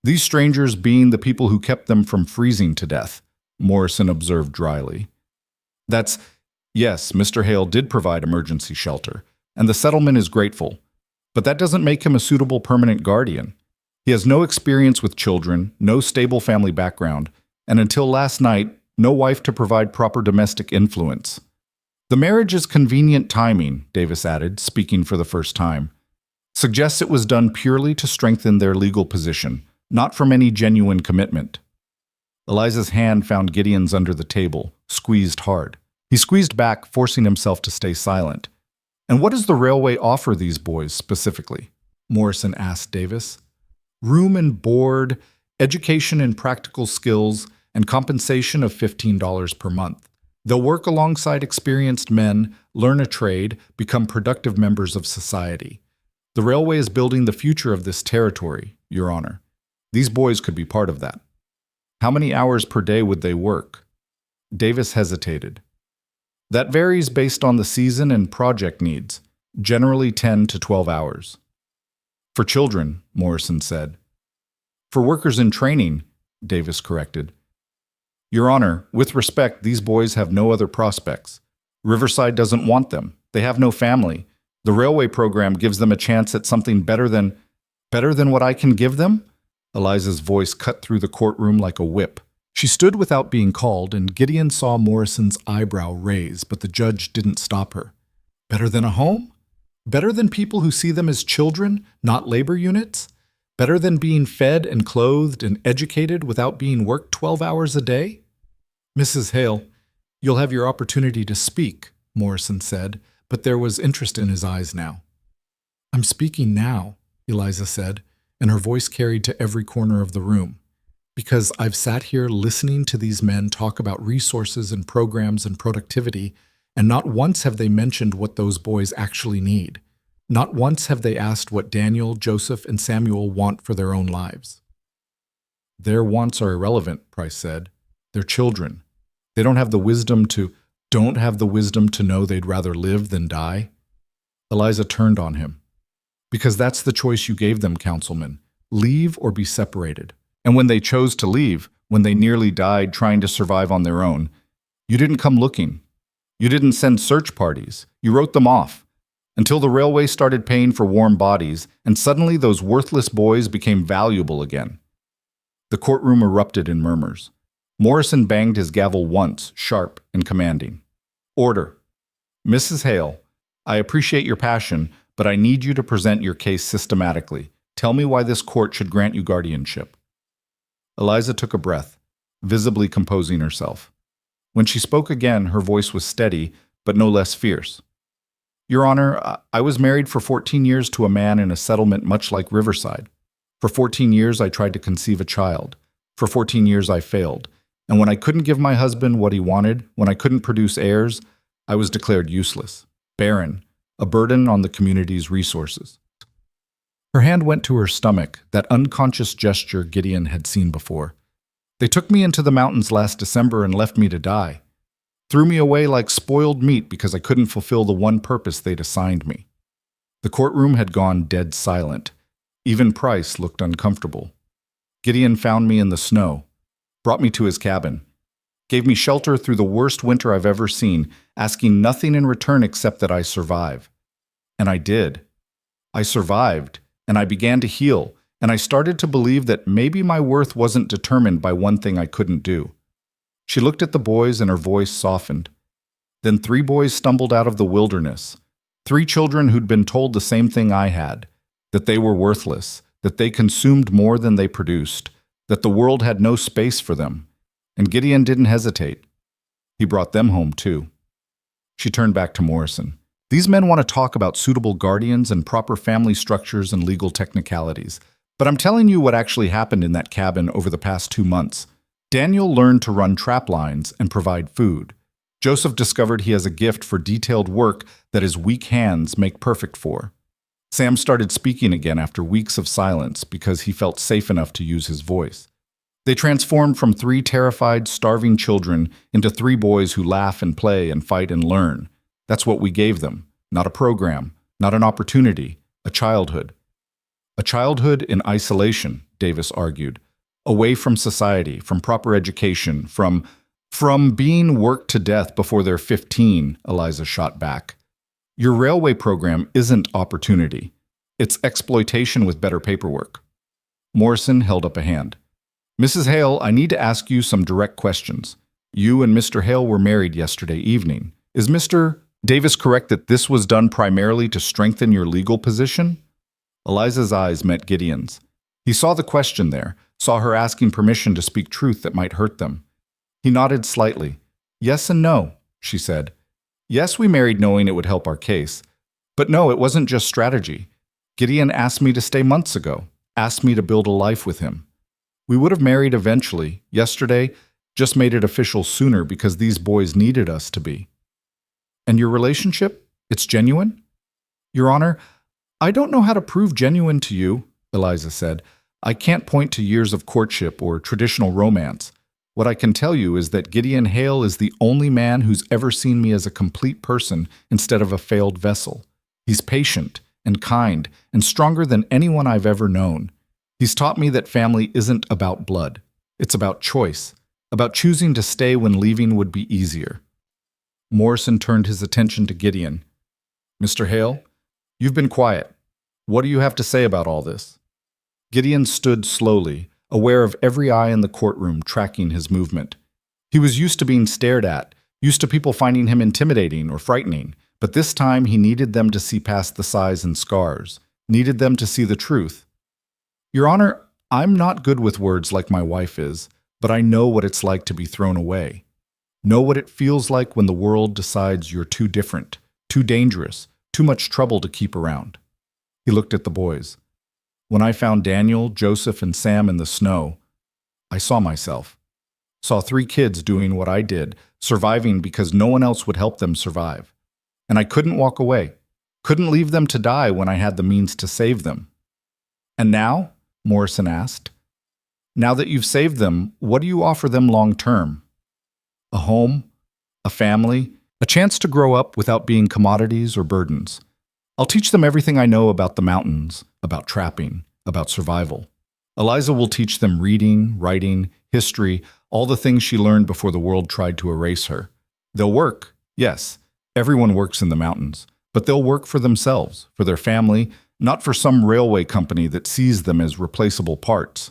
These strangers being the people who kept them from freezing to death, Morrison observed dryly. Yes, Mr. Hale did provide emergency shelter, and the settlement is grateful, but that doesn't make him a suitable permanent guardian. He has no experience with children, no stable family background, and until last night, no wife to provide proper domestic influence. The marriage is convenient timing, Davis added, speaking for the first time. Suggests it was done purely to strengthen their legal position, not from any genuine commitment. Eliza's hand found Gideon's under the table, squeezed hard. He squeezed back, forcing himself to stay silent. And what does the railway offer these boys specifically? Morrison asked Davis. Room and board, education and practical skills, and compensation of $15 per month. They'll work alongside experienced men, learn a trade, become productive members of society. The railway is building the future of this territory, Your Honor. These boys could be part of that. How many hours per day would they work? Davis hesitated. That varies based on the season and project needs, generally 10 to 12 hours. For children, Morrison said. For workers in training, Davis corrected. Your Honor, with respect, these boys have no other prospects. Riverside doesn't want them. They have no family. The railway program gives them a chance at something better than what I can give them? Eliza's voice cut through the courtroom like a whip. She stood without being called, and Gideon saw Morrison's eyebrow raise, but the judge didn't stop her. Better than a home? Better than people who see them as children, not labor units? Better than being fed and clothed and educated without being worked 12 hours a day? Mrs. Hale, you'll have your opportunity to speak, Morrison said, but there was interest in his eyes now. I'm speaking now, Eliza said, and her voice carried to every corner of the room. Because I've sat here listening to these men talk about resources and programs and productivity, and not once have they mentioned what those boys actually need. Not once have they asked what Daniel, Joseph, and Samuel want for their own lives. Their wants are irrelevant, Price said. They're children. They don't have the wisdom to know they'd rather live than die. Eliza turned on him. Because that's the choice you gave them, Councilman. Leave or be separated. And when they chose to leave, when they nearly died trying to survive on their own, you didn't come looking. You didn't send search parties. You wrote them off. Until the railway started paying for warm bodies, and suddenly those worthless boys became valuable again. The courtroom erupted in murmurs. Morrison banged his gavel once, sharp and commanding. Order. Mrs. Hale, I appreciate your passion, but I need you to present your case systematically. Tell me why this court should grant you guardianship." Eliza took a breath, visibly composing herself. When she spoke again, her voice was steady, but no less fierce. "Your Honor, I was married for 14 years to a man in a settlement much like Riverside. For 14 years, I tried to conceive a child. For 14 years, I failed. And when I couldn't give my husband what he wanted, when I couldn't produce heirs, I was declared useless, barren, a burden on the community's resources." Her hand went to her stomach, that unconscious gesture Gideon had seen before. "They took me into the mountains last December and left me to die. Threw me away like spoiled meat because I couldn't fulfill the one purpose they'd assigned me." The courtroom had gone dead silent. Even Price looked uncomfortable. "Gideon found me in the snow, brought me to his cabin, gave me shelter through the worst winter I've ever seen, asking nothing in return except that I survive. And I did. I survived, and I began to heal, and I started to believe that maybe my worth wasn't determined by one thing I couldn't do." She looked at the boys and her voice softened. "Then 3 boys stumbled out of the wilderness. 3 children who'd been told the same thing I had, that they were worthless, that they consumed more than they produced, that the world had no space for them. And Gideon didn't hesitate. He brought them home too." She turned back to Morrison. "These men want to talk about suitable guardians and proper family structures and legal technicalities. But I'm telling you what actually happened in that cabin over the past 2 months. Daniel learned to run trap lines and provide food. Joseph discovered he has a gift for detailed work that his weak hands make perfect for. Sam started speaking again after weeks of silence because he felt safe enough to use his voice. They transformed from 3 terrified, starving children into 3 boys who laugh and play and fight and learn. That's what we gave them. Not a program, not an opportunity, a childhood. A childhood in isolation, Davis argued. Away from society, from proper education, from being worked to death before they're 15, Eliza shot back. Your railway program isn't opportunity. It's exploitation with better paperwork. Morrison held up a hand. "Mrs. Hale, I need to ask you some direct questions. You and Mr. Hale were married yesterday evening. Is Mr. Davis correct that this was done primarily to strengthen your legal position?" Eliza's eyes met Gideon's. He saw the question there, saw her asking permission to speak truth that might hurt them. He nodded slightly. "Yes and no," she said. "Yes, we married knowing it would help our case. But no, it wasn't just strategy. Gideon asked me to stay months ago, asked me to build a life with him. We would have married eventually. Yesterday just made it official sooner because these boys needed us to be." "And your relationship? It's genuine?" "Your Honor, I don't know how to prove genuine to you," Eliza said. "I can't point to years of courtship or traditional romance. What I can tell you is that Gideon Hale is the only man who's ever seen me as a complete person instead of a failed vessel. He's patient and kind and stronger than anyone I've ever known. He's taught me that family isn't about blood. It's about choice, about choosing to stay when leaving would be easier." Morrison turned his attention to Gideon. "Mr. Hale, you've been quiet. What do you have to say about all this?" Gideon stood slowly, aware of every eye in the courtroom tracking his movement. He was used to being stared at, used to people finding him intimidating or frightening, but this time he needed them to see past the size and scars, needed them to see the truth. "Your Honor, I'm not good with words like my wife is, but I know what it's like to be thrown away. Know what it feels like when the world decides you're too different, too dangerous, too much trouble to keep around." He looked at the boys. "When I found Daniel, Joseph, and Sam in the snow, I saw myself. Saw 3 kids doing what I did, surviving because no one else would help them survive. And I couldn't walk away, couldn't leave them to die when I had the means to save them." "And now?" Morrison asked. "Now that you've saved them, what do you offer them long term? A home, a family, a chance to grow up without being commodities or burdens. I'll teach them everything I know about the mountains, about trapping, about survival. Eliza will teach them reading, writing, history, all the things she learned before the world tried to erase her. They'll work, yes, everyone works in the mountains, but they'll work for themselves, for their family, not for some railway company that sees them as replaceable parts."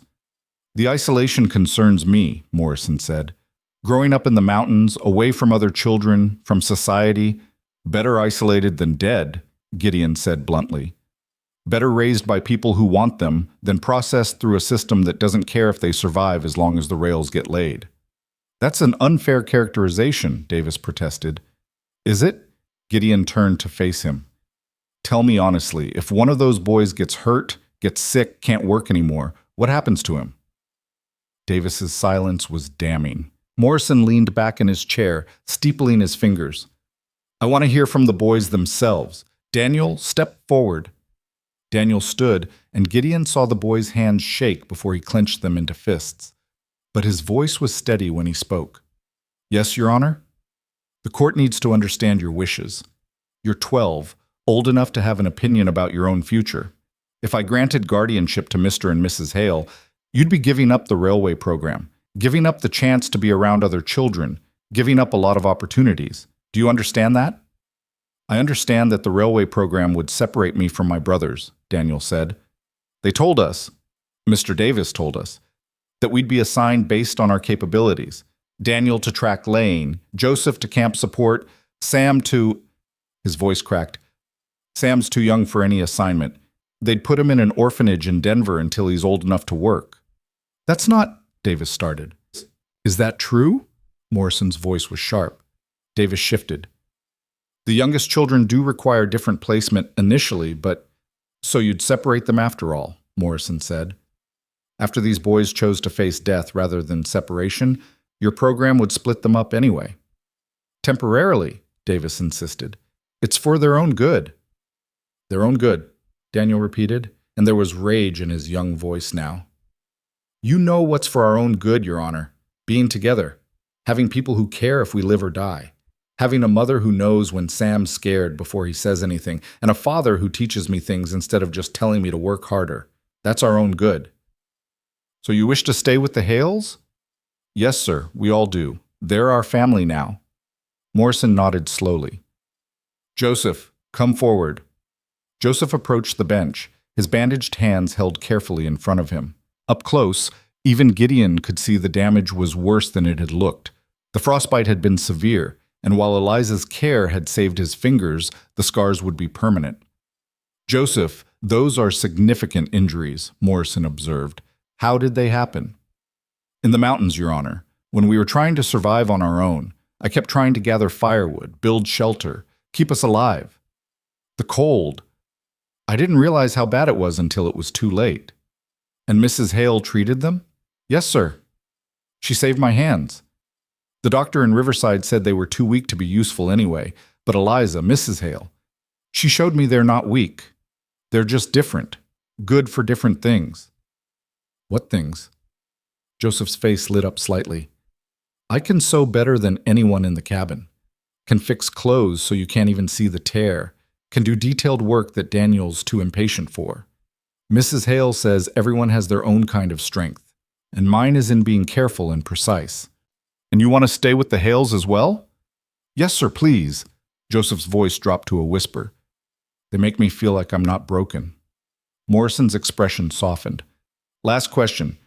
"The isolation concerns me," Morrison said. "Growing up in the mountains, away from other children, from society, Better isolated than dead, Gideon said bluntly. Better raised by people who want them than processed through a system that doesn't care if they survive as long as the rails get laid. That's an unfair characterization, Davis protested. Is it? Gideon turned to face him. Tell me honestly, if one of those boys gets hurt, gets sick, can't work anymore, what happens to him? Davis's silence was damning. Morrison leaned back in his chair, steepling his fingers. I want to hear from the boys themselves. Daniel, step forward. Daniel stood, and Gideon saw the boy's hands shake before he clenched them into fists. But his voice was steady when he spoke. Yes, Your Honor? The court needs to understand your wishes. You're 12, old enough to have an opinion about your own future. If I granted guardianship to Mr. and Mrs. Hale, you'd be giving up the railway program, giving up the chance to be around other children, giving up a lot of opportunities. Do you understand that? I understand that the railway program would separate me from my brothers, Daniel said. They told us, Mr. Davis told us, that we'd be assigned based on our capabilities. Daniel to track laying, Joseph to camp support, Sam to... His voice cracked. Sam's too young for any assignment. They'd put him in an orphanage in Denver until he's old enough to work. That's not... Davis started. Is that true? Morrison's voice was sharp. Davis shifted. The youngest children do require different placement initially, but so you'd separate them after all, Morrison said. After these boys chose to face death rather than separation, your program would split them up anyway. Temporarily, Davis insisted. It's for their own good. Their own good, Daniel repeated, and there was rage in his young voice now. You know what's for our own good, Your Honor. Being together. Having people who care if we live or die. Having a mother who knows when Sam's scared before he says anything, and a father who teaches me things instead of just telling me to work harder. That's our own good. So you wish to stay with the Hales? Yes, sir, we all do. They're our family now. Morrison nodded slowly. Joseph, come forward. Joseph approached the bench, his bandaged hands held carefully in front of him. Up close, even Gideon could see the damage was worse than it had looked. The frostbite had been severe, and while Eliza's care had saved his fingers, the scars would be permanent. Joseph, those are significant injuries, Morrison observed. How did they happen? In the mountains, Your Honor. When we were trying to survive on our own, I kept trying to gather firewood, build shelter, keep us alive. The cold. I didn't realize how bad it was until it was too late. And Mrs. Hale treated them? Yes, sir. She saved my hands. The doctor in Riverside said they were too weak to be useful anyway, but Eliza, Mrs. Hale, she showed me they're not weak. They're just different, good for different things. What things? Joseph's face lit up slightly. I can sew better than anyone in the cabin. Can fix clothes so you can't even see the tear. Can do detailed work that Daniel's too impatient for. Mrs. Hale says everyone has their own kind of strength, and mine is in being careful and precise. And you want to stay with the Hales as well? Yes, sir, please. Joseph's voice dropped to a whisper. They make me feel like I'm not broken. Morrison's expression softened. Last question.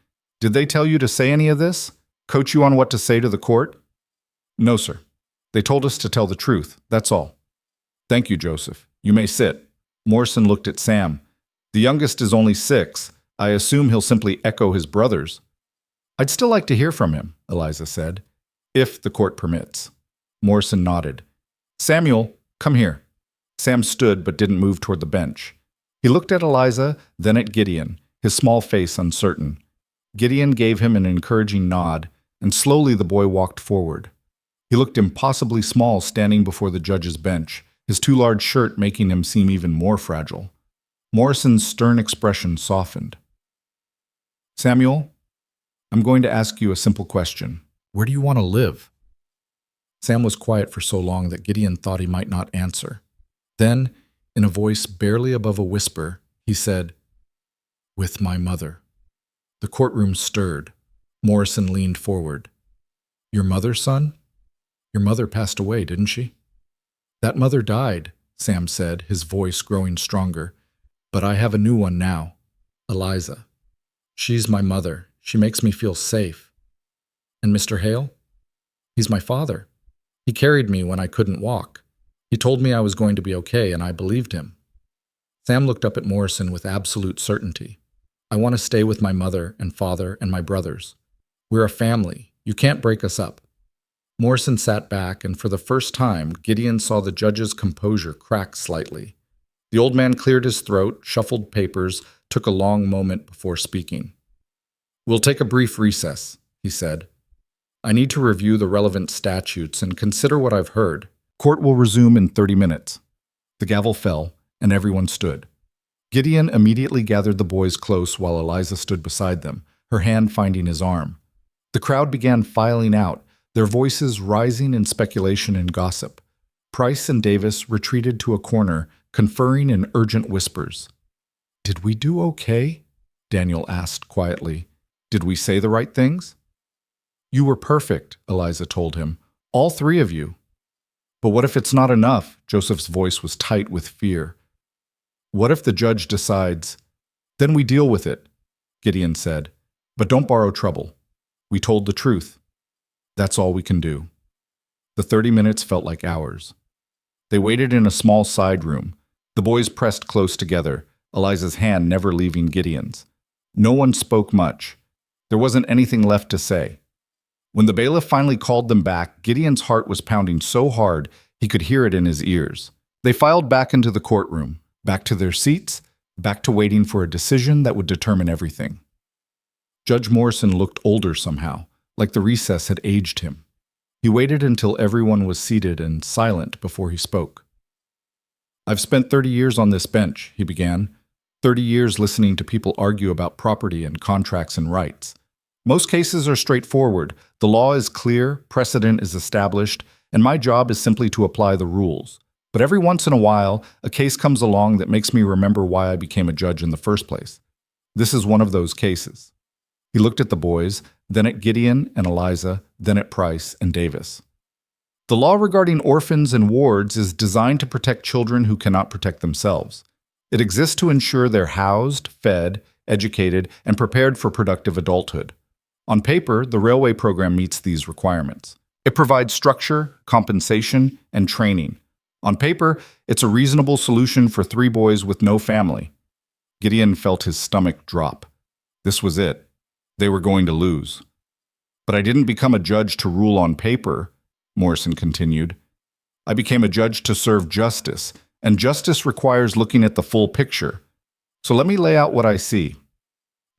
Did they tell you to say any of this? Coach you on what to say to the court? No, sir. They told us to tell the truth, that's all. Thank you, Joseph. You may sit. Morrison looked at Sam. The youngest is only 6. I assume he'll simply echo his brothers. I'd still like to hear from him, Eliza said. If the court permits. Morrison nodded. Samuel, come here. Sam stood but didn't move toward the bench. He looked at Eliza, then at Gideon, his small face uncertain. Gideon gave him an encouraging nod, and slowly the boy walked forward. He looked impossibly small standing before the judge's bench, his too large shirt making him seem even more fragile. Morrison's stern expression softened. Samuel, I'm going to ask you a simple question. Where do you want to live? Sam was quiet for so long that Gideon thought he might not answer. Then, in a voice barely above a whisper, he said, With my mother. The courtroom stirred. Morrison leaned forward. Your mother, son? Your mother passed away, didn't she? That mother died, Sam said, his voice growing stronger. But I have a new one now, Eliza. She's my mother. She makes me feel safe. And Mr. Hale? He's my father. He carried me when I couldn't walk. He told me I was going to be okay, and I believed him. Sam looked up at Morrison with absolute certainty. I want to stay with my mother and father and my brothers. We're a family. You can't break us up. Morrison sat back, and for the first time, Gideon saw the judge's composure crack slightly. The old man cleared his throat, shuffled papers, took a long moment before speaking. "We'll take a brief recess," he said. "I need to review the relevant statutes and consider what I've heard. Court will resume in 30 minutes. The gavel fell, and everyone stood. Gideon immediately gathered the boys close while Eliza stood beside them, her hand finding his arm. The crowd began filing out, their voices rising in speculation and gossip. Price and Davis retreated to a corner, conferring in urgent whispers. "Did we do okay?" Daniel asked quietly. "Did we say the right things?" "You were perfect," Eliza told him. "All three of you." "But what if it's not enough?" Joseph's voice was tight with fear. "What if the judge decides?" "Then we deal with it," Gideon said. "But don't borrow trouble. We told the truth. That's all we can do." The 30 minutes felt like hours. They waited in a small side room. The boys pressed close together, Eliza's hand never leaving Gideon's. No one spoke much. There wasn't anything left to say. When the bailiff finally called them back, Gideon's heart was pounding so hard he could hear it in his ears. They filed back into the courtroom, back to their seats, back to waiting for a decision that would determine everything. Judge Morrison looked older somehow, like the recess had aged him. He waited until everyone was seated and silent before he spoke. "I've spent 30 years on this bench," he began. 30 years listening to people argue about property and contracts and rights. Most cases are straightforward. The law is clear, precedent is established, and my job is simply to apply the rules. But every once in a while, a case comes along that makes me remember why I became a judge in the first place. This is one of those cases. He looked at the boys, then at Gideon and Eliza, then at Price and Davis. The law regarding orphans and wards is designed to protect children who cannot protect themselves. It exists to ensure they're housed, fed, educated, and prepared for productive adulthood. On paper, the railway program meets these requirements. It provides structure, compensation, and training. On paper, it's a reasonable solution for 3 boys with no family. Gideon felt his stomach drop. This was it. They were going to lose. "But I didn't become a judge to rule on paper," Morrison continued. "I became a judge to serve justice, and justice requires looking at the full picture. So let me lay out what I see.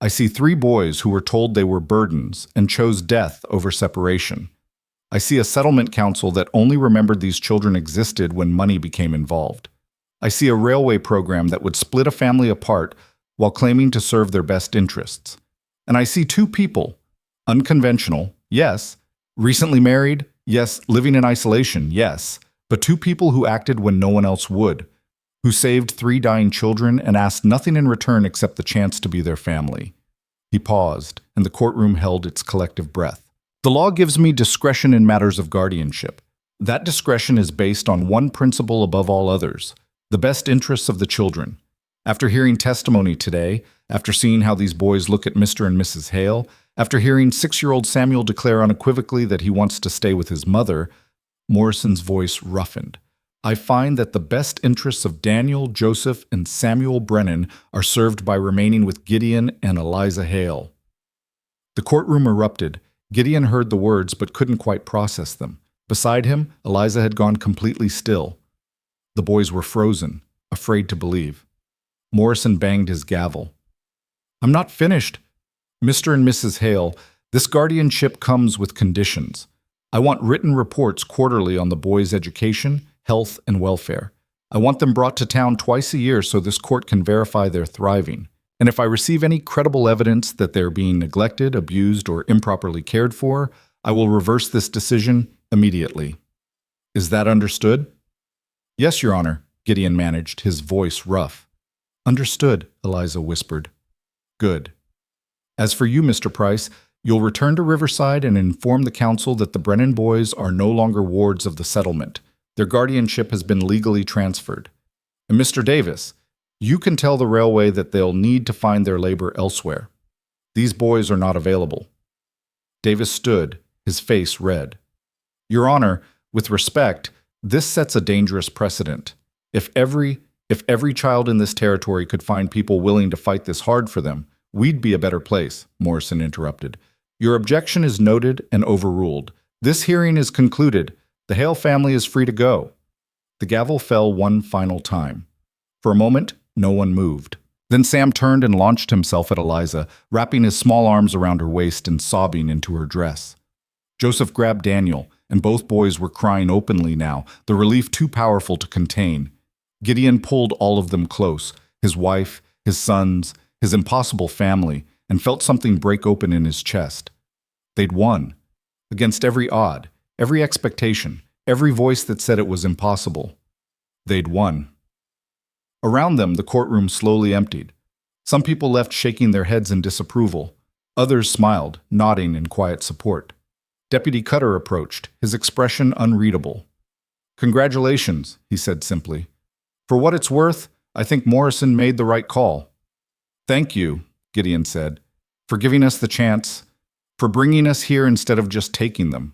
I see 3 boys who were told they were burdens and chose death over separation. I see a settlement council that only remembered these children existed when money became involved. I see a railway program that would split a family apart while claiming to serve their best interests. And I see 2 people, unconventional, yes, recently married, yes, living in isolation, yes, but 2 people who acted when no one else would, who saved 3 dying children and asked nothing in return except the chance to be their family." He paused, and the courtroom held its collective breath. "The law gives me discretion in matters of guardianship. That discretion is based on one principle above all others, the best interests of the children. After hearing testimony today, after seeing how these boys look at Mr. and Mrs. Hale, after hearing 6-year-old Samuel declare unequivocally that he wants to stay with his mother," Morrison's voice roughened, "I find that the best interests of Daniel, Joseph, and Samuel Brennan are served by remaining with Gideon and Eliza Hale." The courtroom erupted. Gideon heard the words but couldn't quite process them. Beside him, Eliza had gone completely still. The boys were frozen, afraid to believe. Morrison banged his gavel. "I'm not finished. Mr. and Mrs. Hale, this guardianship comes with conditions. I want written reports quarterly on the boys' education, health, and welfare. I want them brought to town twice a year so this court can verify their thriving. And if I receive any credible evidence that they're being neglected, abused, or improperly cared for, I will reverse this decision immediately. Is that understood?" "Yes, Your Honor," Gideon managed, his voice rough. "Understood," Eliza whispered. "Good. As for you, Mr. Price, you'll return to Riverside and inform the council that the Brennan boys are no longer wards of the settlement. Their guardianship has been legally transferred. And Mr. Davis, you can tell the railway that they'll need to find their labor elsewhere. These boys are not available." Davis stood, his face red. "Your Honor, with respect, This sets a dangerous precedent. If every child in this territory could find people willing to fight this hard for them, we'd be a better place, Morrison interrupted. Your objection is noted and overruled. This hearing is concluded. The Hale family is free to go. The gavel fell one final time. For a moment, no one moved. Then Sam turned and launched himself at Eliza, wrapping his small arms around her waist and sobbing into her dress. Joseph grabbed Daniel, and both boys were crying openly now, the relief too powerful to contain. Gideon pulled all of them close, his wife, his sons, his impossible family, and felt something break open in his chest. They'd won. Against every odd, every expectation, every voice that said it was impossible. They'd won. Around them, the courtroom slowly emptied. Some people left shaking their heads in disapproval. Others smiled, nodding in quiet support. Deputy Cutter approached, his expression unreadable. "Congratulations," he said simply. "For what it's worth, I think Morrison made the right call." "Thank you," Gideon said, "for giving us the chance, for bringing us here instead of just taking them."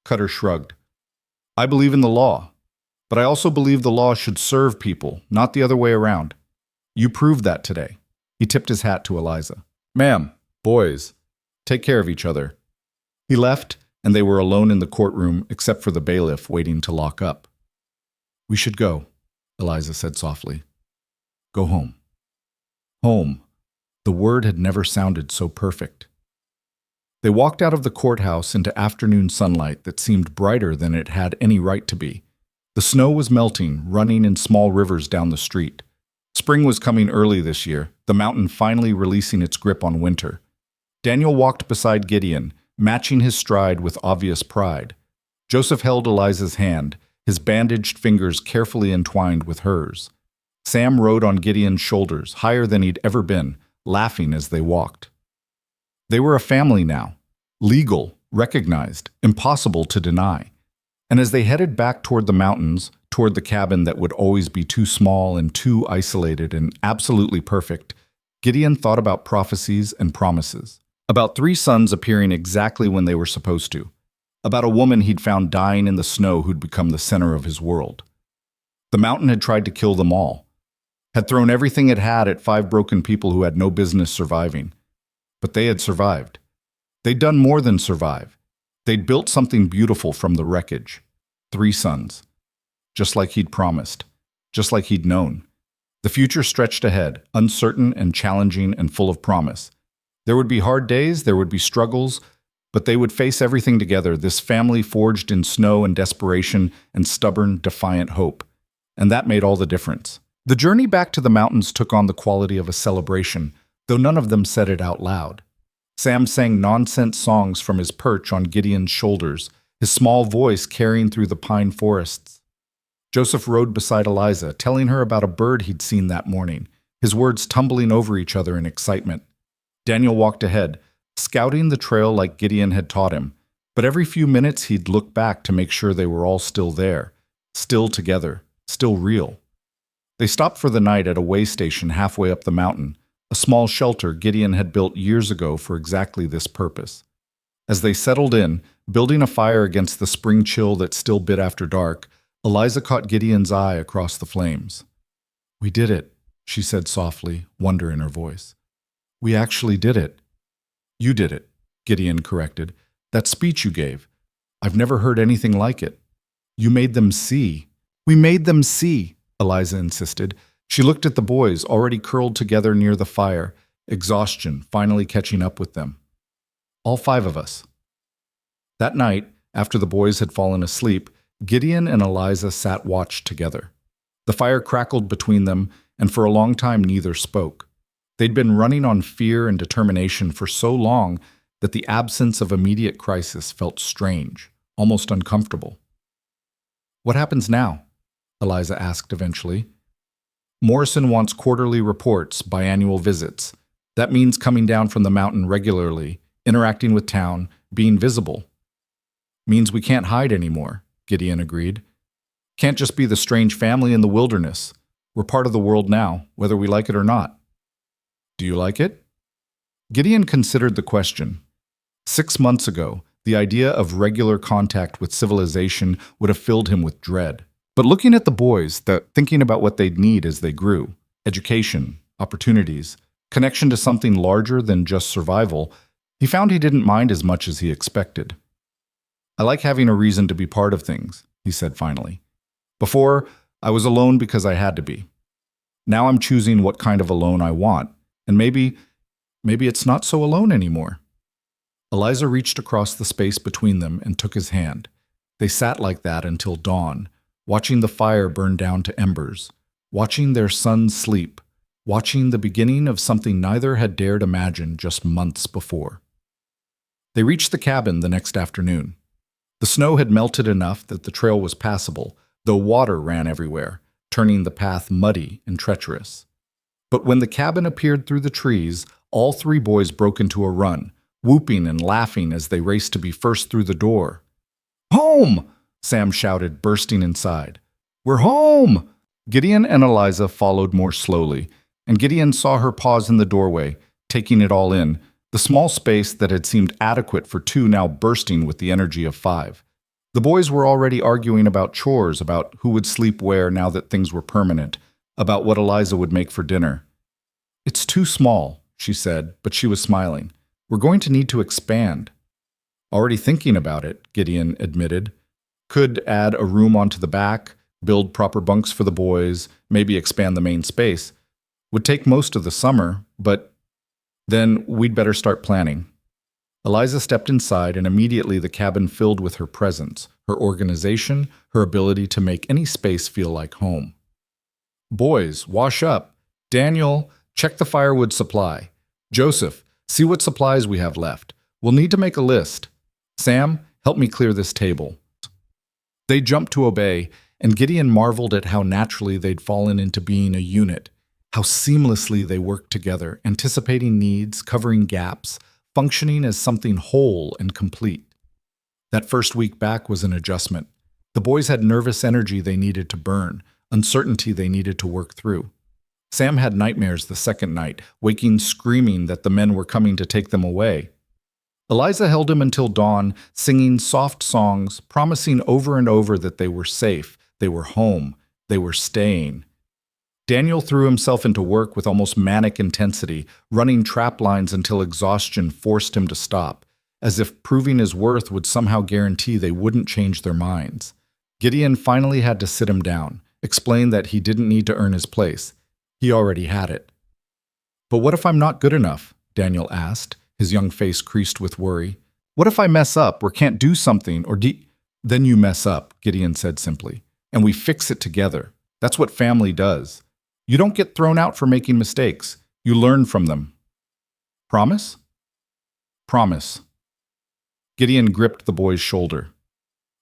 Cutter shrugged. "I believe in the law, but I also believe the law should serve people, not the other way around. You proved that today." He tipped his hat to Eliza. "Ma'am, boys, take care of each other." He left, and they were alone in the courtroom except for the bailiff waiting to lock up. "We should go," Eliza said softly. "Go home." Home. The word had never sounded so perfect. They walked out of the courthouse into afternoon sunlight that seemed brighter than it had any right to be. The snow was melting, running in small rivers down the street. Spring was coming early this year, the mountain finally releasing its grip on winter. Daniel walked beside Gideon, matching his stride with obvious pride. Joseph held Eliza's hand, his bandaged fingers carefully entwined with hers. Sam rode on Gideon's shoulders, higher than he'd ever been, laughing as they walked. They were a family now, legal, recognized, impossible to deny. And as they headed back toward the mountains, toward the cabin that would always be too small and too isolated and absolutely perfect, Gideon thought about prophecies and promises. About 3 sons appearing exactly when they were supposed to. About a woman he'd found dying in the snow who'd become the center of his world. The mountain had tried to kill them all. Had thrown everything it had at 5 broken people who had no business surviving. But they had survived. They'd done more than survive. They'd built something beautiful from the wreckage. 3 sons. Just like he'd promised. Just like he'd known. The future stretched ahead, uncertain and challenging and full of promise. There would be hard days, there would be struggles, but they would face everything together, this family forged in snow and desperation and stubborn, defiant hope. And that made all the difference. The journey back to the mountains took on the quality of a celebration, though none of them said it out loud. Sam sang nonsense songs from his perch on Gideon's shoulders, his small voice carrying through the pine forests. Joseph rode beside Eliza, telling her about a bird he'd seen that morning, his words tumbling over each other in excitement. Daniel walked ahead, scouting the trail like Gideon had taught him, but every few minutes he'd look back to make sure they were all still there, still together, still real. They stopped for the night at a way station halfway up the mountain, a small shelter Gideon had built years ago for exactly this purpose. As they settled in, building a fire against the spring chill that still bit after dark, Eliza caught Gideon's eye across the flames. "We did it," she said softly, wonder in her voice. "We actually did it." "You did it," Gideon corrected. "That speech you gave. I've never heard anything like it. You made them see." "We made them see," Eliza insisted. She looked at the boys, already curled together near the fire, exhaustion finally catching up with them. "All 5 of us." That night, after the boys had fallen asleep, Gideon and Eliza sat watch together. The fire crackled between them, and for a long time neither spoke. They'd been running on fear and determination for so long that the absence of immediate crisis felt strange, almost uncomfortable. "What happens now?" Eliza asked eventually. "Morrison wants quarterly reports, biannual visits. That means coming down from the mountain regularly, interacting with town, being visible." "Means we can't hide anymore," Gideon agreed. "Can't just be the strange family in the wilderness. We're part of the world now, whether we like it or not." "Do you like it?" Gideon considered the question. 6 months ago, The idea of regular contact with civilization would have filled him with dread. But looking at the boys, thinking about what they'd need as they grew, education, opportunities, connection to something larger than just survival, he found he didn't mind as much as he expected. "I like having a reason to be part of things," he said finally. "Before, I was alone because I had to be. Now I'm choosing what kind of alone I want, and maybe it's not so alone anymore." Eliza reached across the space between them and took his hand. They sat like that until dawn, watching the fire burn down to embers, watching their son sleep, watching the beginning of something neither had dared imagine just months before. They reached the cabin the next afternoon. The snow had melted enough that the trail was passable, though water ran everywhere, turning the path muddy and treacherous. But when the cabin appeared through the trees, all three boys broke into a run, whooping and laughing as they raced to be first through the door. "Home!" Sam shouted, bursting inside. "We're home!" Gideon and Eliza followed more slowly, and Gideon saw her pause in the doorway, taking it all in, the small space that had seemed adequate for two now bursting with the energy of 5. The boys were already arguing about chores, about who would sleep where now that things were permanent, about what Eliza would make for dinner. "It's too small," she said, but she was smiling. "We're going to need to expand." "Already thinking about it," Gideon admitted. "Could add a room onto the back, build proper bunks for the boys, maybe expand the main space. Would take most of the summer, but then we'd better start planning." Eliza stepped inside, and immediately the cabin filled with her presence, her organization, her ability to make any space feel like home. "Boys, wash up. Daniel, check the firewood supply. Joseph, see what supplies we have left. We'll need to make a list. Sam, help me clear this table." They jumped to obey, and Gideon marveled at how naturally they'd fallen into being a unit, how seamlessly they worked together, anticipating needs, covering gaps, functioning as something whole and complete. That first week back was an adjustment. The boys had nervous energy they needed to burn, uncertainty they needed to work through. Sam had nightmares the second night, waking screaming that the men were coming to take them away. Eliza held him until dawn, singing soft songs, promising over and over that they were safe, they were home, they were staying. Daniel threw himself into work with almost manic intensity, running trap lines until exhaustion forced him to stop, as if proving his worth would somehow guarantee they wouldn't change their minds. Gideon finally had to sit him down, explain that he didn't need to earn his place. He already had it. "But what if I'm not good enough?" Daniel asked, his young face creased with worry. "What if I mess up or can't do something or Then you mess up," Gideon said simply, "and we fix it together. That's what family does. You don't get thrown out for making mistakes. You learn from them. Promise?" "Promise." Gideon gripped the boy's shoulder.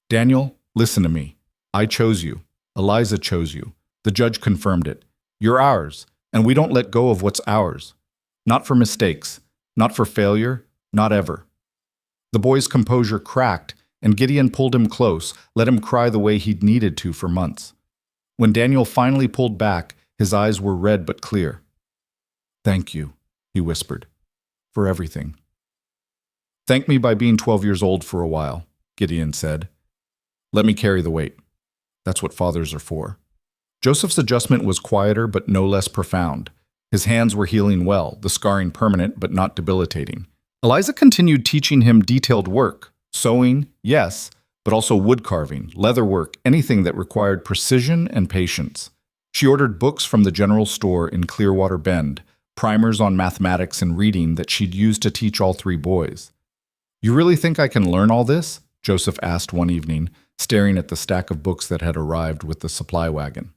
"Daniel, listen to me. I chose you. Eliza chose you. The judge confirmed it. You're ours, and we don't let go of what's ours. Not for mistakes, not for failure, not ever." The boy's composure cracked, and Gideon pulled him close, let him cry the way he'd needed to for months. When Daniel finally pulled back, his eyes were red but clear. "Thank you," he whispered, "for everything." "Thank me by being 12 years old for a while," Gideon said. "Let me carry the weight. That's what fathers are for." Joseph's adjustment was quieter but no less profound. His hands were healing well, the scarring permanent but not debilitating. Eliza continued teaching him detailed work, sewing, yes, but also wood carving, leather work, anything that required precision and patience. She ordered books from the general store in Clearwater Bend, primers on mathematics and reading that she'd use to teach all three boys. "You really think I can learn all this?" Joseph asked one evening, staring at the stack of books that had arrived with the supply wagon.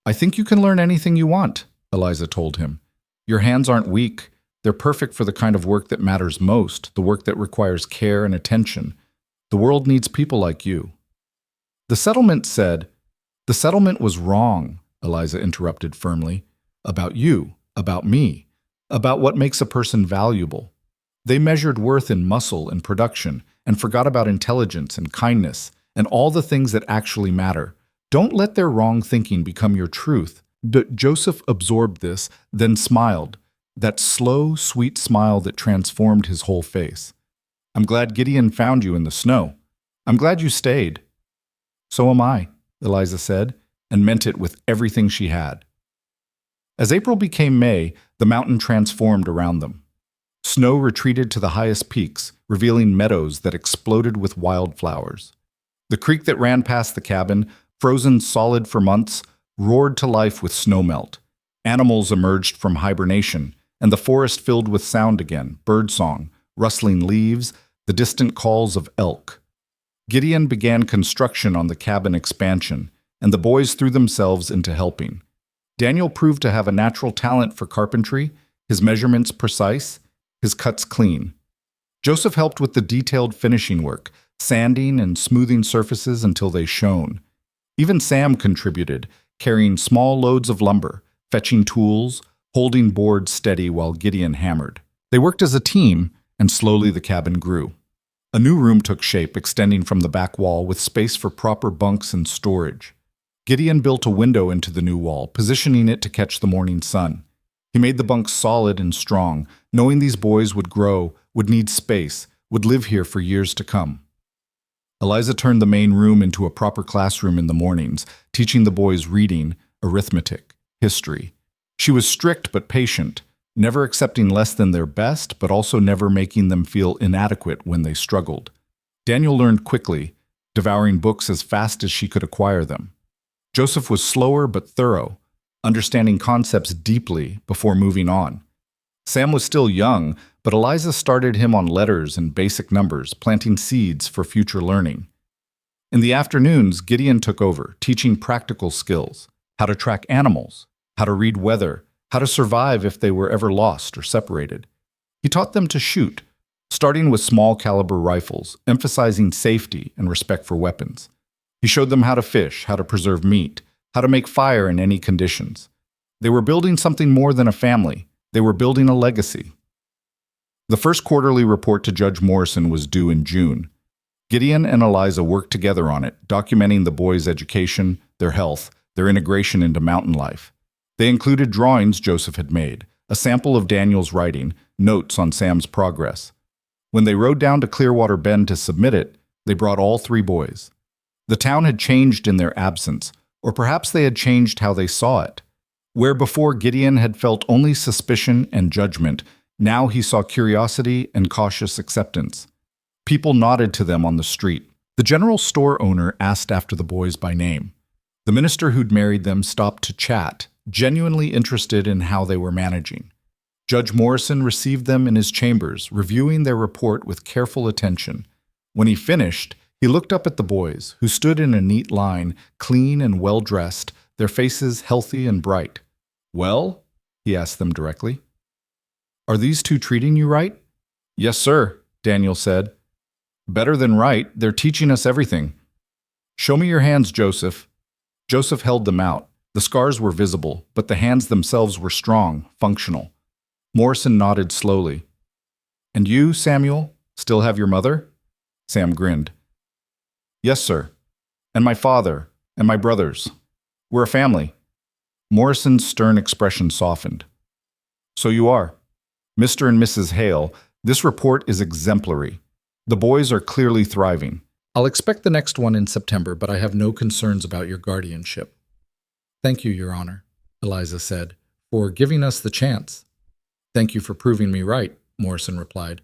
"I think you can learn anything you want," Eliza told him. "Your hands aren't weak. They're perfect for the kind of work that matters most, the work that requires care and attention. The world needs people like you." "The settlement was wrong," Eliza interrupted firmly. "About you, about me, about what makes a person valuable. They measured worth in muscle and production and forgot about intelligence and kindness and all the things that actually matter. Don't let their wrong thinking become your truth." Joseph absorbed this, then smiled, that slow, sweet smile that transformed his whole face. I'm glad Gideon found you in the snow. I'm glad you stayed. So am I, Eliza said, and meant it with everything she had. As April became May, the mountain transformed around them. Snow retreated to the highest peaks, revealing meadows that exploded with wildflowers. The creek that ran past the cabin, frozen solid for months, roared to life with snowmelt. Animals emerged from hibernation, and the forest filled with sound again, birdsong, rustling leaves, the distant calls of elk. Gideon began construction on the cabin expansion, and the boys threw themselves into helping. Daniel proved to have a natural talent for carpentry, his measurements precise, his cuts clean. Joseph helped with the detailed finishing work, sanding and smoothing surfaces until they shone. Even Sam contributed, carrying small loads of lumber, fetching tools, holding boards steady while Gideon hammered. They worked as a team, and slowly the cabin grew. A new room took shape, extending from the back wall with space for proper bunks and storage. Gideon built a window into the new wall, positioning it to catch the morning sun. He made the bunks solid and strong, knowing these boys would grow, would need space, would live here for years to come. Eliza turned the main room into a proper classroom in the mornings, teaching the boys reading, arithmetic, history. She was strict but patient, never accepting less than their best, but also never making them feel inadequate when they struggled. Daniel learned quickly, devouring books as fast as she could acquire them. Joseph was slower but thorough, understanding concepts deeply before moving on. Sam was still young, but Eliza started him on letters and basic numbers, planting seeds for future learning. In the afternoons, Gideon took over, teaching practical skills, how to track animals, how to read weather, how to survive if they were ever lost or separated. He taught them to shoot, starting with small caliber rifles, emphasizing safety and respect for weapons. He showed them how to fish, how to preserve meat, how to make fire in any conditions. They were building something more than a family. They were building a legacy. The first quarterly report to Judge Morrison was due in June. Gideon and Eliza worked together on it, documenting the boys' education, their health, their integration into mountain life. They included drawings Joseph had made, a sample of Daniel's writing, notes on Sam's progress. When they rode down to Clearwater Bend to submit it, they brought all three boys. The town had changed in their absence, or perhaps they had changed how they saw it. Where before Gideon had felt only suspicion and judgment, now he saw curiosity and cautious acceptance. People nodded to them on the street. The general store owner asked after the boys by name. The minister who'd married them stopped to chat, genuinely interested in how they were managing. Judge Morrison received them in his chambers, reviewing their report with careful attention. When he finished, he looked up at the boys, who stood in a neat line, clean and well-dressed, their faces healthy and bright. "Well?" he asked them directly. "Are these two treating you right?" "Yes, sir," Daniel said. "Better than right. They're teaching us everything." "Show me your hands, Joseph." Joseph held them out. The scars were visible, but the hands themselves were strong, functional. Morrison nodded slowly. "And you, Samuel, still have your mother?" Sam grinned. "Yes, sir. And my father, and my brothers. We're a family." Morrison's stern expression softened. "So you are. Mr. and Mrs. Hale, this report is exemplary. The boys are clearly thriving. I'll expect the next one in September, but I have no concerns about your guardianship." "Thank you, Your Honor," Eliza said, "for giving us the chance." "Thank you for proving me right," Morrison replied.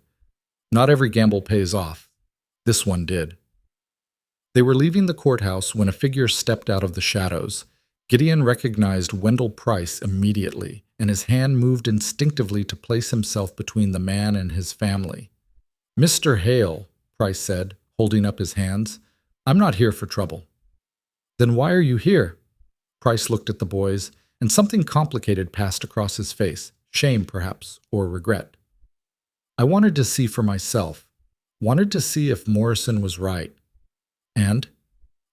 "Not every gamble pays off. This one did." They were leaving the courthouse when a figure stepped out of the shadows. Gideon recognized Wendell Price immediately, and his hand moved instinctively to place himself between the man and his family. "Mr. Hale," Price said, holding up his hands, "I'm not here for trouble." "Then why are you here?" Price looked at the boys, and something complicated passed across his face, shame perhaps, or regret. "I wanted to see for myself, wanted to see if Morrison was right." "And?"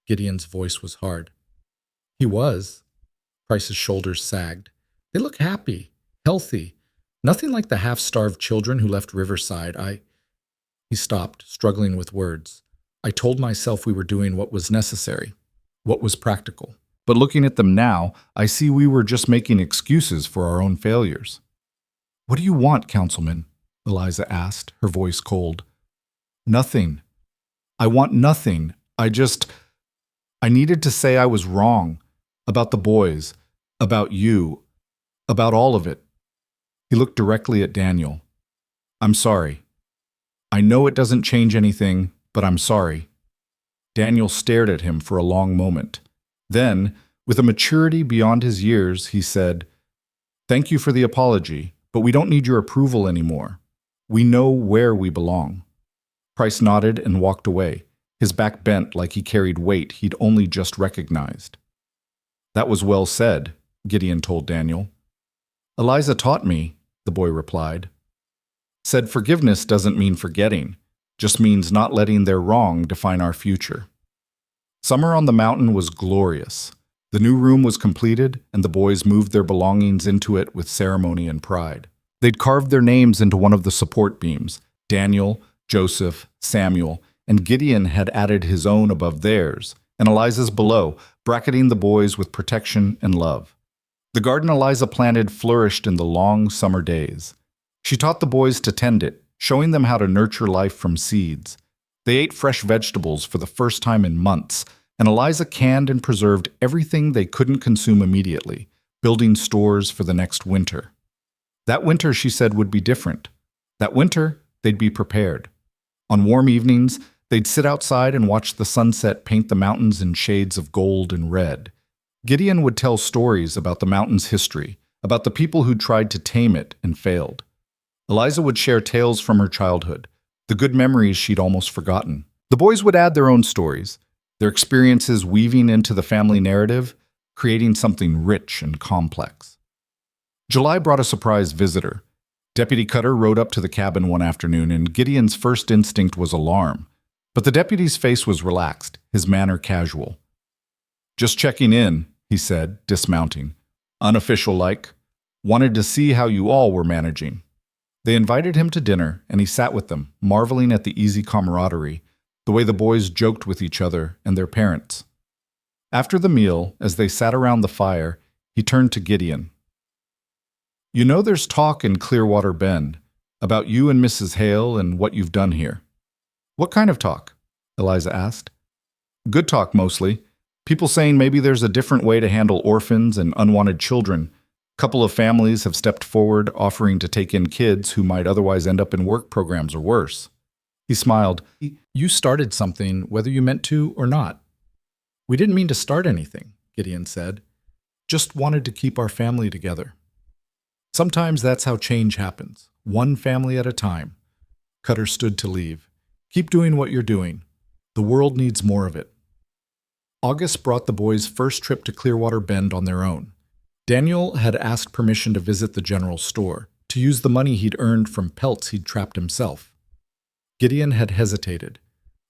Gideon's voice was hard. "He was." Price's shoulders sagged. "They look happy, healthy, nothing like the half-starved children who left Riverside. He stopped, struggling with words. "I told myself we were doing what was necessary, what was practical. But looking at them now, I see we were just making excuses for our own failures." "What do you want, Councilman?" Eliza asked, her voice cold. Nothing. I want nothing. I needed to say I was wrong. About the boys. About you. About all of it. He looked directly at Daniel. I'm sorry. I know it doesn't change anything, but I'm sorry. Daniel stared at him for a long moment. Then, with a maturity beyond his years, he said, Thank you for the apology, but we don't need your approval anymore. We know where we belong. Price nodded and walked away, his back bent like he carried weight he'd only just recognized. That was well said, Gideon told Daniel. Eliza taught me, the boy replied. Said forgiveness doesn't mean forgetting, just means not letting their wrong define our future. Summer on the mountain was glorious. The new room was completed, and the boys moved their belongings into it with ceremony and pride. They'd carved their names into one of the support beams. Daniel, Joseph, Samuel, and Gideon had added his own above theirs, and Eliza's below, bracketing the boys with protection and love. The garden Eliza planted flourished in the long summer days. She taught the boys to tend it, showing them how to nurture life from seeds. They ate fresh vegetables for the first time in months, and Eliza canned and preserved everything they couldn't consume immediately, building stores for the next winter. That winter, she said, would be different. That winter, they'd be prepared. On warm evenings, they'd sit outside and watch the sunset paint the mountains in shades of gold and red. Gideon would tell stories about the mountain's history, about the people who'd tried to tame it and failed. Eliza would share tales from her childhood, the good memories she'd almost forgotten. The boys would add their own stories, their experiences weaving into the family narrative, creating something rich and complex. July brought a surprise visitor. Deputy Cutter rode up to the cabin one afternoon, and Gideon's first instinct was alarm. But the deputy's face was relaxed, his manner casual. Just checking in, he said, dismounting. Unofficial-like. Wanted to see how you all were managing. They invited him to dinner, and he sat with them, marveling at the easy camaraderie, the way the boys joked with each other and their parents. After the meal, as they sat around the fire, he turned to Gideon. You know there's talk in Clearwater Bend about you and Mrs. Hale and what you've done here. What kind of talk? Eliza asked. Good talk, mostly. People saying maybe there's a different way to handle orphans and unwanted children. A couple of families have stepped forward offering to take in kids who might otherwise end up in work programs or worse. He smiled. You started something, whether you meant to or not. We didn't mean to start anything, Gideon said. Just wanted to keep our family together. Sometimes that's how change happens, one family at a time. Cutter stood to leave. Keep doing what you're doing. The world needs more of it. August brought the boys' first trip to Clearwater Bend on their own. Daniel had asked permission to visit the general store, to use the money he'd earned from pelts he'd trapped himself. Gideon had hesitated.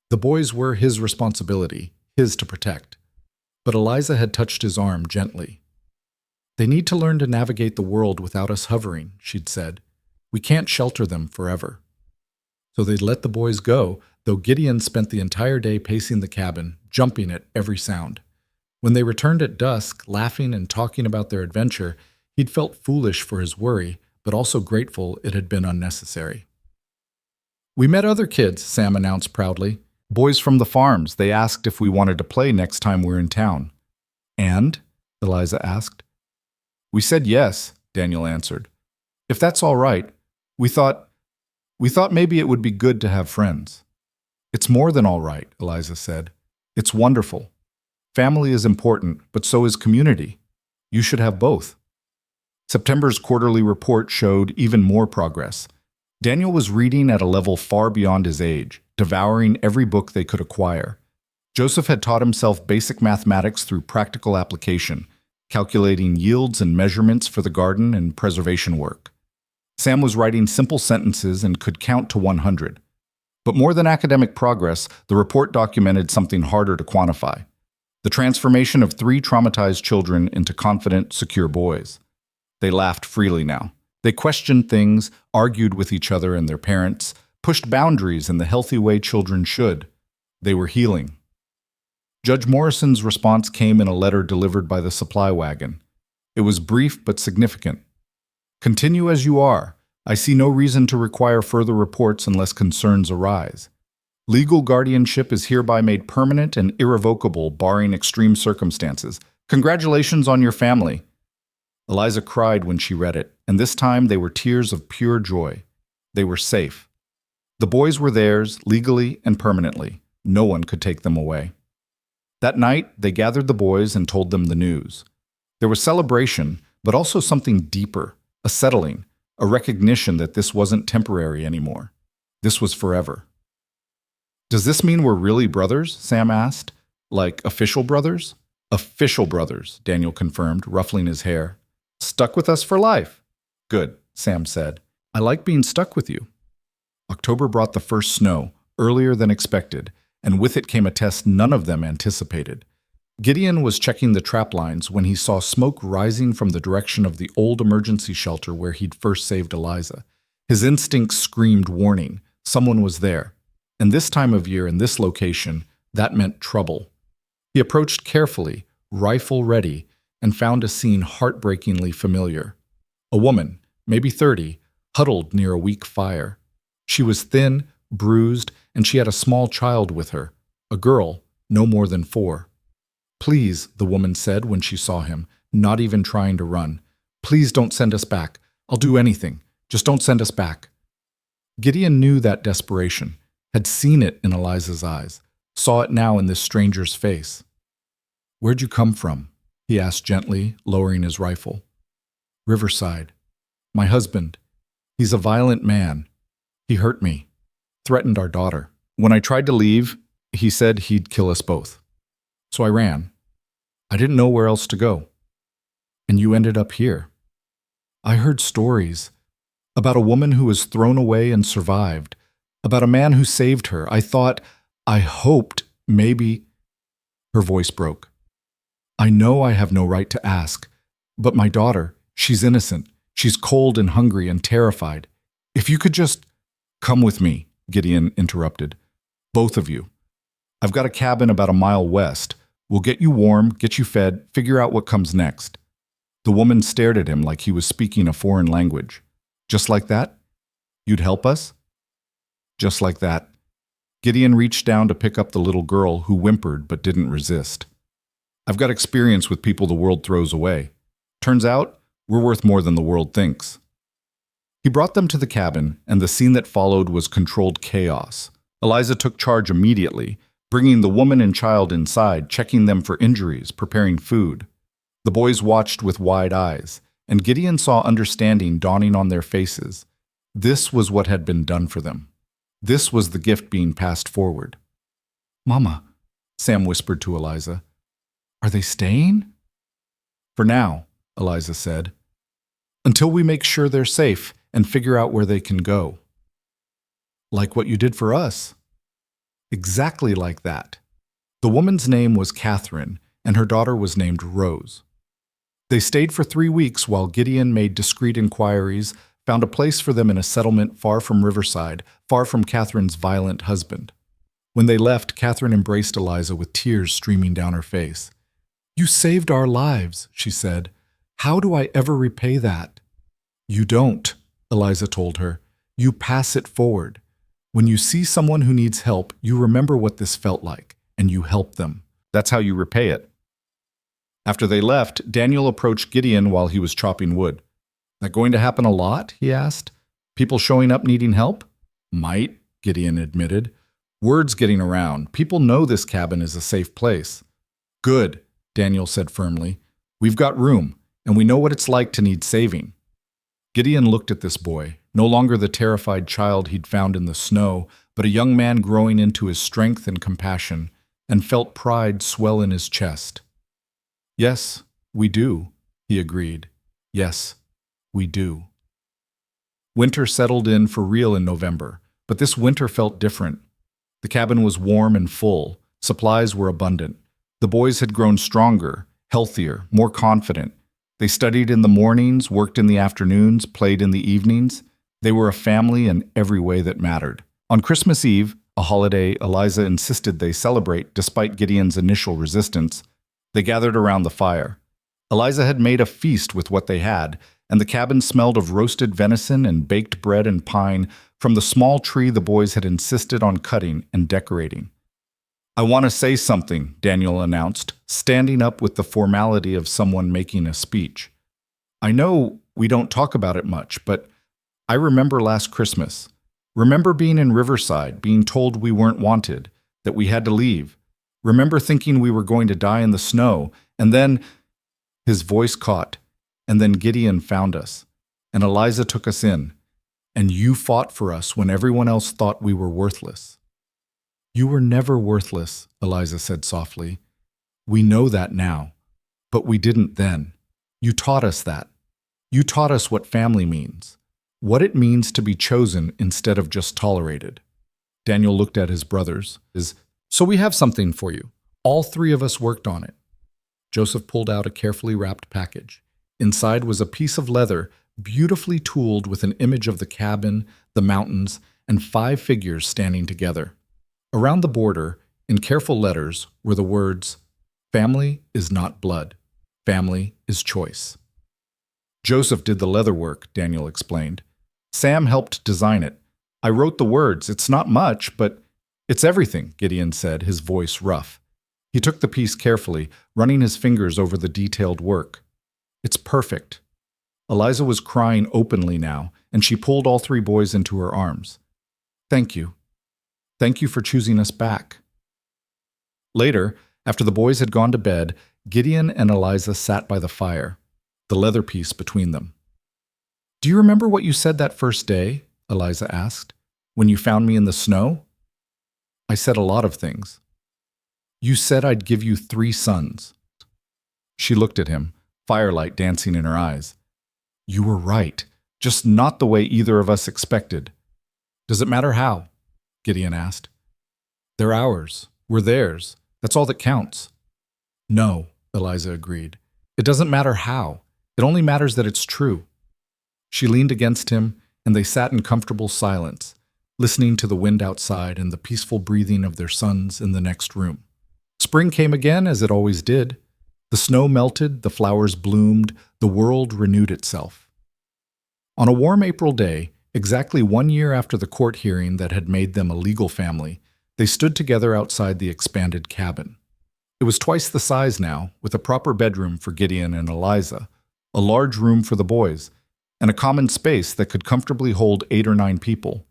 The boys were his responsibility, his to protect. But Eliza had touched his arm gently. They need to learn to navigate the world without us hovering, she'd said. We can't shelter them forever. So they'd let the boys go, though Gideon spent the entire day pacing the cabin, jumping at every sound. When they returned at dusk, laughing and talking about their adventure, he'd felt foolish for his worry, but also grateful it had been unnecessary. We met other kids, Sam announced proudly. Boys from the farms. They asked if we wanted to play next time we're in town. And? Eliza asked. We said yes, Daniel answered. If that's all right, we thought maybe it would be good to have friends. It's more than all right, Eliza said. It's wonderful. Family is important, but so is community. You should have both. September's quarterly report showed even more progress. Daniel was reading at a level far beyond his age, devouring every book they could acquire. Joseph had taught himself basic mathematics through practical application, calculating yields and measurements for the garden and preservation work. Sam was writing simple sentences and could count to 100. But more than academic progress, the report documented something harder to quantify: the transformation of 3 traumatized children into confident, secure boys. They laughed freely now. They questioned things, argued with each other and their parents, pushed boundaries in the healthy way children should. They were healing. Judge Morrison's response came in a letter delivered by the supply wagon. It was brief but significant. Continue as you are. I see no reason to require further reports unless concerns arise. Legal guardianship is hereby made permanent and irrevocable, barring extreme circumstances. Congratulations on your family." Eliza cried when she read it, and this time they were tears of pure joy. They were safe. The boys were theirs, legally and permanently. No one could take them away. That night, they gathered the boys and told them the news. There was celebration, but also something deeper, a settling, a recognition that this wasn't temporary anymore. This was forever. "Does this mean we're really brothers?" Sam asked. "Like official brothers?" "Official brothers," Daniel confirmed, ruffling his hair. "Stuck with us for life." "Good," Sam said. "I like being stuck with you." October brought the first snow, earlier than expected, and with it came a test none of them anticipated. Gideon was checking the trap lines when he saw smoke rising from the direction of the old emergency shelter where he'd first saved Eliza. His instincts screamed warning. Someone was there. And this time of year in this location, that meant trouble. He approached carefully, rifle ready, and found a scene heartbreakingly familiar. A woman, maybe 30, huddled near a weak fire. She was thin, bruised, and she had a small child with her, a girl, no more than 4. "Please," the woman said when she saw him, not even trying to run. "Please don't send us back. I'll do anything. Just don't send us back." Gideon knew that desperation, had seen it in Eliza's eyes, saw it now in this stranger's face. "Where'd you come from?" he asked gently, lowering his rifle. "Riverside. My husband. He's a violent man. He hurt me. Threatened our daughter. When I tried to leave, he said he'd kill us both. So I ran. I didn't know where else to go. And you ended up here. I heard stories about a woman who was thrown away and survived, about a man who saved her. I hoped, maybe—" Her voice broke. "I know I have no right to ask, but my daughter, she's innocent. She's cold and hungry and terrified. If you could just—" "Come with me," Gideon interrupted. "Both of you. I've got a cabin about a mile west. We'll get you warm, get you fed, figure out what comes next." The woman stared at him like he was speaking a foreign language. "Just like that? You'd help us?" "Just like that." Gideon reached down to pick up the little girl who whimpered but didn't resist. "I've got experience with people the world throws away. Turns out, we're worth more than the world thinks." He brought them to the cabin, and the scene that followed was controlled chaos. Eliza took charge immediately, bringing the woman and child inside, checking them for injuries, preparing food. The boys watched with wide eyes, and Gideon saw understanding dawning on their faces. This was what had been done for them. This was the gift being passed forward. "Mama," Sam whispered to Eliza, "are they staying?" "For now," Eliza said, "until we make sure they're safe and figure out where they can go." "Like what you did for us." "Exactly like that." The woman's name was Catherine, and her daughter was named Rose. They stayed for 3 weeks while Gideon made discreet inquiries, found a place for them in a settlement far from Riverside, far from Catherine's violent husband. When they left, Catherine embraced Eliza with tears streaming down her face. "You saved our lives," she said. "How do I ever repay that?" "You don't," Eliza told her. "You pass it forward. When you see someone who needs help, you remember what this felt like, and you help them. That's how you repay it." After they left, Daniel approached Gideon while he was chopping wood. "That going to happen a lot?" he asked. "People showing up needing help?" "Might," Gideon admitted. "Word's getting around. People know this cabin is a safe place." "Good," Daniel said firmly. "We've got room, and we know what it's like to need saving." Gideon looked at this boy, no longer the terrified child he'd found in the snow, but a young man growing into his strength and compassion, and felt pride swell in his chest. "Yes, we do," he agreed. "Yes, we do." Winter settled in for real in November, but this winter felt different. The cabin was warm and full. Supplies were abundant. The boys had grown stronger, healthier, more confident. They studied in the mornings, worked in the afternoons, played in the evenings. They were a family in every way that mattered. On Christmas Eve, a holiday Eliza insisted they celebrate despite Gideon's initial resistance, they gathered around the fire. Eliza had made a feast with what they had, and the cabin smelled of roasted venison and baked bread and pine from the small tree the boys had insisted on cutting and decorating. "I want to say something," Daniel announced, standing up with the formality of someone making a speech. "I know we don't talk about it much, but I remember last Christmas. Remember being in Riverside, being told we weren't wanted, that we had to leave. Remember thinking we were going to die in the snow, and then—" His voice caught. "And then Gideon found us, and Eliza took us in, and you fought for us when everyone else thought we were worthless." "You were never worthless," Eliza said softly. "We know that now, but we didn't then. You taught us that. You taught us what family means, what it means to be chosen instead of just tolerated." Daniel looked at his brothers. "So we have something for you. All three of us worked on it." Joseph pulled out a carefully wrapped package. Inside was a piece of leather, beautifully tooled with an image of the cabin, the mountains, and 5 figures standing together. Around the border, in careful letters, were the words, "Family is not blood. Family is choice." "Joseph did the leather work," Daniel explained. "Sam helped design it. I wrote the words. It's not much, but it's everything," Gideon said, his voice rough. He took the piece carefully, running his fingers over the detailed work. "It's perfect." Eliza was crying openly now, and she pulled all 3 boys into her arms. "Thank you. Thank you for choosing us back." Later, after the boys had gone to bed, Gideon and Eliza sat by the fire, the leather piece between them. "Do you remember what you said that first day?" Eliza asked. "When you found me in the snow?" "I said a lot of things." "You said I'd give you 3 sons." She looked at him, firelight dancing in her eyes. "You were right, just not the way either of us expected." "Does it matter how?" Gideon asked. "They're ours. We're theirs. That's all that counts." "No," Eliza agreed. "It doesn't matter how. It only matters that it's true." She leaned against him, and they sat in comfortable silence, listening to the wind outside and the peaceful breathing of their sons in the next room. Spring came again, as it always did. The snow melted, the flowers bloomed, the world renewed itself. On a warm April day, exactly 1 year after the court hearing that had made them a legal family, they stood together outside the expanded cabin. It was twice the size now, with a proper bedroom for Gideon and Eliza, a large room for the boys, and a common space that could comfortably hold 8 or 9 people.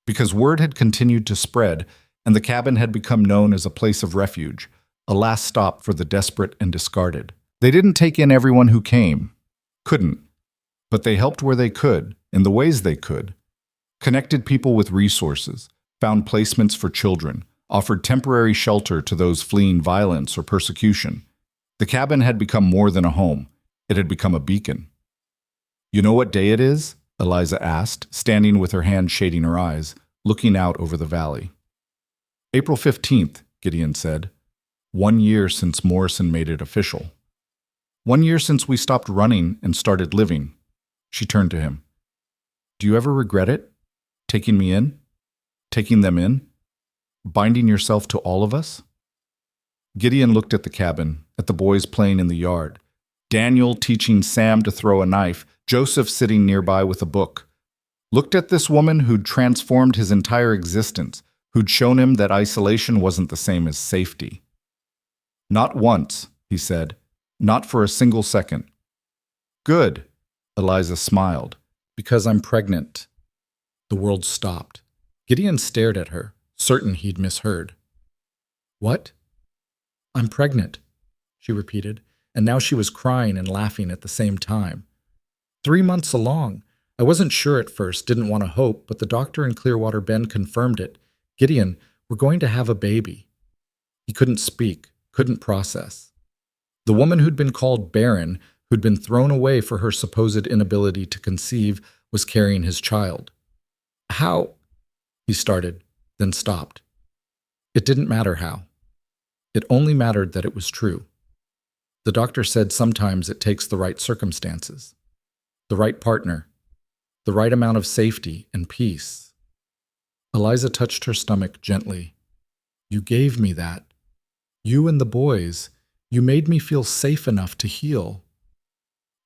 Because word had continued to spread, and the cabin had become known as a place of refuge, a last stop for the desperate and discarded. They didn't take in everyone who came. Couldn't. But they helped where they could, in the ways they could. Connected people with resources, found placements for children, offered temporary shelter to those fleeing violence or persecution. The cabin had become more than a home. It had become a beacon. "You know what day it is?" Eliza asked, standing with her hand shading her eyes, looking out over the valley. "April 15th, Gideon said. 1 year since Morrison made it official. 1 year since we stopped running and started living." She turned to him. "Do you ever regret it? Taking me in? Taking them in? Binding yourself to all of us?" Gideon looked at the cabin, at the boys playing in the yard. Daniel teaching Sam to throw a knife, Joseph sitting nearby with a book. Looked at this woman who'd transformed his entire existence, who'd shown him that isolation wasn't the same as safety. "Not once," he said. "Not for a single second." "Good," Eliza smiled. "Because I'm pregnant." The world stopped. Gideon stared at her, certain he'd misheard. "What?" "I'm pregnant," she repeated, and now she was crying and laughing at the same time. 3 months along. I wasn't sure at first, didn't want to hope, but the doctor in Clearwater Bend confirmed it. "Gideon, we're going to have a baby." He couldn't speak, couldn't process. The woman who'd been called barren, who'd been thrown away for her supposed inability to conceive, was carrying his child. "How?" he started, then stopped. It didn't matter how. It only mattered that it was true. The doctor said sometimes it takes the right circumstances, the right partner, the right amount of safety and peace. Eliza touched her stomach gently. "You gave me that. You and the boys, you made me feel safe enough to heal."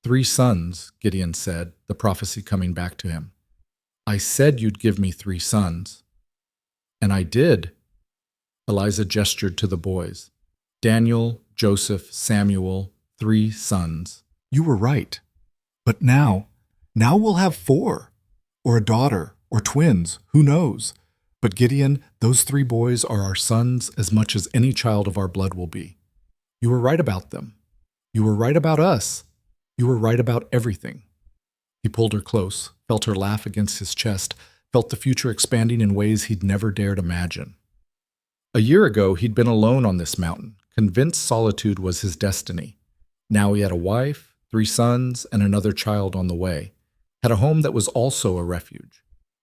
3 sons, Gideon said, the prophecy coming back to him. I said you'd give me 3 sons. And I did. Eliza gestured to the boys. Daniel, Joseph, Samuel, 3 sons. You were right. But now we'll have 4. Or a daughter, or twins, who knows? But Gideon, those 3 boys are our sons as much as any child of our blood will be. You were right about them. You were right about us. You were right about everything. He pulled her close, felt her laugh against his chest, felt the future expanding in ways he'd never dared imagine. A year ago, he'd been alone on this mountain, convinced solitude was his destiny. Now he had a wife, 3 sons, and another child on the way, had a home that was also a refuge,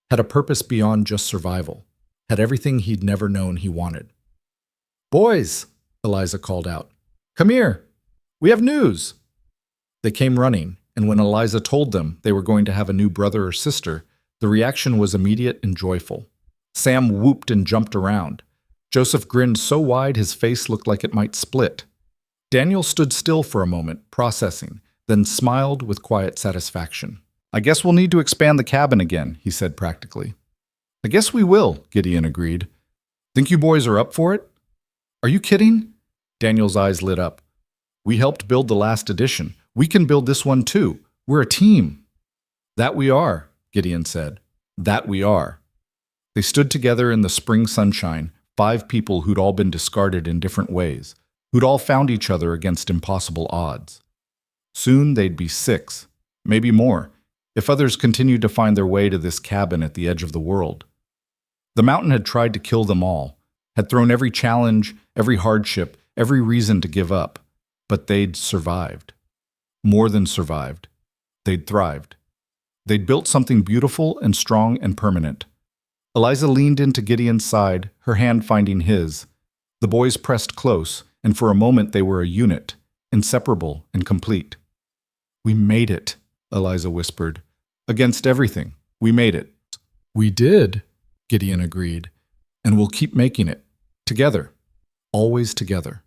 had a purpose beyond just survival, had everything he'd never known he wanted. Boys, Eliza called out, come here. We have news. They came running, and when Eliza told them they were going to have a new brother or sister, the reaction was immediate and joyful. Sam whooped and jumped around. Joseph grinned so wide his face looked like it might split. Daniel stood still for a moment, processing, then smiled with quiet satisfaction. I guess we'll need to expand the cabin again, he said practically. I guess we will, Gideon agreed. Think you boys are up for it? Are you kidding? Daniel's eyes lit up. We helped build the last edition. We can build this one too. We're a team. That we are, Gideon said. That we are. They stood together in the spring sunshine, 5 people who'd all been discarded in different ways, who'd all found each other against impossible odds. Soon they'd be 6, maybe more, if others continued to find their way to this cabin at the edge of the world. The mountain had tried to kill them all, had thrown every challenge, every hardship, every reason to give up, but they'd survived. More than survived. They'd thrived. They'd built something beautiful and strong and permanent. Eliza leaned into Gideon's side, her hand finding his. The boys pressed close, and for a moment they were a unit, inseparable and complete. We made it, Eliza whispered. Against everything, we made it. We did, Gideon agreed, and we'll keep making it. Together. Always together.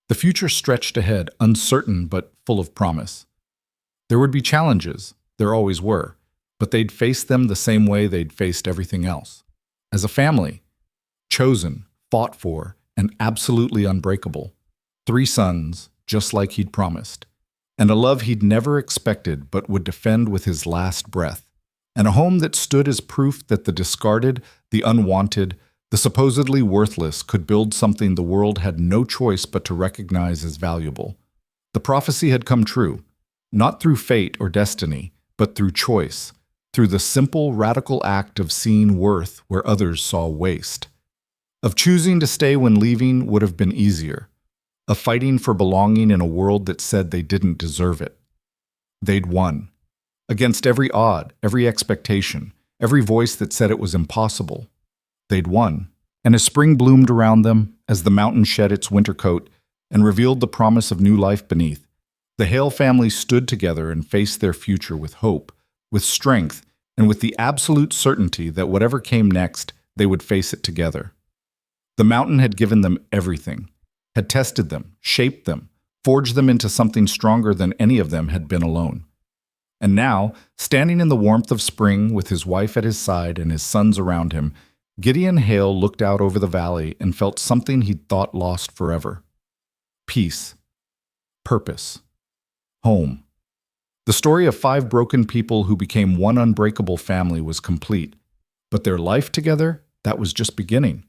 The future stretched ahead, uncertain but full of promise. There would be challenges, there always were, but they'd face them the same way they'd faced everything else. As a family, chosen, fought for, and absolutely unbreakable. 3 sons, just like he'd promised. And a love he'd never expected but would defend with his last breath. And a home that stood as proof that the discarded, the unwanted, the supposedly worthless could build something the world had no choice but to recognize as valuable. The prophecy had come true, not through fate or destiny, but through choice, through the simple, radical act of seeing worth where others saw waste. Of choosing to stay when leaving would have been easier, of fighting for belonging in a world that said they didn't deserve it. They'd won. Against every odd, every expectation, every voice that said it was impossible. They'd won, and as spring bloomed around them, as the mountain shed its winter coat and revealed the promise of new life beneath, the Hale family stood together and faced their future with hope, with strength, and with the absolute certainty that whatever came next, they would face it together. The mountain had given them everything, had tested them, shaped them, forged them into something stronger than any of them had been alone. And now, standing in the warmth of spring with his wife at his side and his sons around him, Gideon Hale looked out over the valley and felt something he'd thought lost forever. Peace. Purpose. Home. The story of 5 broken people who became one unbreakable family was complete, but their life together, that was just beginning.